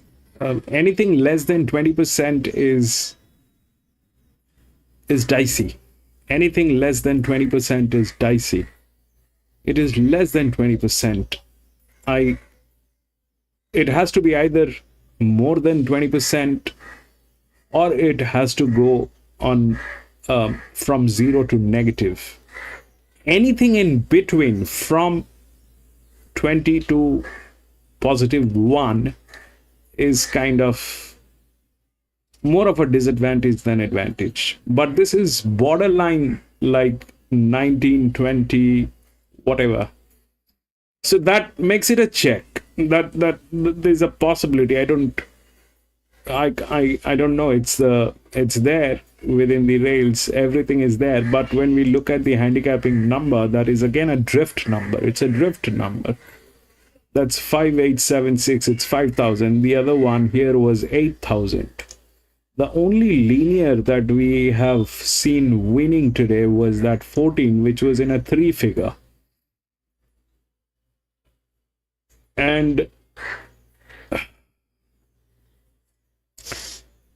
anything less than 20% is dicey. Anything less than 20% is dicey. It is less than 20%. It has to be either more than 20%, or it has to go on from 0 to negative. Anything in between from 20 to +1 is kind of more of a disadvantage than advantage. But this is borderline like 19, 20, whatever. So that makes it a check. That there's a possibility. I don't know. It's there within the rails. Everything is there. But when we look at the handicapping number, that is again a drift number. It's a drift number. That's 5876. It's 5,000. The other one here was 8,000. The only linear that we have seen winning today was that 14, which was in a 3 figure. And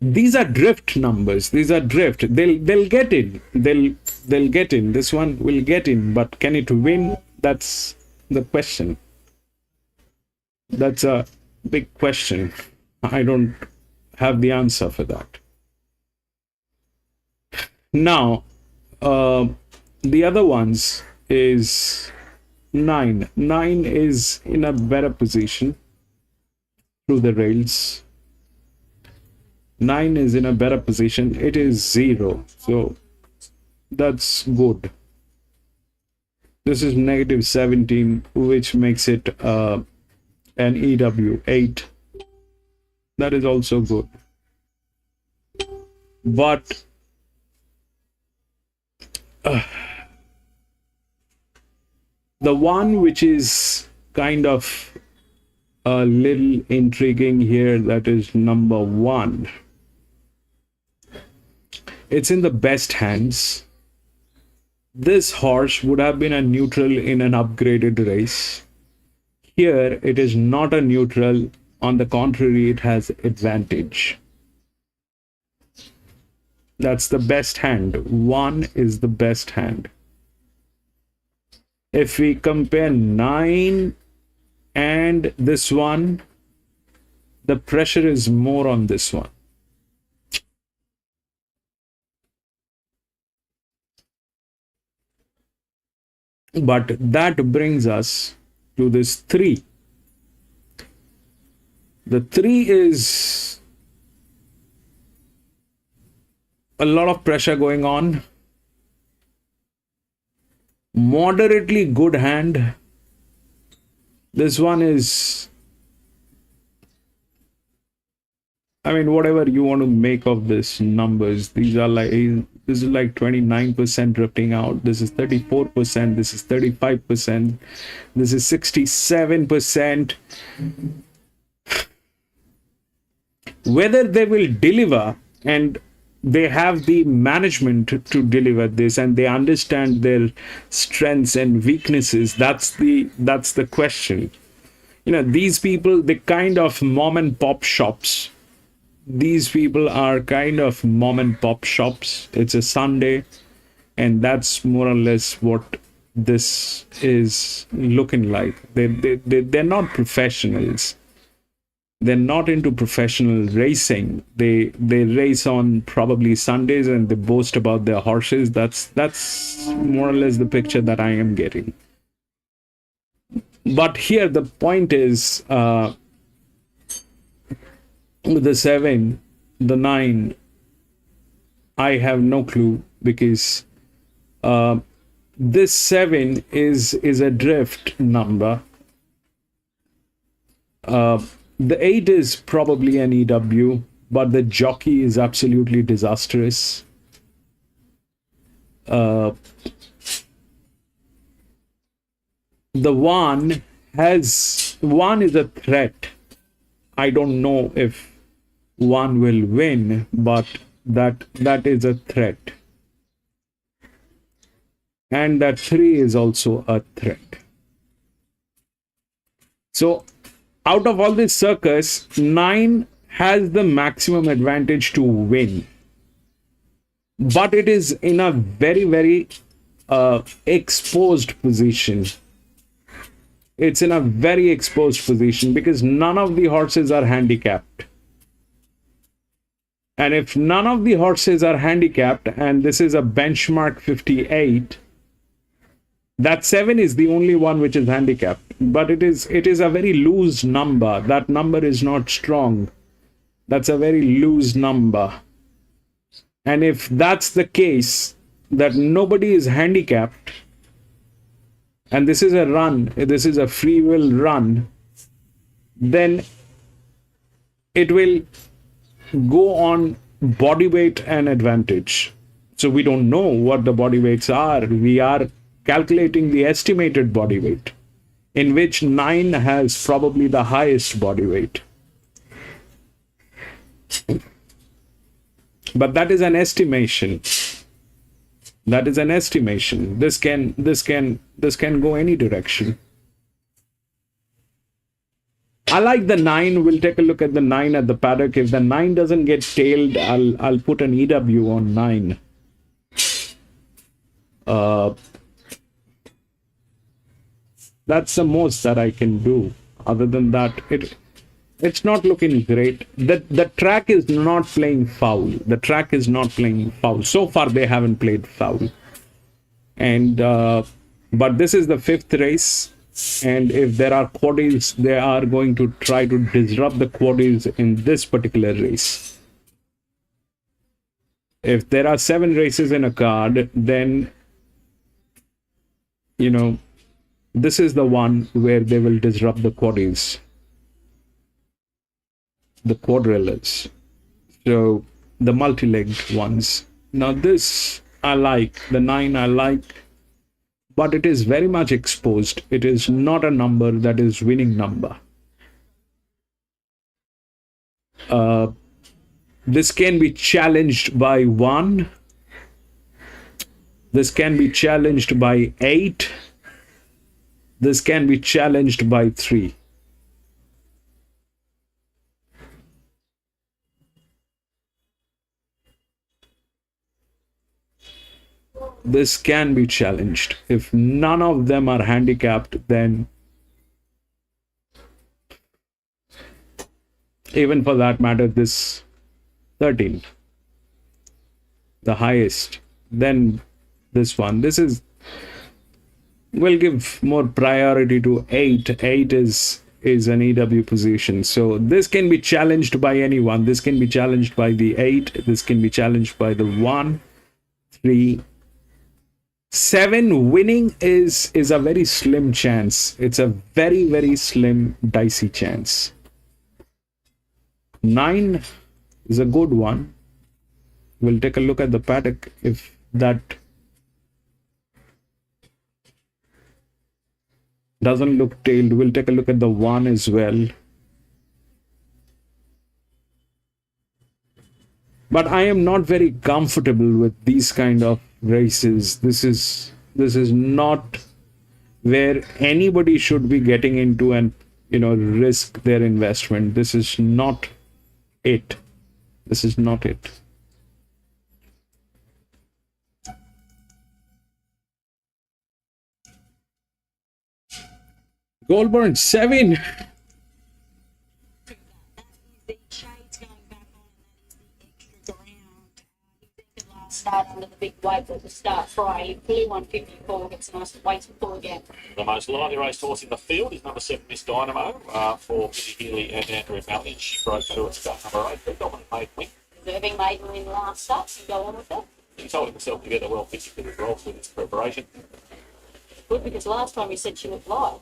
these are drift numbers. These are drift. They'll get in. They'll get in. This one will get in, but can it win? That's the question. That's a big question. I don't have the answer for that. Now, the other ones is 9. 9 is in a better position through the rails. 9 is in a better position. It is 0. So that's good. This is -17, which makes it an EW 8. That is also good. But the one which is kind of a little intriguing here, that is number 1. It's in the best hands. This horse would have been a neutral in an upgraded race. Here, it is not a neutral. On the contrary, it has advantage. That's the best hand. 1 is the best hand. If we compare 9 And this one, the pressure is more on this one. But that brings us to this 3. The 3 is a lot of pressure going on. Moderately good hand. This one is, I mean, whatever you want to make of this numbers, these are like, this is like 29% drifting out. This is 34%. This is 35%. This is 67%. Whether they will deliver, and they have the management to deliver this, and they understand their strengths and weaknesses, that's the question. You know, these people, the kind of mom and pop shops, these people are kind of mom and pop shops. It's a Sunday, and that's more or less what this is looking like. They're not professionals. They're not into professional racing. They race on probably Sundays, and they boast about their horses. That's more or less the picture that I am getting. But here the point is, the 7, the 9, I have no clue, because this 7 is a drift number. The 8 is probably an EW, but the jockey is absolutely disastrous. The 1 is a threat. I don't know if 1 will win, but that is a threat. And that 3 is also a threat. So out of all this circus, 9 has the maximum advantage to win. But it is in a very, very exposed position. It's in a very exposed position because none of the horses are handicapped. And if none of the horses are handicapped, and this is a benchmark 58, that 7 is the only one which is handicapped. But it is a very loose number. That number is not strong. That's a very loose number. And if that's the case, that nobody is handicapped, and this is a run, this is a free will run, then it will go on body weight and advantage. So we don't know what the body weights are. We are calculating the estimated body weight, in which 9 has probably the highest body weight. But that is an estimation. That is an estimation. This can go any direction. I like the 9. We'll take a look at the 9 at the paddock. If the 9 doesn't get tailed, I'll put an EW on 9. That's the most that I can do. Other than that, it's not looking great. The track is not playing foul. The track is not playing foul. So far, they haven't played foul. And but this is the 5th race. And if there are quaddies, they are going to try to disrupt the quaddies in this particular race. If there are 7 races in a card, then, you know, this is the one where they will disrupt the quaddies, the quadrillas. So the multi-legged ones. Now this I like, the 9 I like, but it is very much exposed. It is not a number that is winning number. This can be challenged by 1. This can be challenged by 8. This can be challenged by 3. This can be challenged. If none of them are handicapped, then Even for that matter, this 13th, the highest, then this one. This is, we'll give more priority to 8. 8 is an EW position. So this can be challenged by anyone. This can be challenged by the 8. This can be challenged by the 1, 3, 7. Winning is a very slim chance. It's a very, very slim dicey chance. 9 is a good one. We'll take a look at the paddock if that doesn't look tailed. We'll take a look at the 1 as well. But I am not very comfortable with these kind of races. This is not where anybody should be getting into and risk their investment. This is not it. This is not it. Goldburn 7. The shades going back on, and that is the extra ground. He think the last start under the big weight at the start Friday. He flew 154, gets a nice weight to pull again. The most lively raced horse in the field is number 7, Miss Dynamo, for Billy Healy and Andrew Malley. She broke through at start number 8. The dominant maiden win. Deserving maiden win last start. You go on with that. He's holding himself together well physically as well with his preparation. Good, because last time you said she looked live.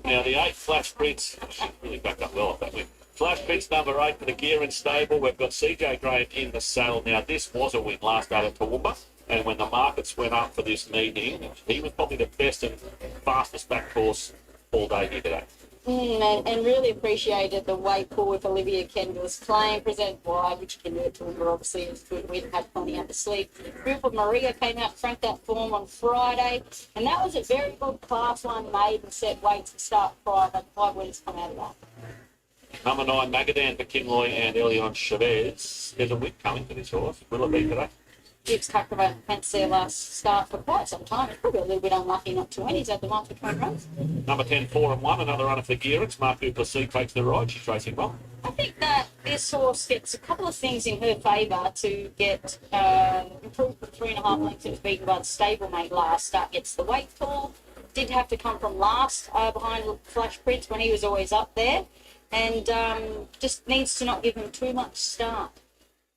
Now the 8 Flash Prince, she really backed up well off that win. Flash Prince number 8 for the gear and stable. We've got CJ Graham in the saddle. Now this was a win last out at Toowoomba, and when the markets went up for this meeting, he was probably the best and fastest back horse all day here today. And really appreciated the weight pull with Olivia Kendall's claim, present wide, which can do it to her, obviously is good. We had plenty up the sleeve. Group of Maria came out front that form on Friday, and that was a very good class 1 maiden set weight to start Friday. 5 winners come out of that. Number 9 Magadan for Kinloy and Elion Chavez. There's a win coming for this horse. Will it be today? Gibbs tucked around fence there last start for quite some time. It's probably a little bit unlucky not to win. He's had the one between runs. Number 10 4 and 1, another runner for Gearings. Mark Duplessis takes the ride. She's racing well. I think that this horse gets a couple of things in her favour to get improved from 3.5 lengths. It was beaten by the stablemate last start. Gets the weight pull. Did have to come from last behind Flash Prince when he was always up there. And just needs to not give him too much start.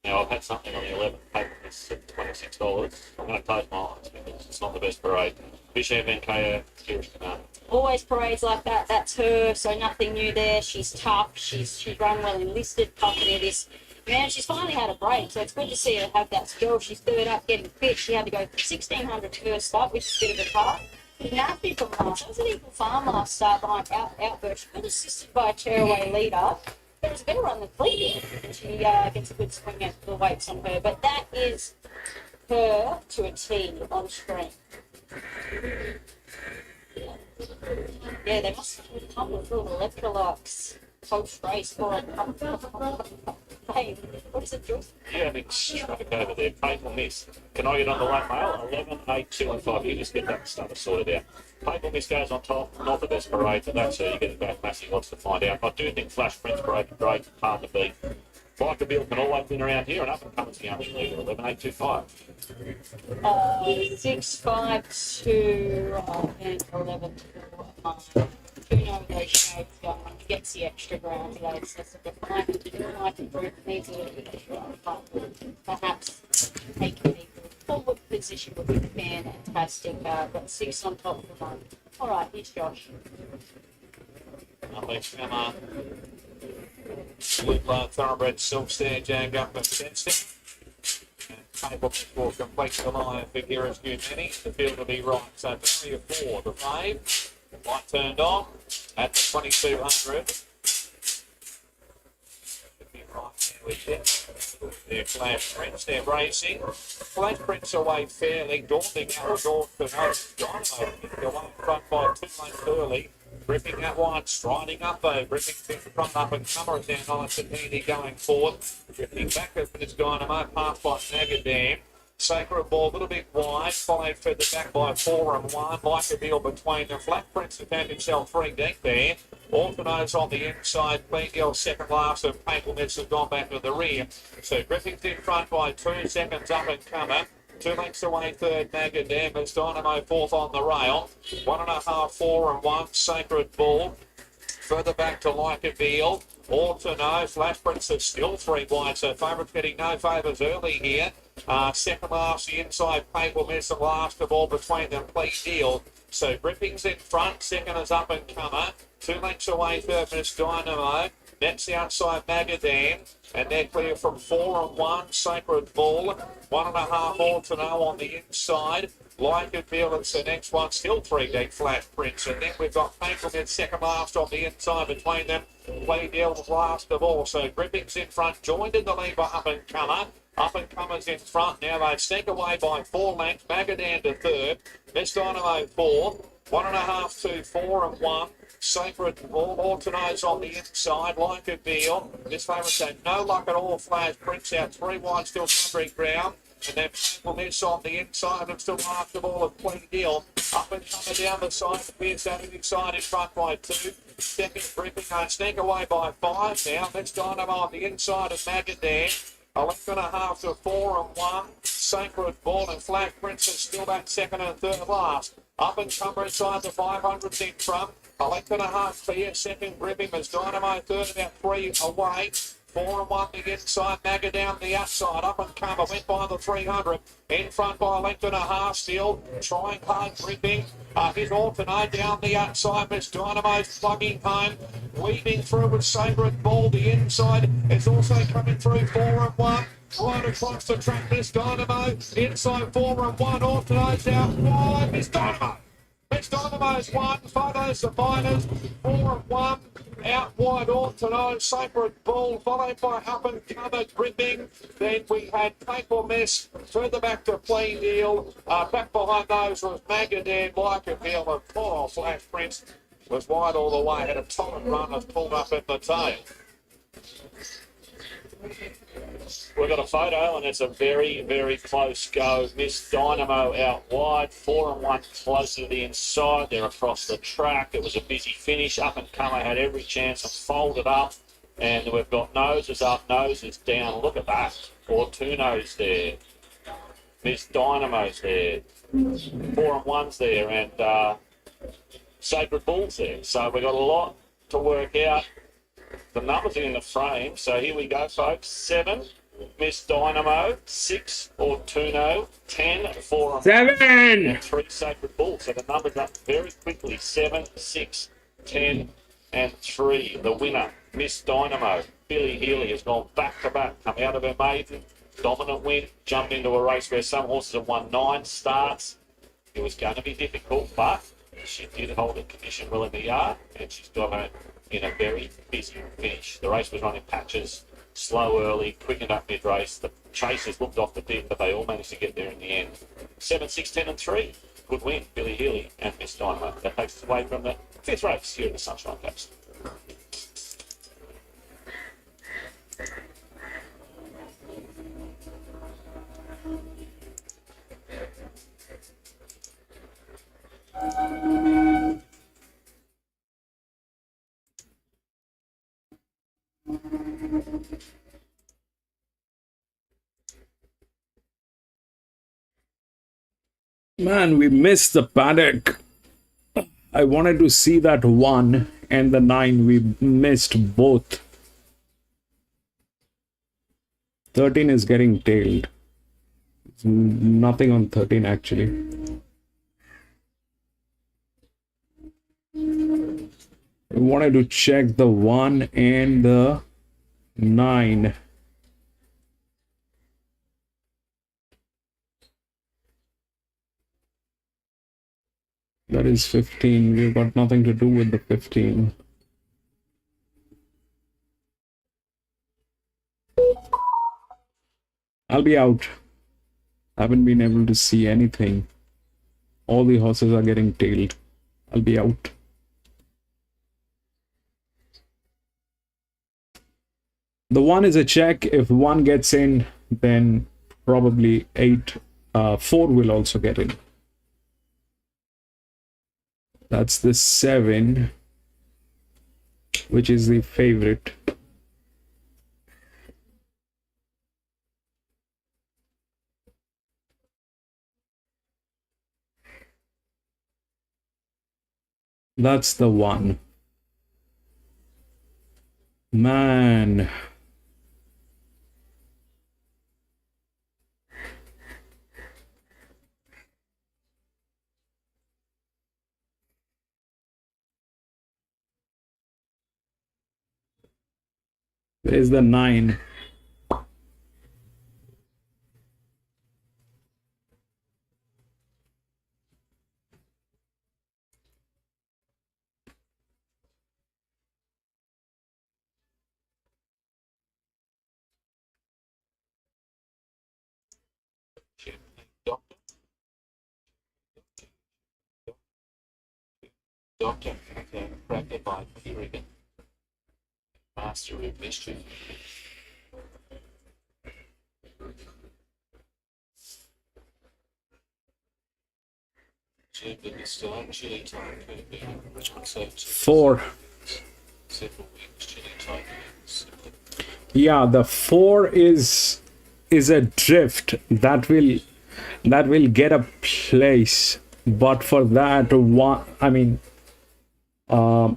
Now, I've had something on the 11th paper. It's at $26. I'm going to close my eyes because it's not the best parade. Bisham and Kaya, Kirish Kanan. Always parades like that. That's her. So nothing new there. She's tough. She's run well enlisted company. This man, she's finally had a break. So it's good to see her have that skill. She's third up, getting fit. She had to go from 1600 first up, which is a bit of a task. Nasty from last. That was an equal farm last start behind Outburst. She got assisted by a tearaway leader. There was a better run than Fleet. She gets a good swing at the weights on her. But that is her to a T on screen. Yeah, they must have come with little electrolytes post-race for it. Hey, what is it, Jules? Yeah, big stroke over there. Painful miss. Can I get on the late mail? 11, 8, 2 and 5. You just get that stuff sorted out. Painful miss goes on top. Not the best parade, but that's you get it back. Massey wants to find out. I do think Flash Prince parade is great. Hard to beat. Biker Bill can always win around here, and up and comes the young leader. 11, 8, 2, 5. 6, 5, 2, and 11, 4, 9. Who knows those shades going on? He gets the extra ground today, so that's a bit fine to do. I think Bruce needs a little bit extra, but perhaps taking a forward position would be fantastic. Got 6 on top of the 1. All right, here's Josh. Thanks, Emma. Thoroughbred Silk Stand jammed up with Grandstand. And table for complete the line for Kira's New Many. The field will be right. So barrier 4, the wave. Light turned on at the 2200. Should be right there with it. Their Flash Prince, they're racing. Flash Prince away fairly, daunting out the door for Dynamo. Away in front by 2 lengths early. Gripping that one, striding up though, gripping from up and comer down nice and handy going forward. Gripping back up for this Dynamo, past by Nagadam. Sacred Ball a little bit wide, followed further back by 4 and 1. Like a deal between the Flat Prince who found himself 3 deep there. Alternates on the inside, Clean Girl second last, and Painful Miss have gone back to the rear. So Griffith's in front by 2 seconds, up and comer. 2 lengths away, third, Magadamas. Dynamo fourth on the rail. 1.5, 4 and 1, Sacred Ball. Further back to Like a Deal. Or to no. Flash Prince is still 3 wide, so favourites getting no favours early here. Second last, the inside, Painful Miss, and last of all between them, Please Deal. So Gripping's in front, second is Up and Comer. 2 lengths away, third, Miss Dynamo. Next the outside, Magadan. And they're clear from 4 and 1, Sacred Ball. 1.5 all to no on the inside. Like a Deal, it's the next one, still 3 deep, Flash Prince. And then we've got Painful Miss second last on the inside between them. Play Deal's last of all. So Gripping's in front, joined in the lead by Up and Comer. Up and Comers in front. Now they sneak away by 4 lengths. Magadan to third. Miss Dynamo fourth. 1.5 to 4 and 1. Sacred Ball alternates on the inside. Like a Deal. This favourite say no luck at all. Flash Prince out 3 wide, still country ground. And then Painful Miss on the inside and still after ball of Clean Deal. Up and Comer down the side. Pierce out inside in front by 2. Second Gripping. Sneak away by 5 now. Miss Dynamo on the inside of Magadan. 11.5 to 4 and 1. Sacred Ball and Flag Prince is still that second and third last. Up and Comer inside the 500s in front. 11.5 clear. Second Gripping as Dynamo third, about 3 away. 4 and 1 the inside. Magga down the outside. Up and Comer went by the 300. In front by a length and a half still. Trying hard Gripping. His alternate down the outside. Miss Dynamo's plugging home. Weaving through with Sacred Ball. The inside is also coming through 4 and 1. Right across the track, Miss Dynamo. Inside 4 and 1. Alternates out wide. Miss Dynamo. Miss Dynamo's 1. Photos the finals. 4 and 1. Out wide alternate. Sacred Ball. Followed by Up and Comer Gripping. Then we had Painful Miss. Further back to Plain Deal. Back behind those was Magadan, Like a Deal, and poor Flash Prince was wide all the way. Had a top run, was pulled up at the tail. We've got a photo, and it's a very, very close go. Miss Dynamo out wide, 4 and 1 closer to the inside. They're across the track. It was a busy finish. Up and Comer had every chance and folded up. And we've got noses up, noses down. Look at that. Or 2 nose there. Miss Dynamo's there. 4 and 1's there. And Sacred Bull's there. So we've got a lot to work out. The numbers are in the frame. So here we go, folks. 7, Miss Dynamo. 6, or 2 no. 10, 4 and 7. and 3 Sacred Bulls. So the numbers up very quickly. 7, 6, 10, and 3. The winner, Miss Dynamo. Billy Healy has gone back to back, come out of her maiden. Dominant win, jumped into a race where some horses have won 9 starts. It was going to be difficult, but she did hold the condition well in the yard, and she's got her in a very busy finish. The race was run in patches, slow early, quickened up mid-race. The chasers looked off the bit, but they all managed to get there in the end. 7, 6, 10 and 3. Good win, Billy Healy and Miss Dynamo. That takes us away from the 5th race here in the Sunshine Coast. Man, we missed the paddock. I wanted to see that 1 and the 9. We missed both. 13 is getting tailed. Nothing on 13 actually. I wanted to check the 1 and the 9. That is 15. We've got nothing to do with the 15. I'll be out. Haven't been able to see anything. All the horses are getting tailed. I'll be out. The 1 is a check. If 1 gets in, then probably 8 4 will also get in. That's the 7, which is the favorite. That's the 1. Man. There's the 9. Doctor, cracked by Period. Master of Mischief. Chili time, 4. several weeks, chili time. Yeah, the 4 is a drift that will get a place, but for that one, I mean, 4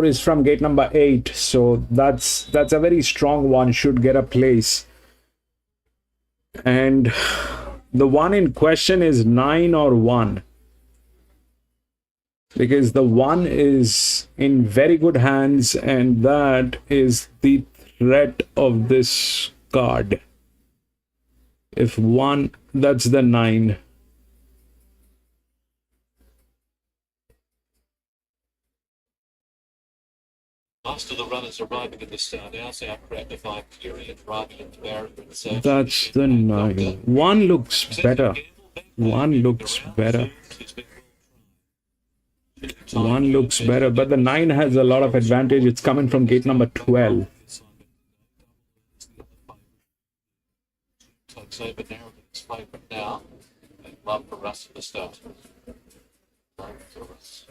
is from gate number 8, so that's a very strong one, should get a place. And the one in question is 9 or 1, because the 1 is in very good hands, and that is the threat of this card. If 1, that's the 9. Last of the runners arriving at the start house, outcracked by Period, driving into the barrier and so. That's the 9. 1 looks better. 1 looks better. 1 looks better, but the 9 has a lot of advantage. It's coming from gate number 12. Takes over narrowly its favourite now, and Love for Us at the start. Love for Us.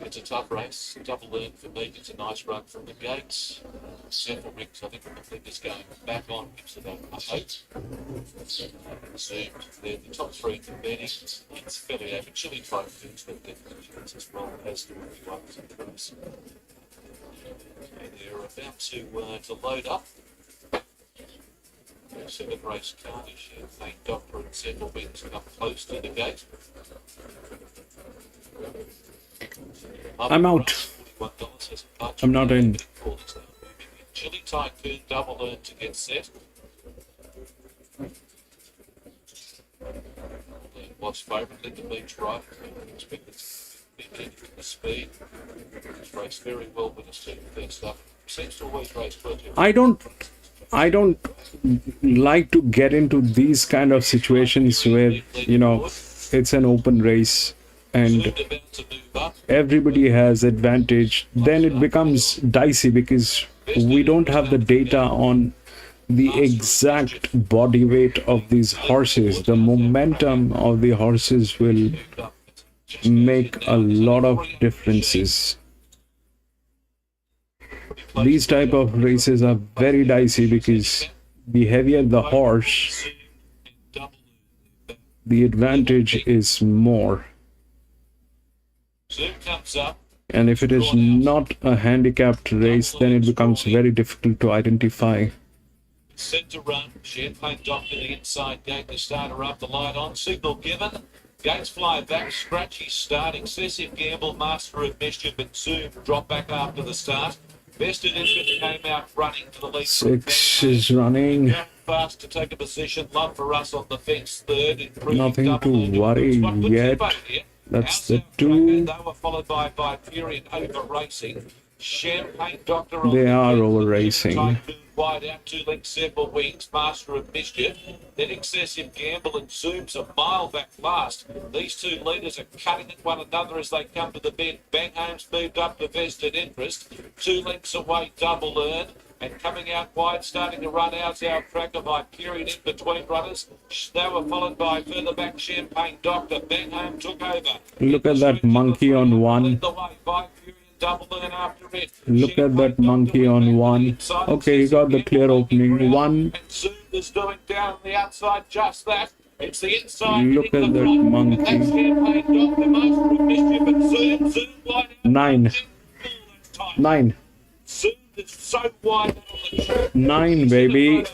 It's a tough race, double earn for me. It's a nice run from the gates. Several rings, I think the flickers going back on, gives it a hope. Zoomed, they're the top 3 for betting. It's fairly over. Chili type things, but definitely as well as the few others in the race. And they're about to load up. 7 race carnage, Champagne Doctor and several wings up close to the gate. I'm out. I'm not in. Chili Tycoon double earn to get set. What's favourite at the beach right? Expected the speed. It's raced very well with his team first up. Seems to always race well. I don't like to get into these kind of situations where, you know, it's an open race and everybody has advantage. Then it becomes dicey because we don't have the data on the exact body weight of these horses. The momentum of the horses will make a lot of differences. These type of races are very dicey because the heavier the horse, the advantage is more. And if it is not a handicapped race, then it becomes very difficult to identify. Centre run, Champagne Doctor, the inside gate, the starter up, the light on, signal given. Gates fly back, Scratchy start, excessive gamble, Master of Mischief, and Zoom drop back after the start. Best of Effort came out running to the lead. 6 is running. Fast to take a position. Love for Us on the fence, third. Nothing to worry yet. That's the 2. They were followed by Fury and over racing. Champagne Doctor. They are over racing. wide out, 2 lengths, Simple Wings, Master of Mischief. Then Excessive Gamble and Zoom's a mile back last. These two leaders are cutting at one another as they come to the bend. Bang Home's moved up to Vested Interest. 2 lengths away, Double Earn. And coming out wide, starting to run out, our Cracker by period in between runners. They were followed by further back Champagne Doctor. Bang Home took over. Look at that monkey on one. Look at that monkey on one. Okay, he got the clear opening. One. And Zoom is doing down on the outside just that. It's the inside. Look at that monkey. That's Champagne Doctor, Master of Mischief, and Zoom wide out. 9. 9. Zoom is so wide out on the track. 9, baby.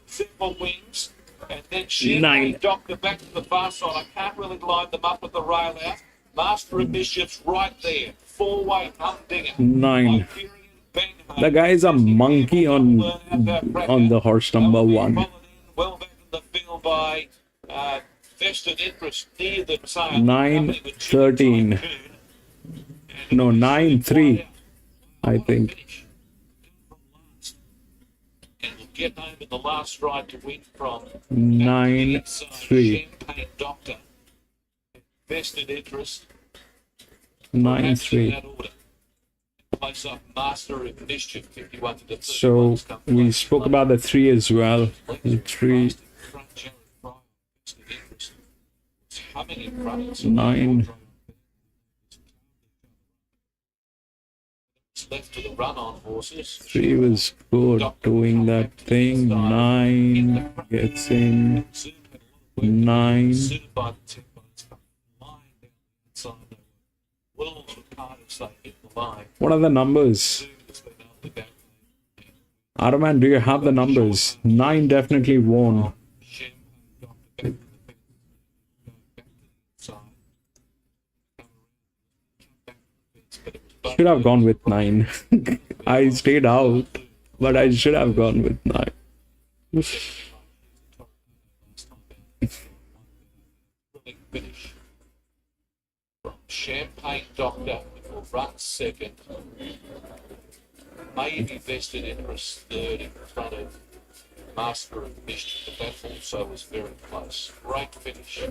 Simple Wings. And then 9. Champagne Doctor back to the far side. I can't really line them up with the rail out. Master of Mischief's right there. 4-way Humdinger. 9. The guy is a monkey on the horse number 1. Well back in the field by Vested Interest near the tail. 9, 13. No, 9, 3. I think. And we'll get home in the last ride to win from 9, 3. Champagne Doctor. Vested Interest. 9, 3. Place up Master of Mischief, 51 to the 30. So we spoke about the 3 as well. The 3. 9. Left to the run on horses. 3 was good doing that thing. 9 gets in. 9. What are the numbers? Arman, do you have the numbers? 9 definitely won. Should have gone with 9. I stayed out, but I should have gone with 9. Finish. Champagne Doctor will run second. Maybe Vested Interest third in front of Master of Mischief, but that also was very close. Great finish.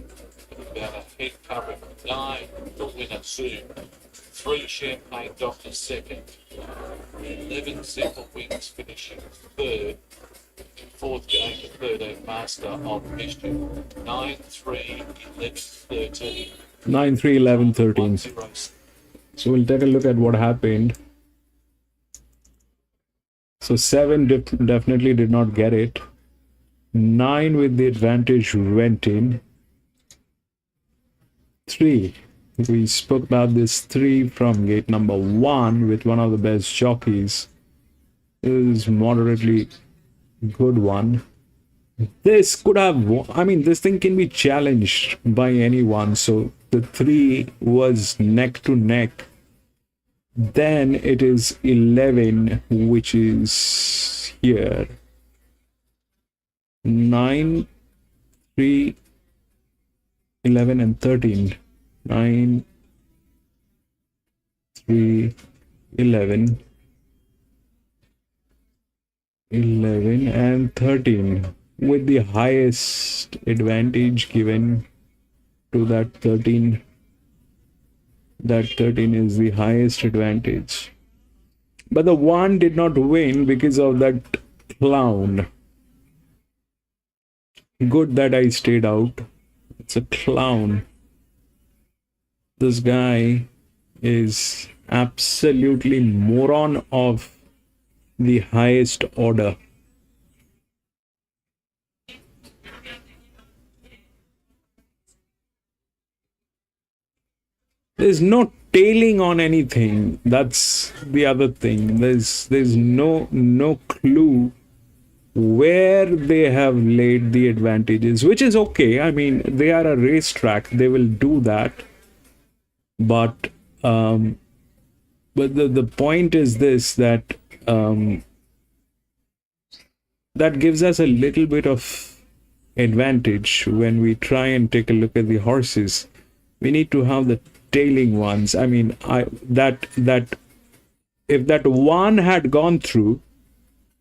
About a head covering 9, the winner soon. 3 Champagne Doctor second. 11 Simple Wings finishing third. Fourth going to 13 Master of Mischief. 9, 3, 11, 13. 9, 3, 11, 13. So we'll take a look at what happened. So 7 definitely did not get it. 9 with the advantage went in. 3. We spoke about this 3 from gate number 1 with one of the best jockeys. It is moderately good one. This could have, I mean, this thing can be challenged by anyone. So the 3 was neck to neck. Then it is 11, which is here. 9, 3, 11, and 13. 9, 3, 11, 11, and 13. With the highest advantage given to that 13. That 13 is the highest advantage. But the 1 did not win because of that clown. Good that I stayed out. It's a clown. This guy is absolutely moron of the highest order. There's no tailing on anything. That's the other thing. There's no clue where they have laid the advantages, which is okay. I mean, they are a racetrack. They will do that. But the point is this, that that gives us a little bit of advantage when we try and take a look at the horses. We need to have the tailing ones. I mean, that if that 1 had gone through,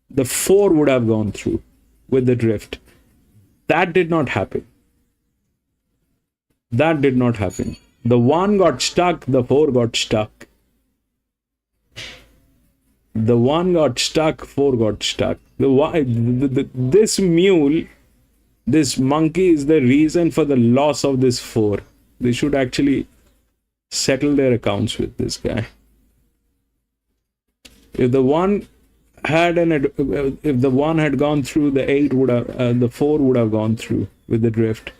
the 4 would have gone through with the drift. That did not happen. That did not happen. The 1 got stuck, the 4 got stuck. The 1 got stuck, 4 got stuck. This mule, this monkey is the reason for the loss of this 4. They should actually settle their accounts with this guy. If the 1 had if the 1 had gone through, the 8 would have, the 4 would have gone through with the drift.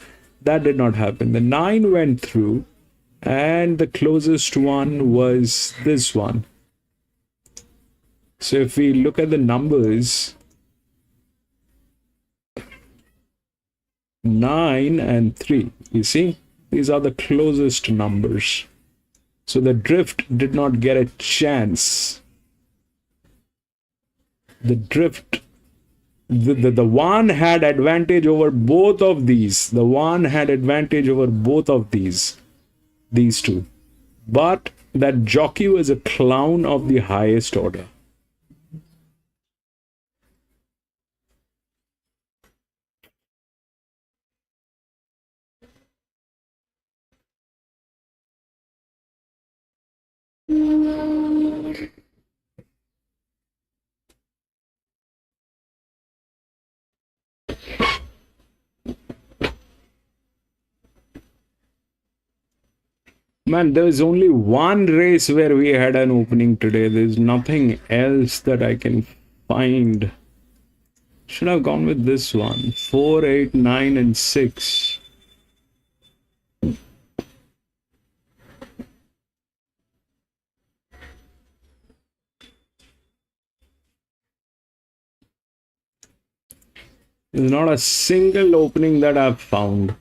That did not happen. The 9 went through, and the closest one was this one. So if we look at the numbers, 9 and 3, you see, these are the closest numbers. So the drift did not get a chance. The drift, the 1 had advantage over both of these. The 1 had advantage over both of these 2. But that jockey was a clown of the highest order. Man, there's only one race where we had an opening today. There's nothing else that I can find. Should have gone with this one. 4, 8, 9, and 6. There's not a single opening that I've found.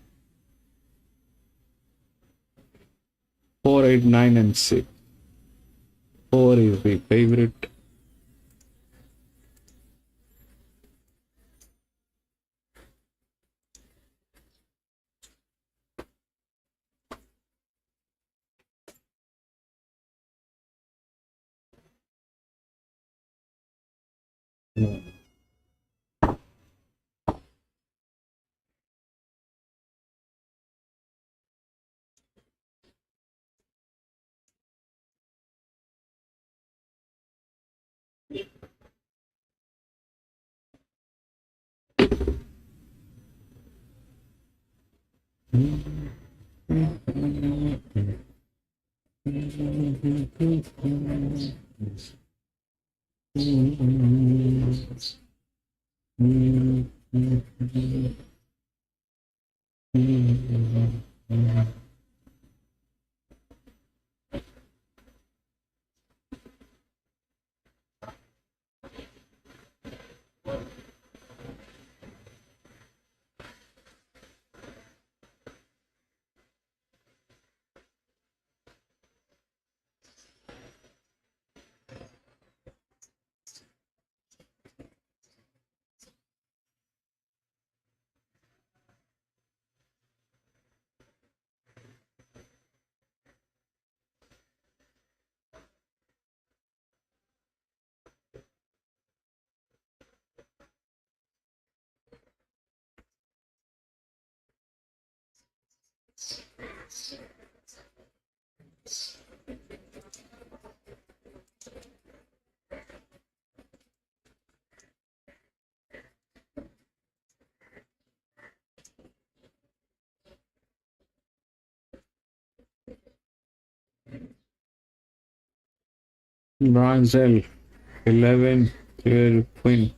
4, 8, 9, and 6. 4 is the favorite. Brazil 11 clear queen.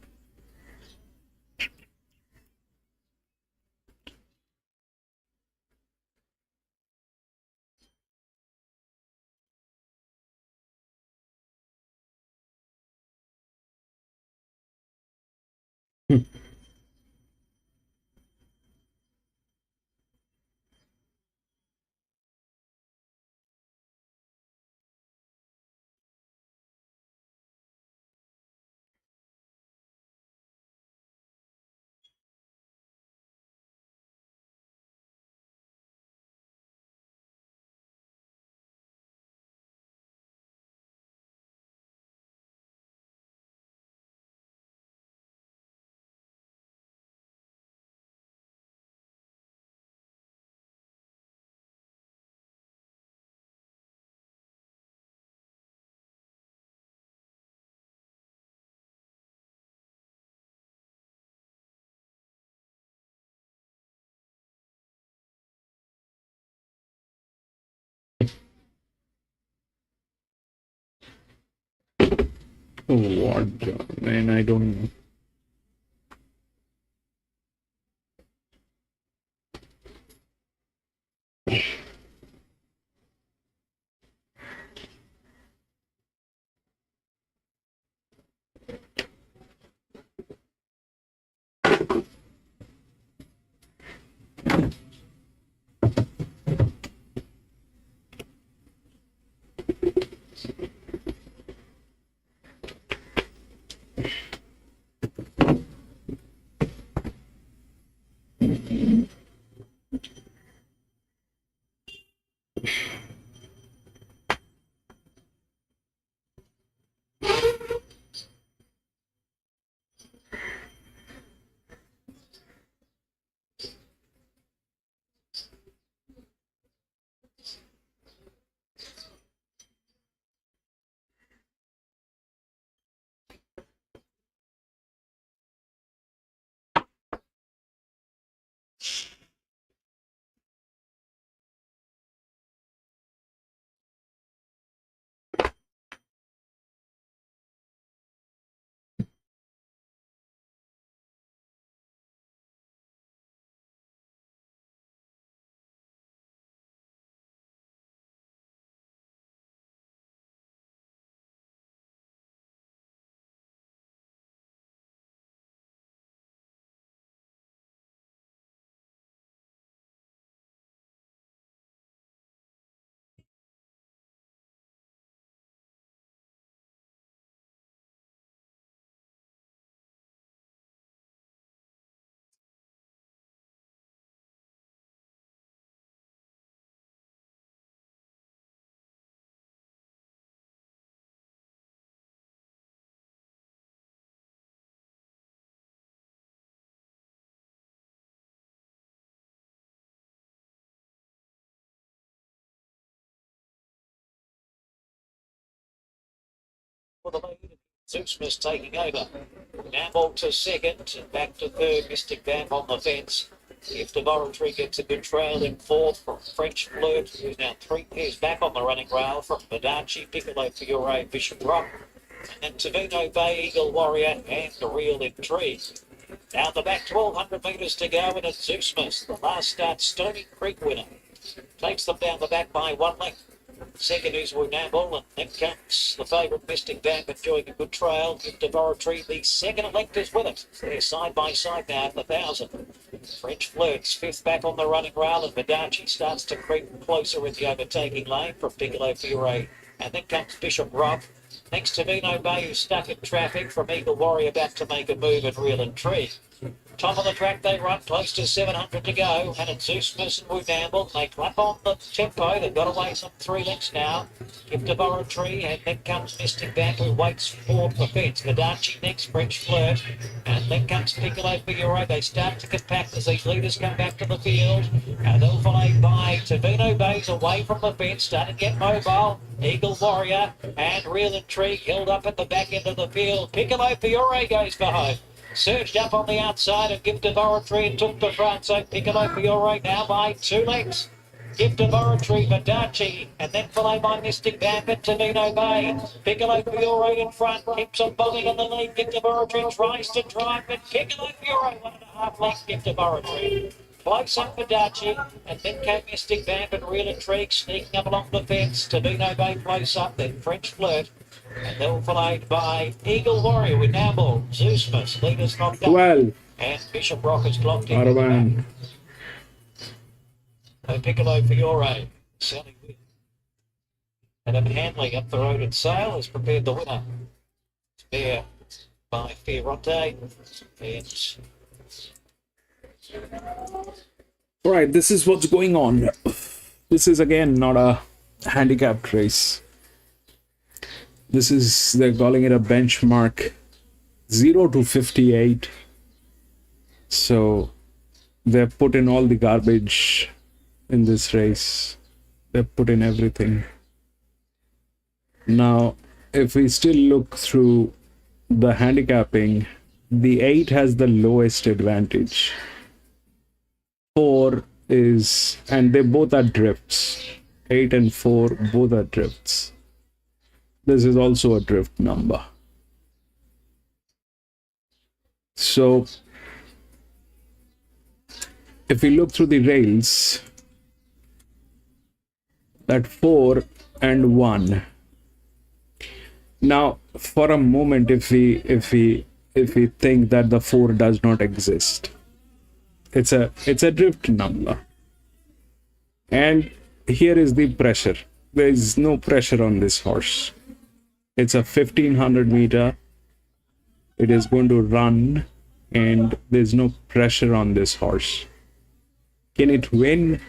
Oh, what? Man, I don't know. For the lead, Zeusmas taking over. Gamble to second, and back to third. Mystic Bam on the fence. If Laboratory gets a good trail in fourth from French Flirt, who's now 3 pairs back on the running rail from Badachi, Piccolo Fiore, Bishop Rock, and then Tavino Bay, Eagle Warrior, and the Real Intrigue. Down the back, 1,200 metres to go, and it's Zeusmas, the last start Stony Creek winner. Takes them down the back by 1 length. Second is Woonamble, and then comes the favourite Mystic Band enjoying a good trail. Gift Laboratory, the second length is with it. They're side by side now at the 1,000. French Flirts, fifth back on the running rail, and Badachi starts to creep closer in the overtaking lane from Piccolo Fiore. And then comes Bishop Rock. Next to Vino Bay, who's stuck in traffic from Eagle Warrior, back to make a move at Real Intrigue. Top of the track, they run close to 700 to go, and it's Zeusmas and Woonamble. They clap on the tempo. They've got away some 3 lengths now. Gift Laboratory, and then comes Mystic Band, who waits for the fence. Badachi next, French Flirt, and then comes Piccolo Fiore. They start to compact as these leaders come back to the field, and they'll followed by Tavino Bays away from the fence, starting to get mobile. Eagle Warrior and Real Intrigue held up at the back end of the field. Piccolo Fiore goes for home. Surged up on the outside of Gift Laboratory and took the front, so Piccolo Fiore now by 2 lengths. Gift Laboratory, Badachi, and then followed by Mystic Band and Tavino Bay. Piccolo Fiore in front, keeps on bobbing on the lead. Gift Laboratory tries to drive, but Piccolo Fiore 1.5 lengths Gift Laboratory. Close up Badachi, and then came Mystic Band and Real Intrigue sneaking up along the fence. Tavino Bay close up, then French Flirt. And they're followed by Eagle Warrior with Namble, Zeusmas, leaders knocked up. 12. And Bishop Rock is clocked in. Aravan. Piccolo Fiore, selling with. And then Hanley up the road at Sale has prepared the winner. Fair by Fioronte. And All right, this is what's going on. This is again not a handicapped race. This is, they're calling it a benchmark 0 to 58. So they've put in all the garbage in this race. They've put in everything. Now, if we still look through the handicapping, the 8 has the lowest advantage. 4 is, and they both are drifts. 8 and 4 both are drifts. This is also a drift number. So if we look through the rails, that 4 and 1. Now, for a moment, if we think that the 4 does not exist, it's a drift number. And here is the pressure. There is no pressure on this horse. It's a 1500 meter. It is going to run, and there's no pressure on this horse. Can it win?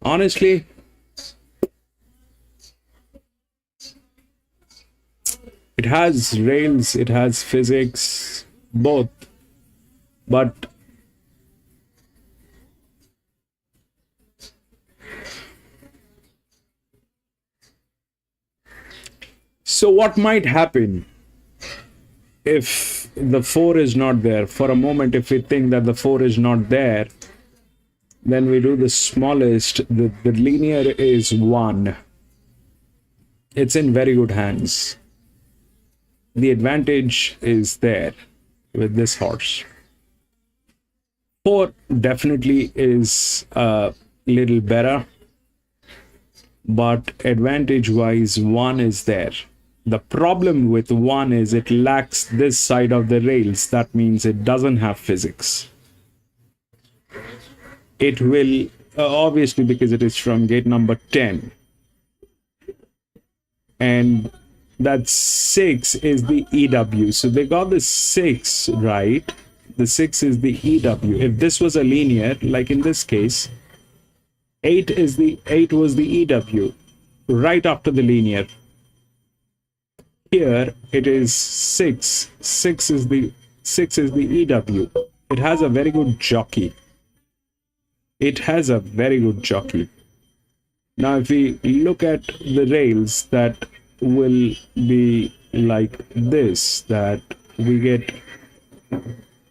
Honestly, it has rails, it has physics, both, but so what might happen if the 4 is not there? For a moment, if we think that the 4 is not there, then we do the smallest. The linear is 1. It's in very good hands. The advantage is there with this horse. 4 definitely is a little better, but advantage wise 1 is there. The problem with 1 is it lacks this side of the rails. That means it doesn't have physics. It will obviously, because it is from gate number 10, and that 6 is the EW. So they got the 6 right. The 6 is the EW. If this was a linear, like in this case, 8 was the EW right after the linear. Here it is 6. 6 is the EW. It has a very good jockey. It has a very good jockey. Now, if we look at the rails, that will be like this, that we get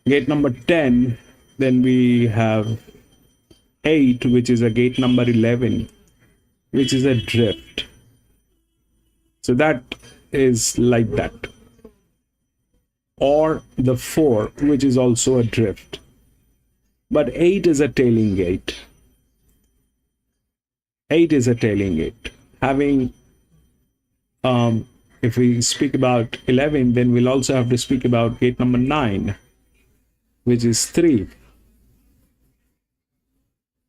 gate number 10, then we have 8, which is a gate number 11, which is a drift. So that is like that. Or the 4, which is also a drift. But 8 is a tailing gate. 8 is a tailing gate. Having, if we speak about 11, then we'll also have to speak about gate number 9, which is 3.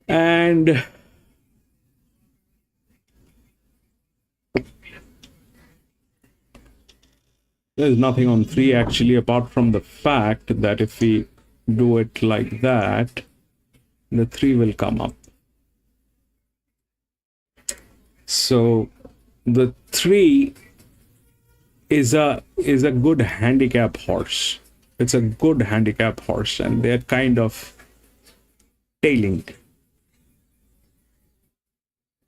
And there's nothing on 3 actually, apart from the fact that if we do it like that, the 3 will come up. So the 3 is a good handicap horse. It's a good handicap horse, and they're kind of tailing.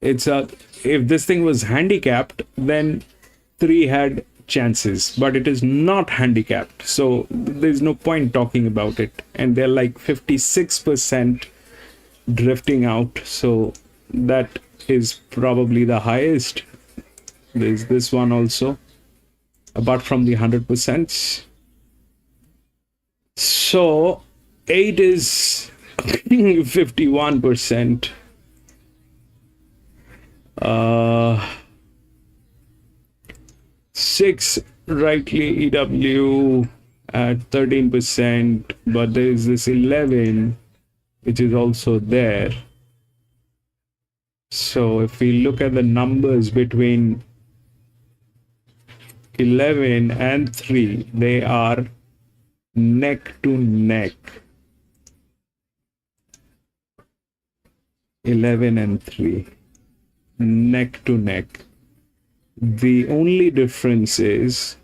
If this thing was handicapped, then 3 had chances, but it is not handicapped, so there's no point talking about it. And they're like 56% drifting out, so that is probably the highest. There's this one also, apart from the 100%. So 8 is 51%. 6 rightly EW at 13%, but there is this 11 which is also there. So if we look at the numbers between 11 and 3, they are neck to neck. 11 and 3, neck to neck. The only difference is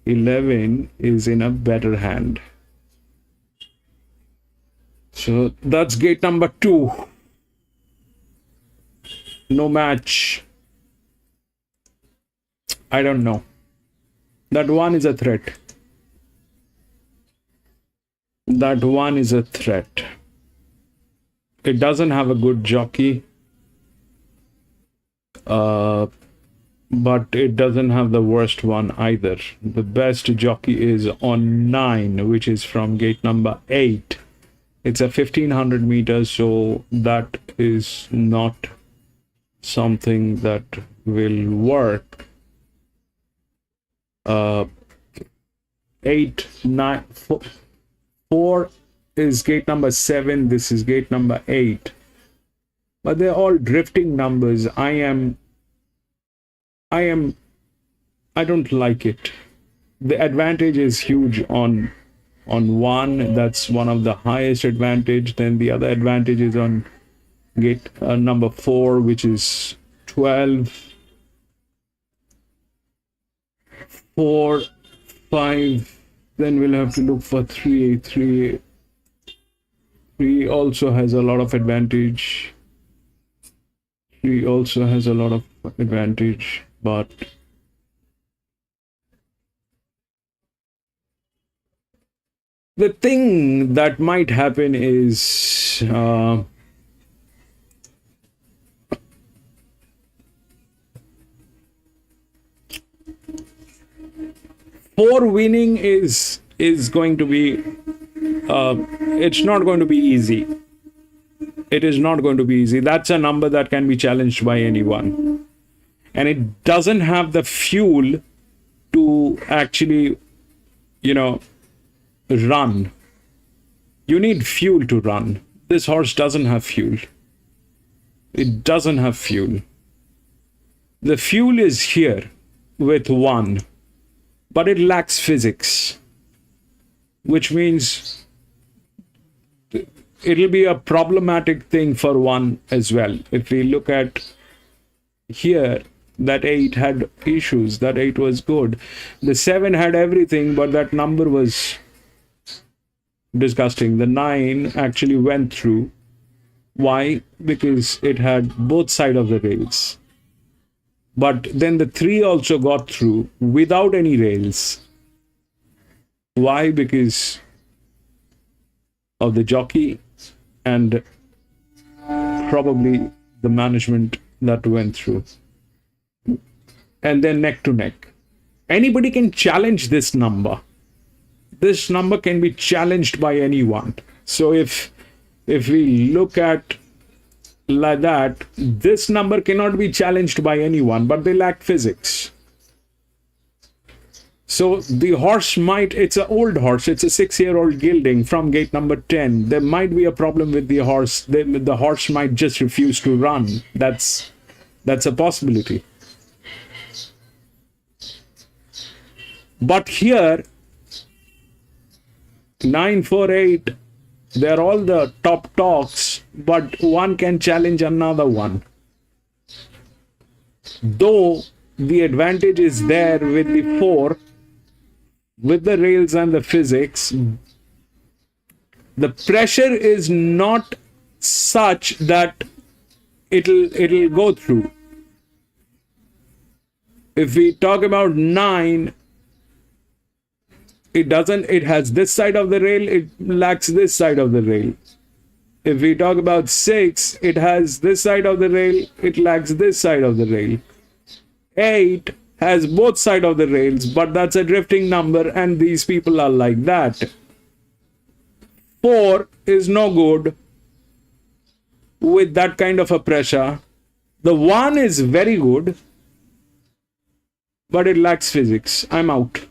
11 is in a better hand. So that's gate number 2. No match. I don't know. That 1 is a threat. That 1 is a threat. It doesn't have a good jockey. but it doesn't have the worst one either. The best jockey is on 9, which is from gate number 8. It's a 1500 meters, so that is not something that will work. 8, 9, 4 is gate number 7. This is gate number 8. But they're all drifting numbers. I don't like it. The advantage is huge on 1. That's one of the highest advantage. Then the other advantage is on gate number 4, which is 12. 4, 5. Then we'll have to look for 3. 3 also has a lot of advantage. 3 also has a lot of advantage, but the thing that might happen is four winning is going to be it's not going to be easy. It is not going to be easy. That's a number that can be challenged by anyone. And it doesn't have the fuel to actually, run. You need fuel to run. This horse doesn't have fuel. It doesn't have fuel. The fuel is here with 1, but it lacks physics, which means it'll be a problematic thing for 1 as well. If we look at here, that 8 had issues. That 8 was good. The 7 had everything, but that number was disgusting. The 9 actually went through. Why? Because it had both sides of the rails. But then the 3 also got through without any rails. Why? Because of the jockey and probably the management that went through. And then neck to neck. Anybody can challenge this number. This number can be challenged by anyone. So if we look at like that, this number cannot be challenged by anyone, but they lack physics. So the horse might, it's an old horse, it's a 6-year-old gelding from gate number 10. There might be a problem with the horse. The horse might just refuse to run. That's a possibility. But here, 9, 4, 8, they're all the top talks, but one can challenge another one. Though the advantage is there with the 4, with the rails and the physics, the pressure is not such that it'll go through. If we talk about 9, it has this side of the rail, it lacks this side of the rail. If we talk about 6, it has this side of the rail, it lacks this side of the rail. 8 has both sides of the rails, but that's a drifting number, and these people are like that. 4 is no good with that kind of a pressure. The 1 is very good, but it lacks physics. I'm out.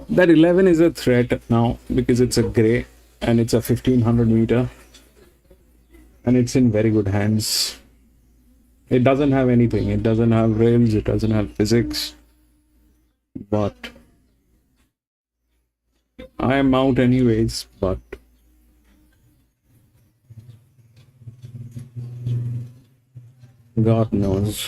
That 11 is a threat now because it's a grey and it's a 1500 meter and it's in very good hands. It doesn't have anything. It doesn't have rails. It doesn't have physics. But I am out anyways. But God knows.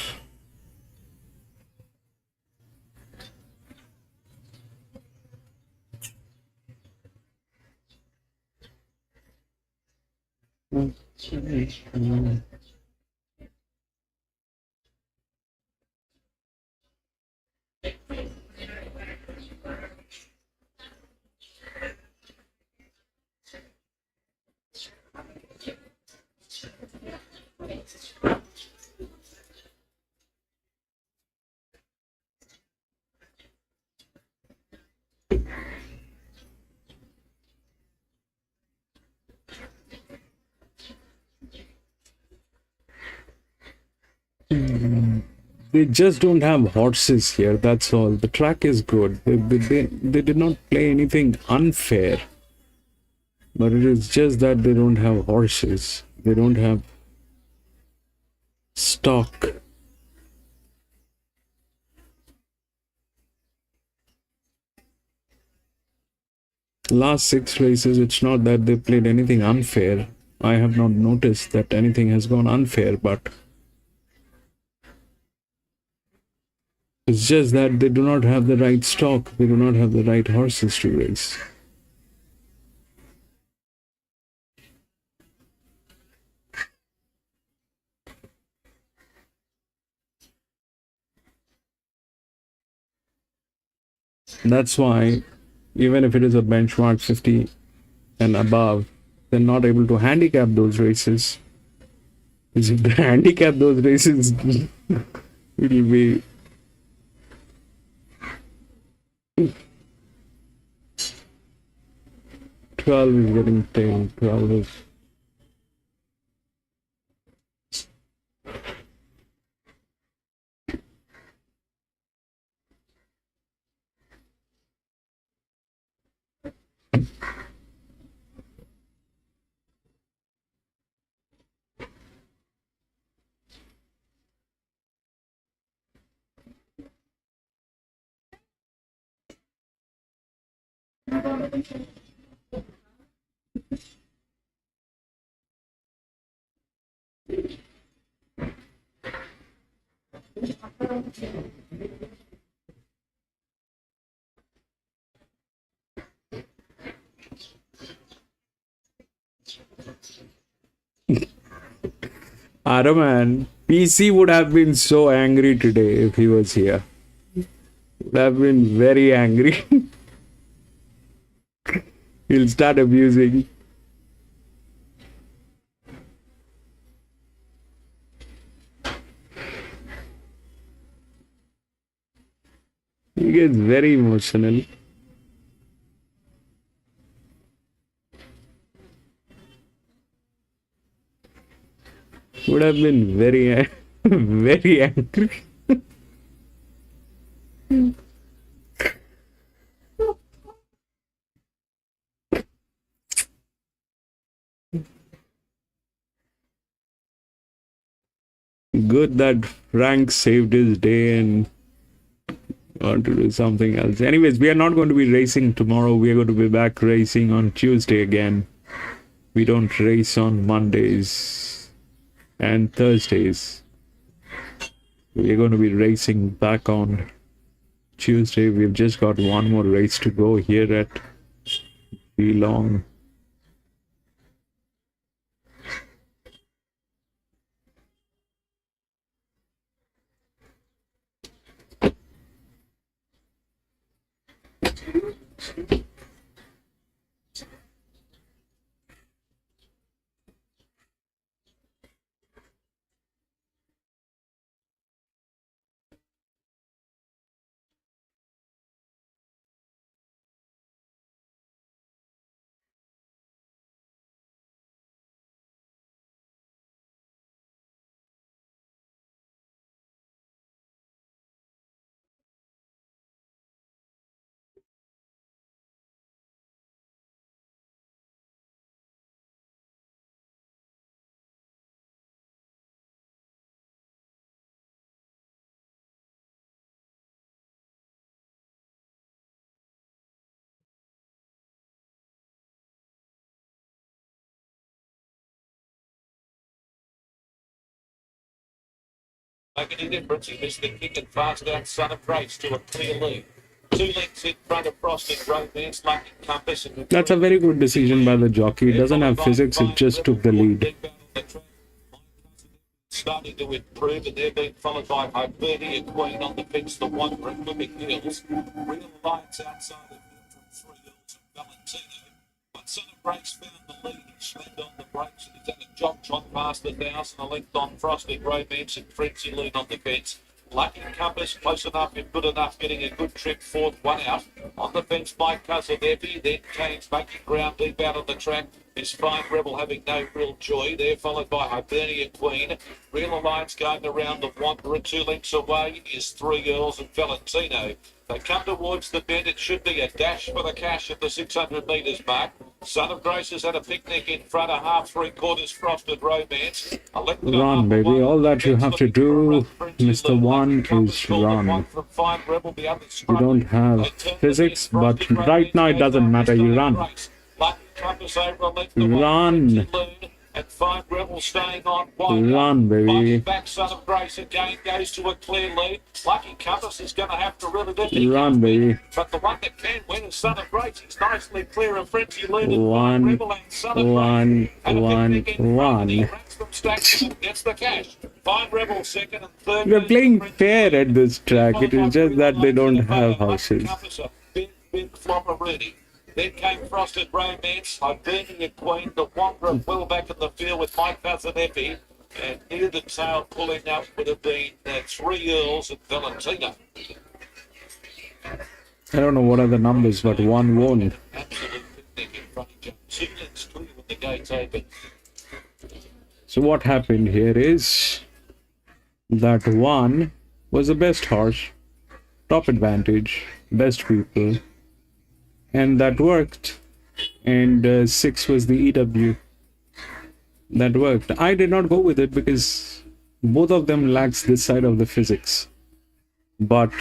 They just don't have horses here. That's all. The track is good. They did not play anything unfair. But it is just that they don't have horses. They don't have stock. Last 6 races, it's not that they played anything unfair. I have not noticed that anything has gone unfair, but it's just that they do not have the right stock. They do not have the right horses to race. That's why, even if it is a benchmark 50 and above, they're not able to handicap those races. Because if they handicap those races, it will be 12 is getting tamed. 12 is. Araman, PC would have been so angry today if he was here. Would have been very angry. He'll start abusing. He gets very emotional. Would have been very, very angry. Good that Frank saved his day and want to do something else. Anyways, we are not going to be racing tomorrow. We are going to be back racing on Tuesday again. We don't race on Mondays and Thursdays. We are going to be racing back on Tuesday. We've just got one more race to go here at Geelong. Make any difference. He missed the kick and fast out Son of Grace to a clear lead. 2 lengths in front of Frosted Romance, Lucky Compass. And That's a very good decision by the jockey. It doesn't have physics, it just took the lead. Starting to improve, and they're being followed by Hibernia Queen on the fence, the Wanderer, Living Hills. Real Alliance outside of him from 3 Hills and Valentino. But Son of Grace found the lead. He slammed on the brakes and he's had a jog trot past 1,000, a length on Frosted Romance and Frenzy Lean on the fence. Lucky Compass, close enough and good enough, getting a good trip, 4th, 1 out. On the fence, my cousin Effie, then Kane's making ground deep out on the track. This fine Rebel having no real joy. They're followed by Hibernia Queen. Real Alliance going around the Wanderer. 2 lengths away is 3 Earls and Valentino. They come towards the bend. It should be a dash for the cash at the 600 metres mark. Son of Grace has had a picnic in front of half 3/4 Frosted Romance. Run, baby. All that you have to do, Mr. One, is run. You don't have physics, but right now it doesn't matter. You run. Run. And Fine Rebel staying on wide. Run, baby. Back Son of Grace again goes to a clear lead. Lucky Compass is going to have to really lift it. Run, baby. But the one that can win is Son of Grace. He's nicely clear of Frenzy lead. One, Gets the cash. Fine Rebel second and third. We're playing fair at this track. It is just that they don't have horses. Compass a big flopper ready. Then came Frosted Romance, Hibernia Queen, the Wanderer well back in the field with my cousin Effie, and near the tail pulling up would have been 3 Earls and Valentino. I don't know what are the numbers, but one won. Absolute picnic in front of John. 2 lengths clear with the gates open. So what happened here is that one was the best horse, top advantage, best people, and that worked. And 6 was the EW. That worked. I did not go with it because both of them lacks this side of the physics. But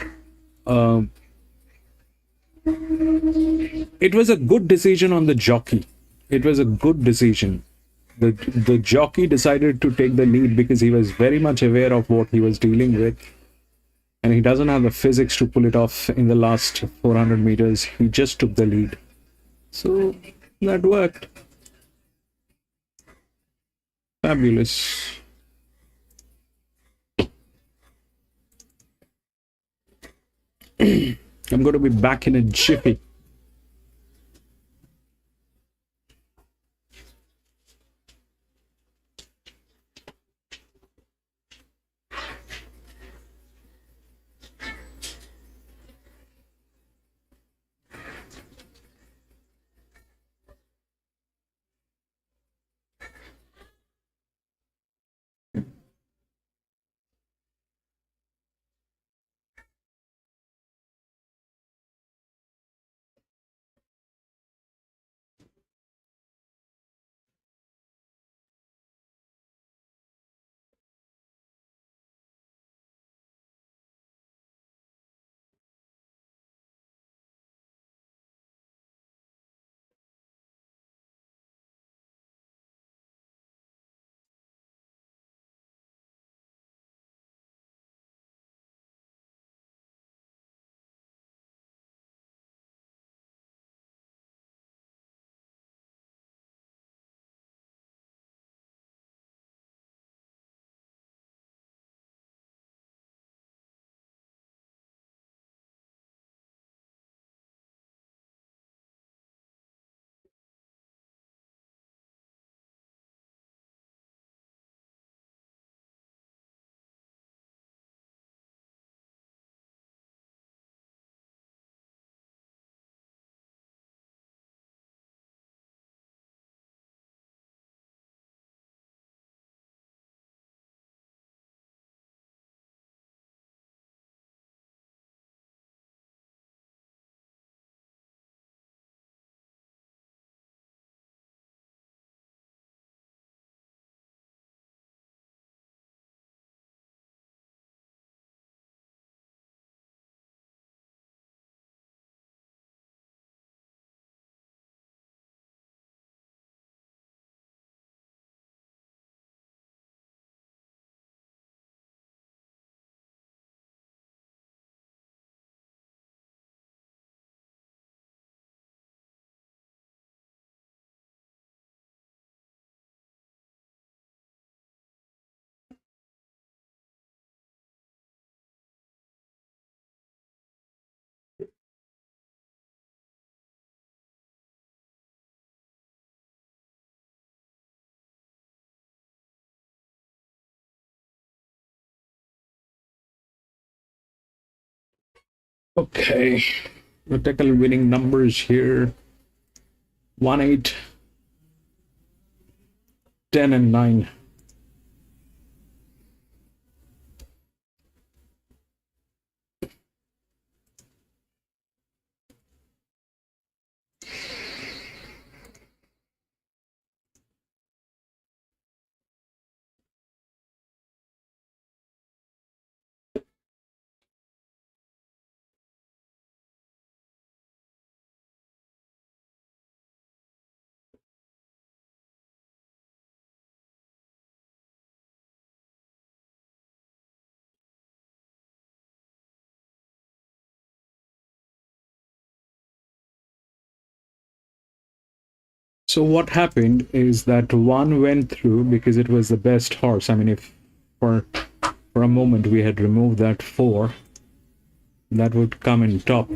it was a good decision on the jockey. It was a good decision. The jockey decided to take the lead because he was very much aware of what he was dealing with. And he doesn't have the physics to pull it off in the last 400 meters. He just took the lead. So that worked. Fabulous. I'm going to be back in a jiffy. Okay, we'll take a winning numbers here. 1, 8, 10 and 9. So what happened is that 1 went through because it was the best horse. I mean, if for a moment we had removed that 4, that would come in top.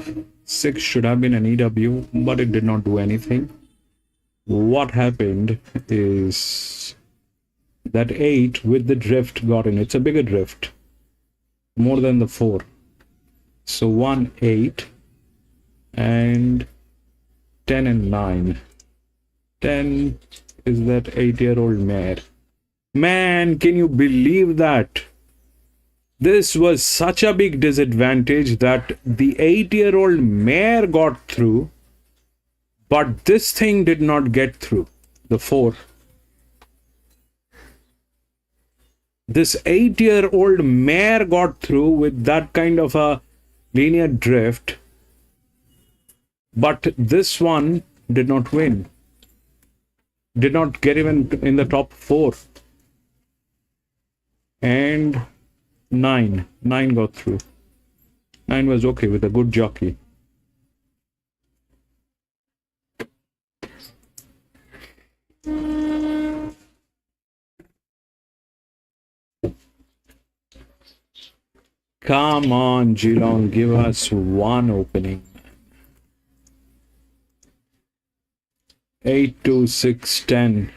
6 should have been an EW, but it did not do anything. What happened is that 8 with the drift got in. It's a bigger drift, more than the 4. So 1, 8 and 10 and 9. 10 is that 8-year-old mare. Man, can you believe that? This was such a big disadvantage that the 8-year-old mare got through, but this thing did not get through, the 4. This 8-year-old mare got through with that kind of a linear drift, but this one did not win. Did not get even in the top 4. And 9 got through. 9 was okay with a good jockey. Come on, Geelong, give us one opening. 8, 2, 6, 10.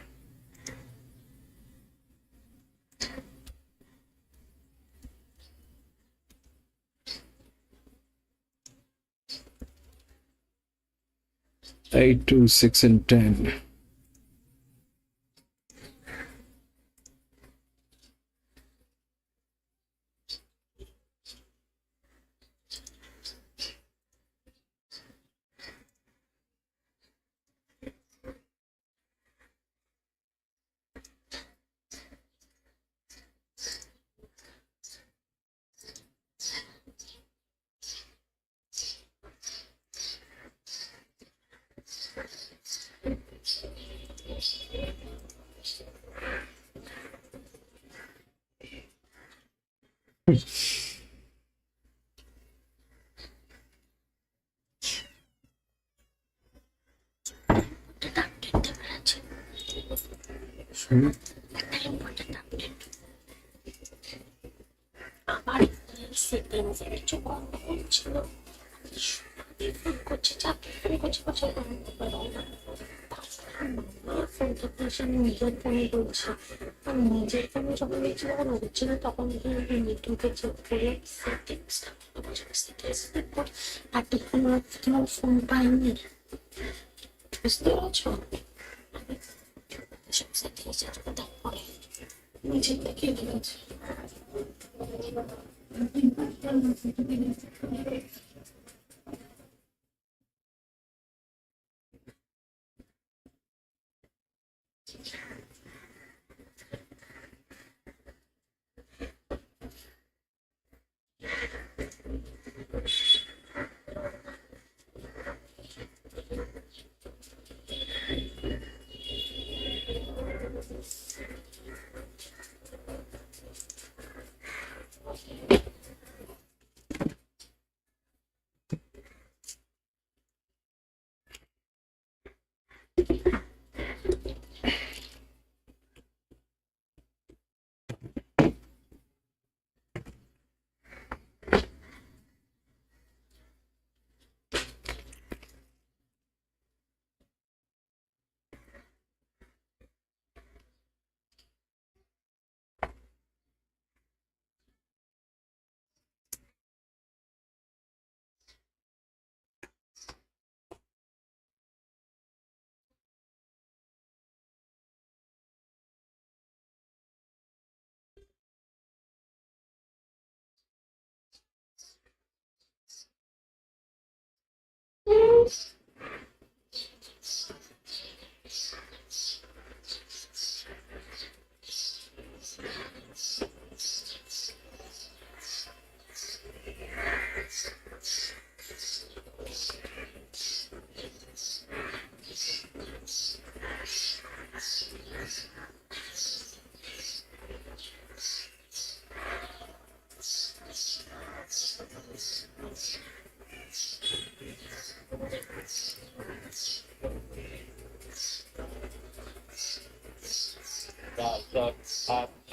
Eight, 2, 6, and 10. আমার settings এর কিছু গন্ডগোল ছিল phone করছি চাপে phone করছি কথা বলতে পারো না ফোনটা পেয়েছে নিজের ফোনে বলছি আমি নিজের ফোনে যখন দেখছি তখন হচ্ছিল তখন ইউটিউবে চেক করে সেটিংসটা আর তখন তোমার ফোন পাইনি বুঝতে পারছো সব সেটিংস তারপরে নিজের থেকে গেছে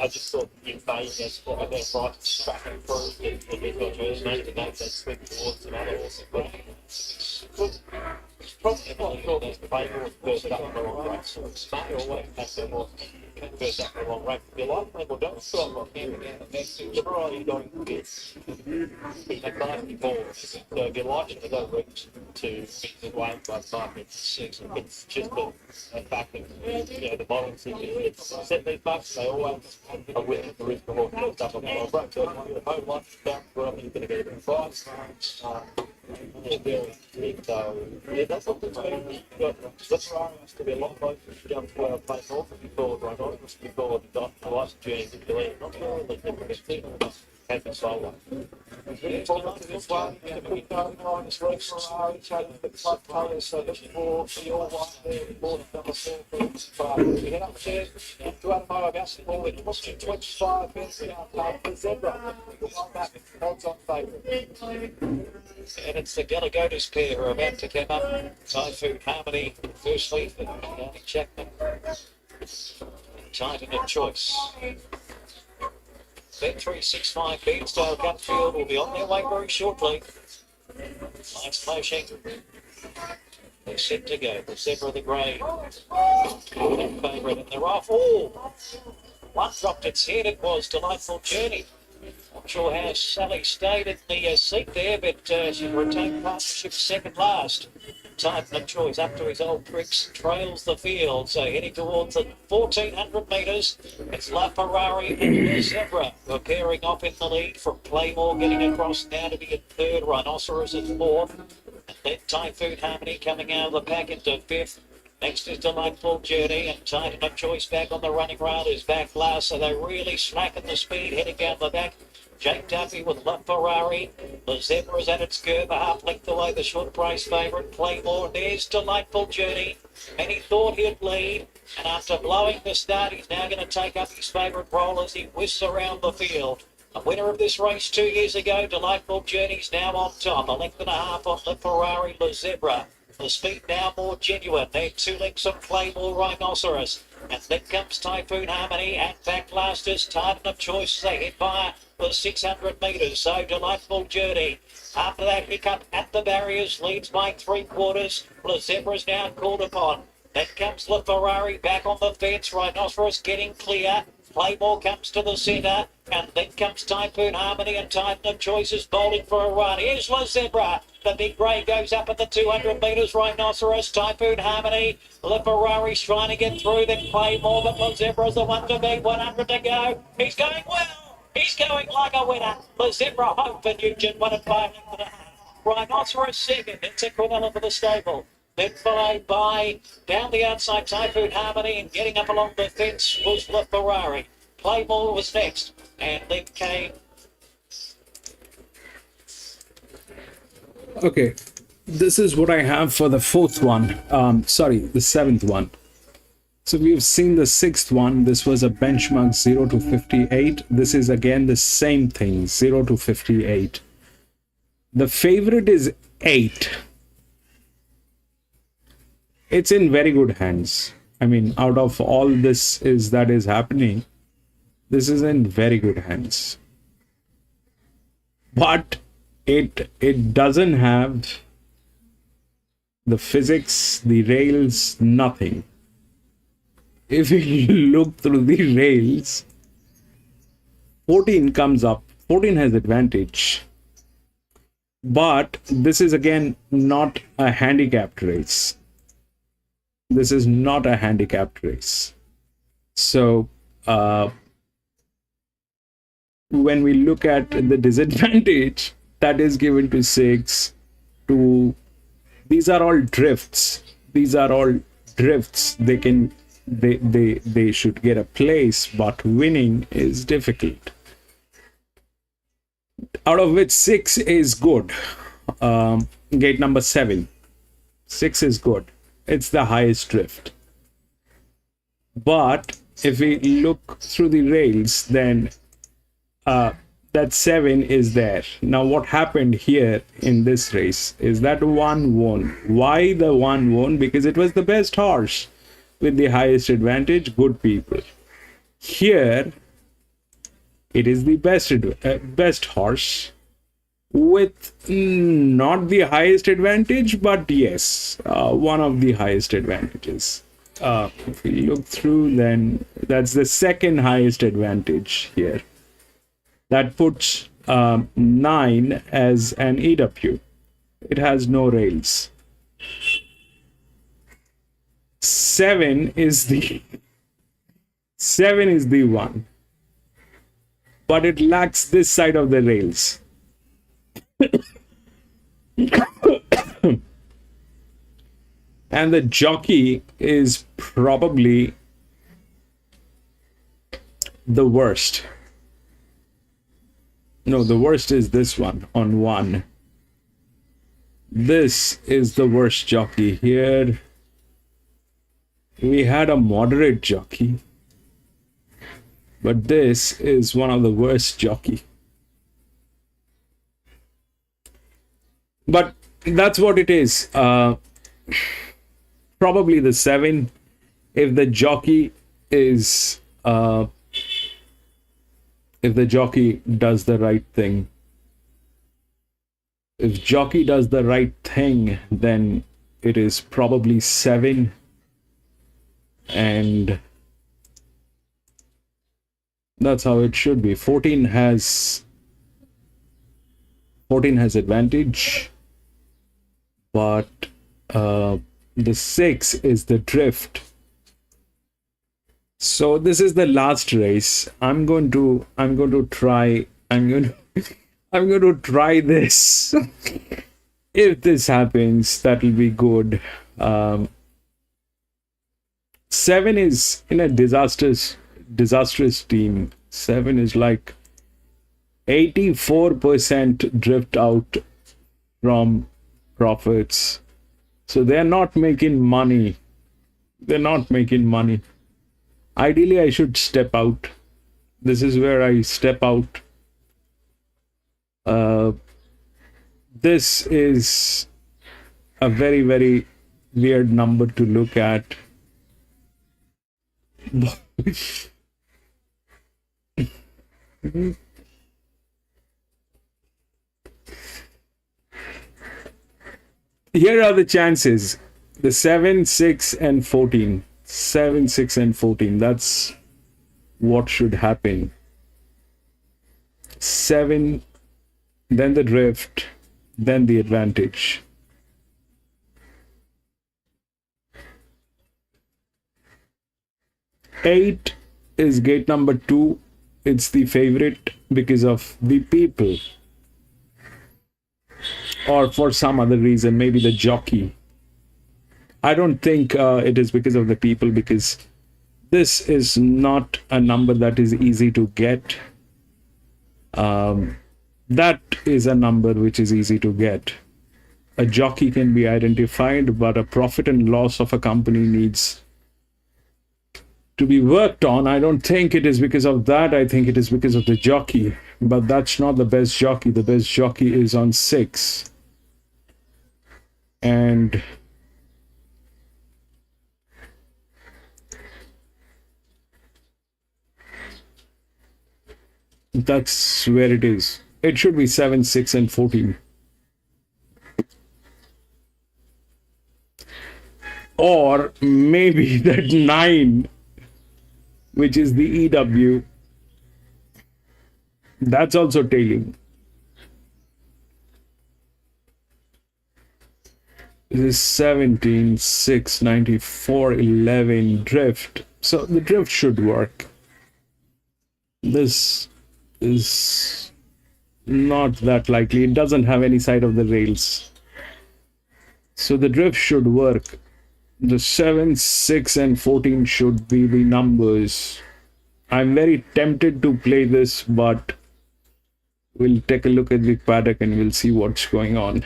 I just thought in Vegas, I guess, like tracking through and you've got yours, mate, to make that swing towards another horse. But it's probably not sure there's Claymore first up in the wrong race. Smart always takes their horse first up in the wrong race. If you like Claymore, don't stop like camping out the next two. You're already going to get a 94. So if you like it, to go reach to the way by 5 minutes, 6, it's just a fact of, the bottom thing. It's set these bucks, they always are winning the risk of all first up on the wrong race. So if you home life down, well, you're going to get a big price. Very big, so that's what the team has to be a lot closer to jump to our place off before the last journey to Geelong. Not really different thing, had been solo. This one, the quick going on is Rex Ferrari, changing the club colours, so this for the all white there, more than number 4 for we head up there, to Adamo basketball, it was 25 minutes for Zebra. One back, odds on favourite. And it's the Gallagher's pair who are about to come up. Typhoon Harmony, firstly, for Danny Chapman. Titan of Choice. Bet365 Beansdale Gutfield will be on their way very shortly. Lights flashing. They're set to go. The Zebra the Grey. Favourite, and they're off. Oh! One dropped its head. It was Delightful Journey. Not sure how Sally stayed in the seat there, but she retained partnership second last. Titan of Choice up to his old tricks, trails the field, so heading towards the 1400 metres. It's La Ferrari and the Zebra were pairing off in the lead from Claymore, getting across now to be in third, Rhinoceros is fourth, and then Typhoon Harmony coming out of the pack into fifth. Next is Delightful Journey, and Titan of Choice back on the running rail is back last, so they're really slacking the speed heading down the back. Jake Duffy with La Ferrari. The Zebra is at its curve, a half length away, the short price favourite, Claymore. There's Delightful Journey. Many thought he'd lead, and after blowing the start, he's now going to take up his favourite role as he whisks around the field. A winner of this race 2 years ago, Delightful Journey's now on top. A length and a half on La Ferrari, the Zebra. The speed now more genuine. They're 2 lengths on Claymore, Rhinoceros. And then comes Typhoon Harmony, and back last is Titan of Choice as they head by the 600 metres. So Delightful Journey. After that hiccup at the barriers, leads by 3/4. The Zebra's now called upon. Then comes La Ferrari back on the fence. Rhinoceros getting clear. Claymore comes to the centre, and then comes Typhoon Harmony, and Titan of Choice is bowling for a run. Here's La Zebra. The big grey goes up at the 200 metres. Rhinoceros, Typhoon Harmony. La Ferrari's trying to get through, then Claymore, but La Zebra's the one to beat. 100 to go. He's going well. He's going like a winner. La Zebra, home for Nugent, 1 and 5 length and a half. Rhinoceros second. It's a Quinella for the stable. Then followed by, down the outside, Typhoon Harmony, and getting up along the fence was La Ferrari. Claymore was next, and then came... Okay, this is what I have for the fourth one. The seventh one. So we've seen the sixth one. This was a benchmark 0 to 58. This is again the same thing, 0 to 58. The favorite is 8. It's in very good hands. I mean, out of all this that is happening, this is in very good hands. But it doesn't have the physics, the rails, nothing. If you look through the rails, 14 comes up. 14 has advantage. But this is again not a handicapped race. This is not a handicapped race. So when we look at the disadvantage, that is given to 6, to these are all drifts. These are all drifts. They should get a place, but winning is difficult. Out of which 6 is good. Gate number 7. 6 is good. It's the highest drift. But if we look through the rails, then that 7 is there. Now what happened here in this race is that 1 won. Why the 1 won? Because it was the best horse with the highest advantage. Good people. Here it is the best horse with not the highest advantage, but yes, one of the highest advantages. If we look through, then that's the second highest advantage here. That puts 9 as an EW. It has no rails. 7 is the 1, but it lacks this side of the rails. And the jockey is probably the worst. No, the worst is this one on 1. This is the worst jockey. Here we had a moderate jockey, but this is one of the worst jockey. But that's what it is. Probably the 7. If the jockey is if the jockey does the right thing. If jockey does the right thing, then it is probably 7. And that's how it should be. 14 has advantage, but the 6 is the drift. So this is the last race. I'm going to try this. If this happens, that will be good. 7 is in a disastrous team. 7 is like 84% drift out from profits. So they're not making money. Ideally, I should step out. This is where I step out. This is a very, very weird number to look at. Here are the chances. The 7, 6, and 14. 7, 6, and 14. That's what should happen. 7, then the drift, then the advantage. 8 is gate number 2. It's the favorite because of the people. Or for some other reason, maybe the jockey. I don't think it is because of the people, because this is not a number that is easy to get. That is a number which is easy to get. A jockey can be identified, but a profit and loss of a company needs to be worked on. I don't think it is because of that. I think it is because of the jockey. But that's not the best jockey. The best jockey is on 6. And that's where it is. It should be 7, 6, and 14. Or maybe that 9, which is the EW, that's also tailing. This is 17, 6, 94, 11, drift. So the drift should work. This is not that likely. It doesn't have any side of the rails. So the drift should work. The 7, 6, and 14 should be the numbers. I'm very tempted to play this, but we'll take a look at the paddock and we'll see what's going on.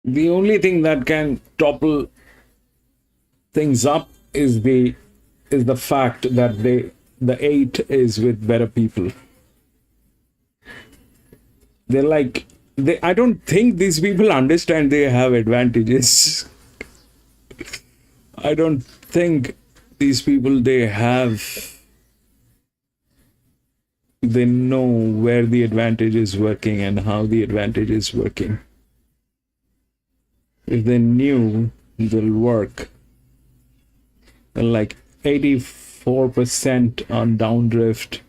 The only thing that can topple things up is the fact that the 8 is with better people. They're like, I don't think these people understand they have advantages. I don't think these people they know where the advantage is working and how the advantage is working. If they knew, they'll work. Like 84% on downdrift.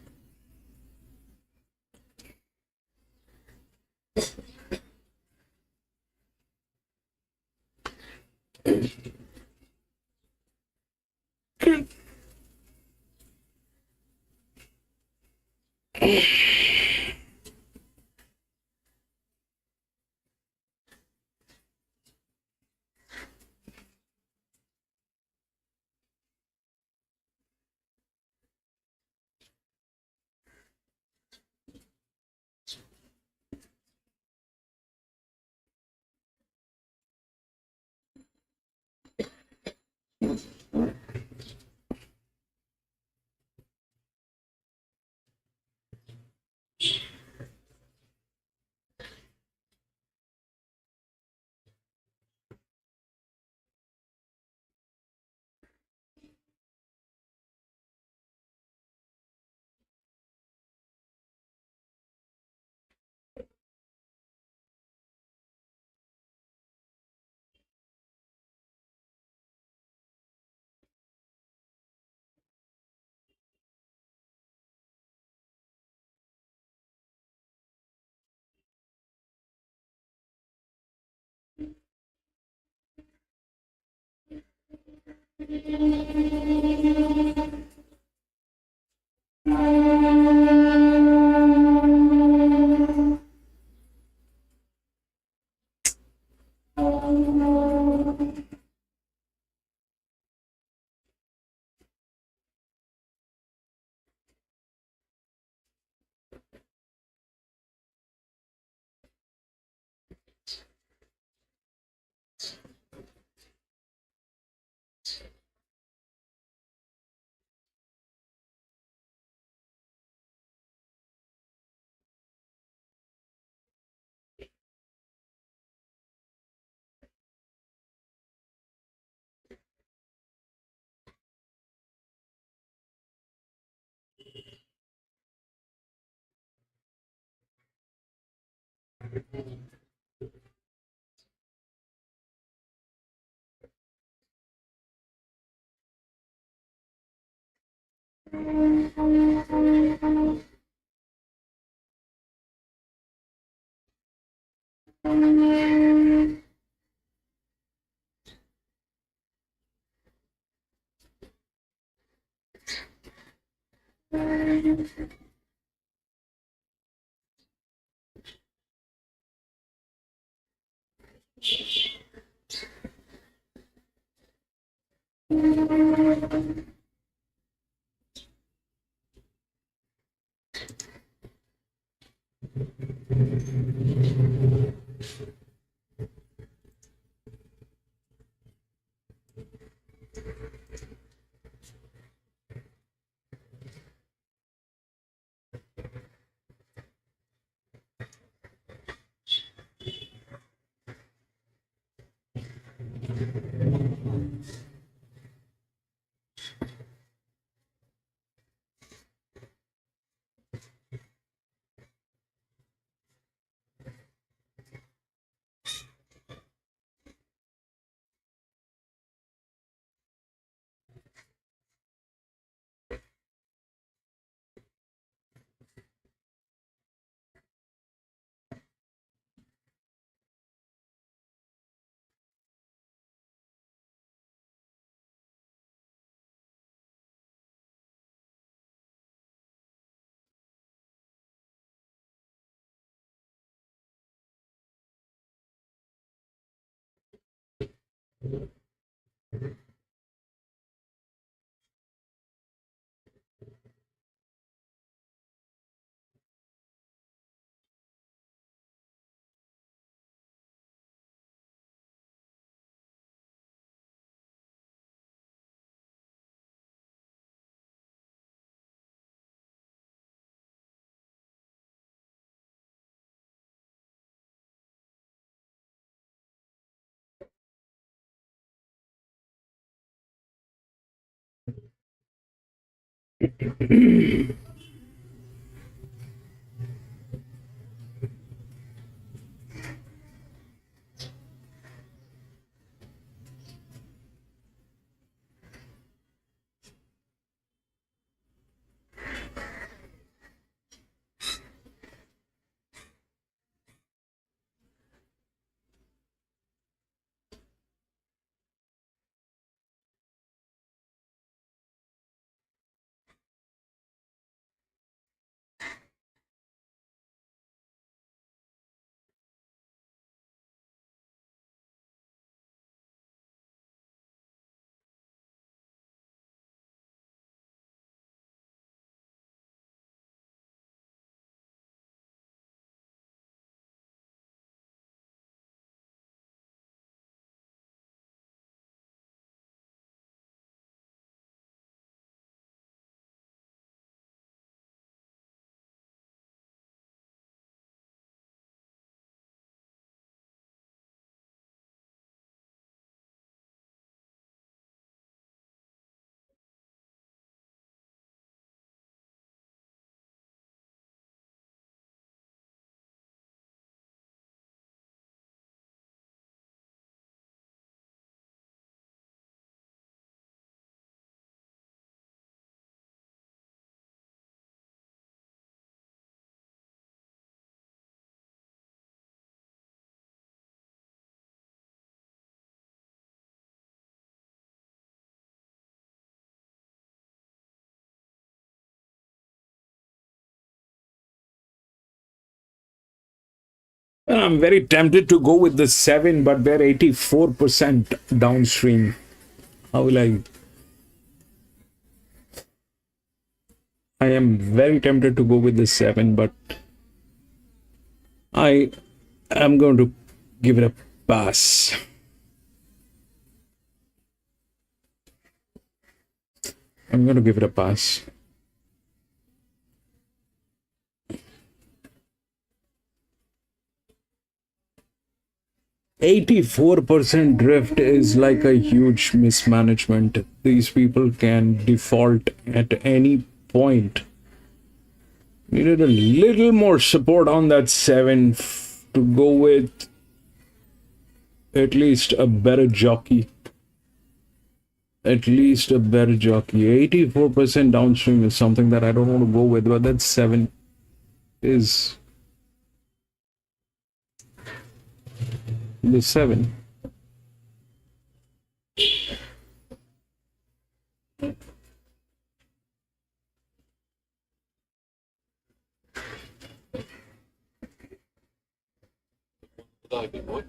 I'm very tempted to go with the 7, but they're 84% downstream. How will I am very tempted to go with the 7, but I am going to give it a pass. I'm going to give it a pass. "84% drift is like a huge mismanagement. These people can default at any point. Needed a little more support on that 7 to go with at least a better jockey. At least a better jockey. 84% downstream is something that I don't want to go with, but that 7 is the 7. Today, big boy.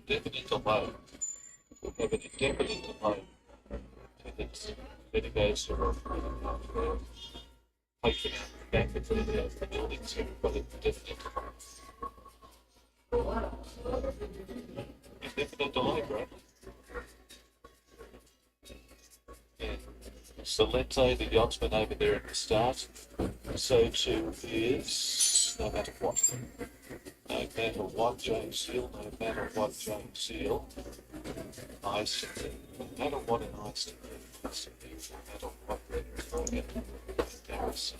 Indefinite or low. We'll have an indefinite or low. Then it goes to hyphen back into the building, so we've got an indefinite or low. Indefinite or low, right? Yeah. So let's say the yachtsman over there at the start. So too is no matter what. No matter what, James Seal, no matter what, James Seal. Nice. No matter what an ice no matter what red target, comparison,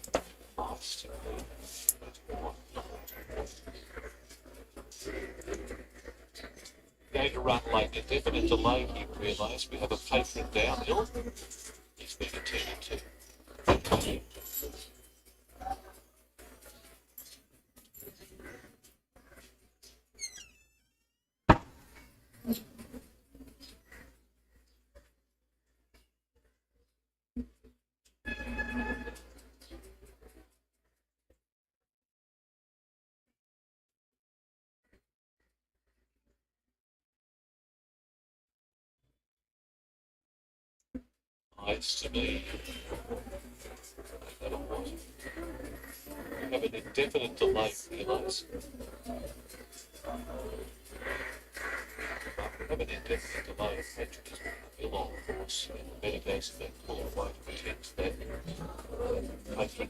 ice no matter what. going to run late. Indefinite delay, you realise. We have a patron downhill. He's being attended to. Nice to me. That it was. We have an indefinite delay, realise. We have an indefinite delay of metrics on the Geelong course, and the Medica's have been called away to attend to that patron.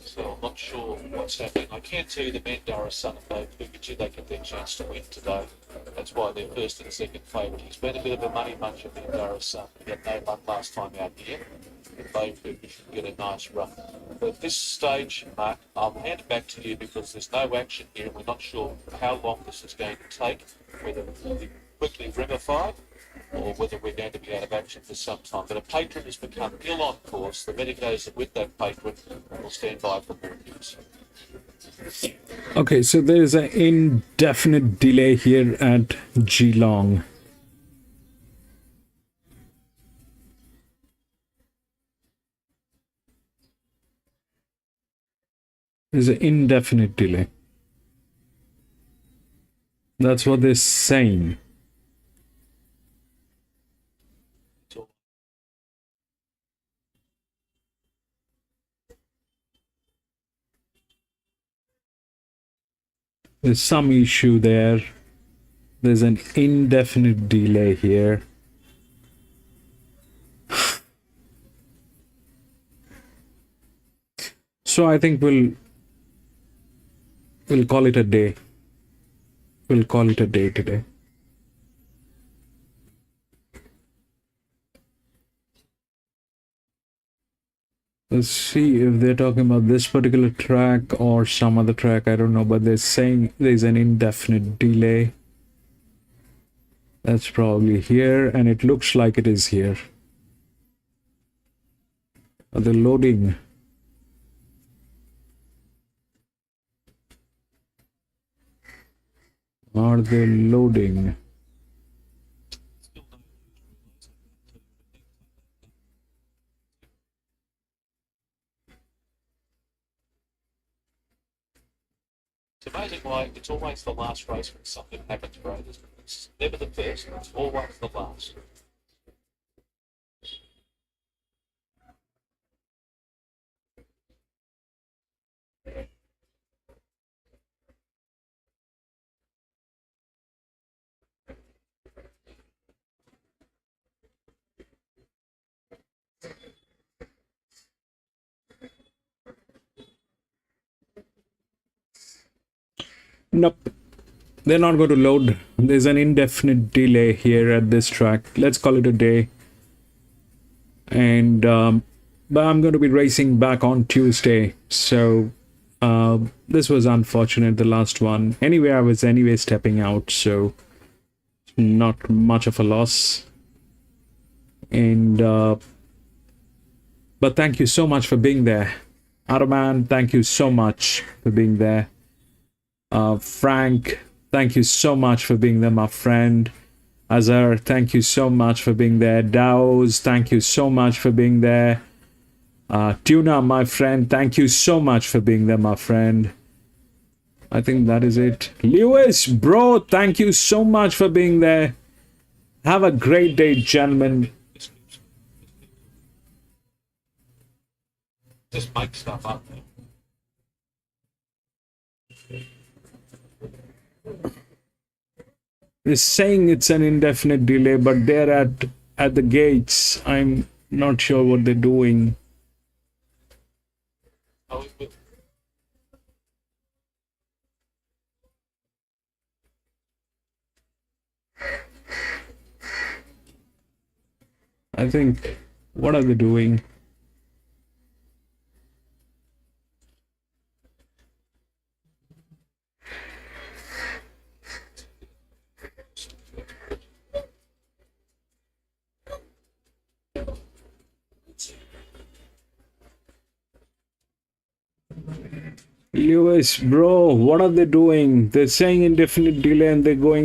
So I'm not sure what's happening. I can tell you the Mandara son and Dave Pugachi, they get their chance to win today. That's why they're first and second favourite. He's been a bit of a money muncher, Mandara's son. He had no luck last time out here. And Dave Pugachi should get a nice run. But at this stage, Mark, I'll hand it back to you because there's no action here and we're not sure how long this is going to take, whether it will be quickly ramified or whether we're going to be out of action for some time. But a patron has become ill on course. The Medicos are with that patron and will stand by for more news. Okay, so there's an indefinite delay here at Geelong. There's an indefinite delay. That's what they're saying. There's some issue there. There's an indefinite delay here. So I think we'll call it a day. We'll call it a day today. Let's see if they're talking about this particular track or some other track. I don't know, but they're saying there's an indefinite delay. That's probably here, and it looks like it is here. Are they loading? Are they loading? It's amazing why it's always the last race when something happens, bro. It's never the first, it's always the last. Nope. They're not going to load. There's an indefinite delay here at this track. Let's call it a day. And but I'm going to be racing back on Tuesday. So this was unfortunate, the last one. Anyway, I was anyway stepping out, so not much of a loss. And but thank you so much for being there. Araman, thank you so much for being there. Frank, thank you so much for being there, my friend. Azar, thank you so much for being there. Daos, thank you so much for being there. Tuna, my friend, thank you so much for being there, my friend. I think that is it. Lewis, bro, thank you so much for being there. Have a great day, gentlemen. Just make stuff up. They're saying it's an indefinite delay, but they're at the gates. I'm not sure what they're doing. I think, what are they doing? Lewis, bro, what are they doing? They're saying indefinite delay and they're going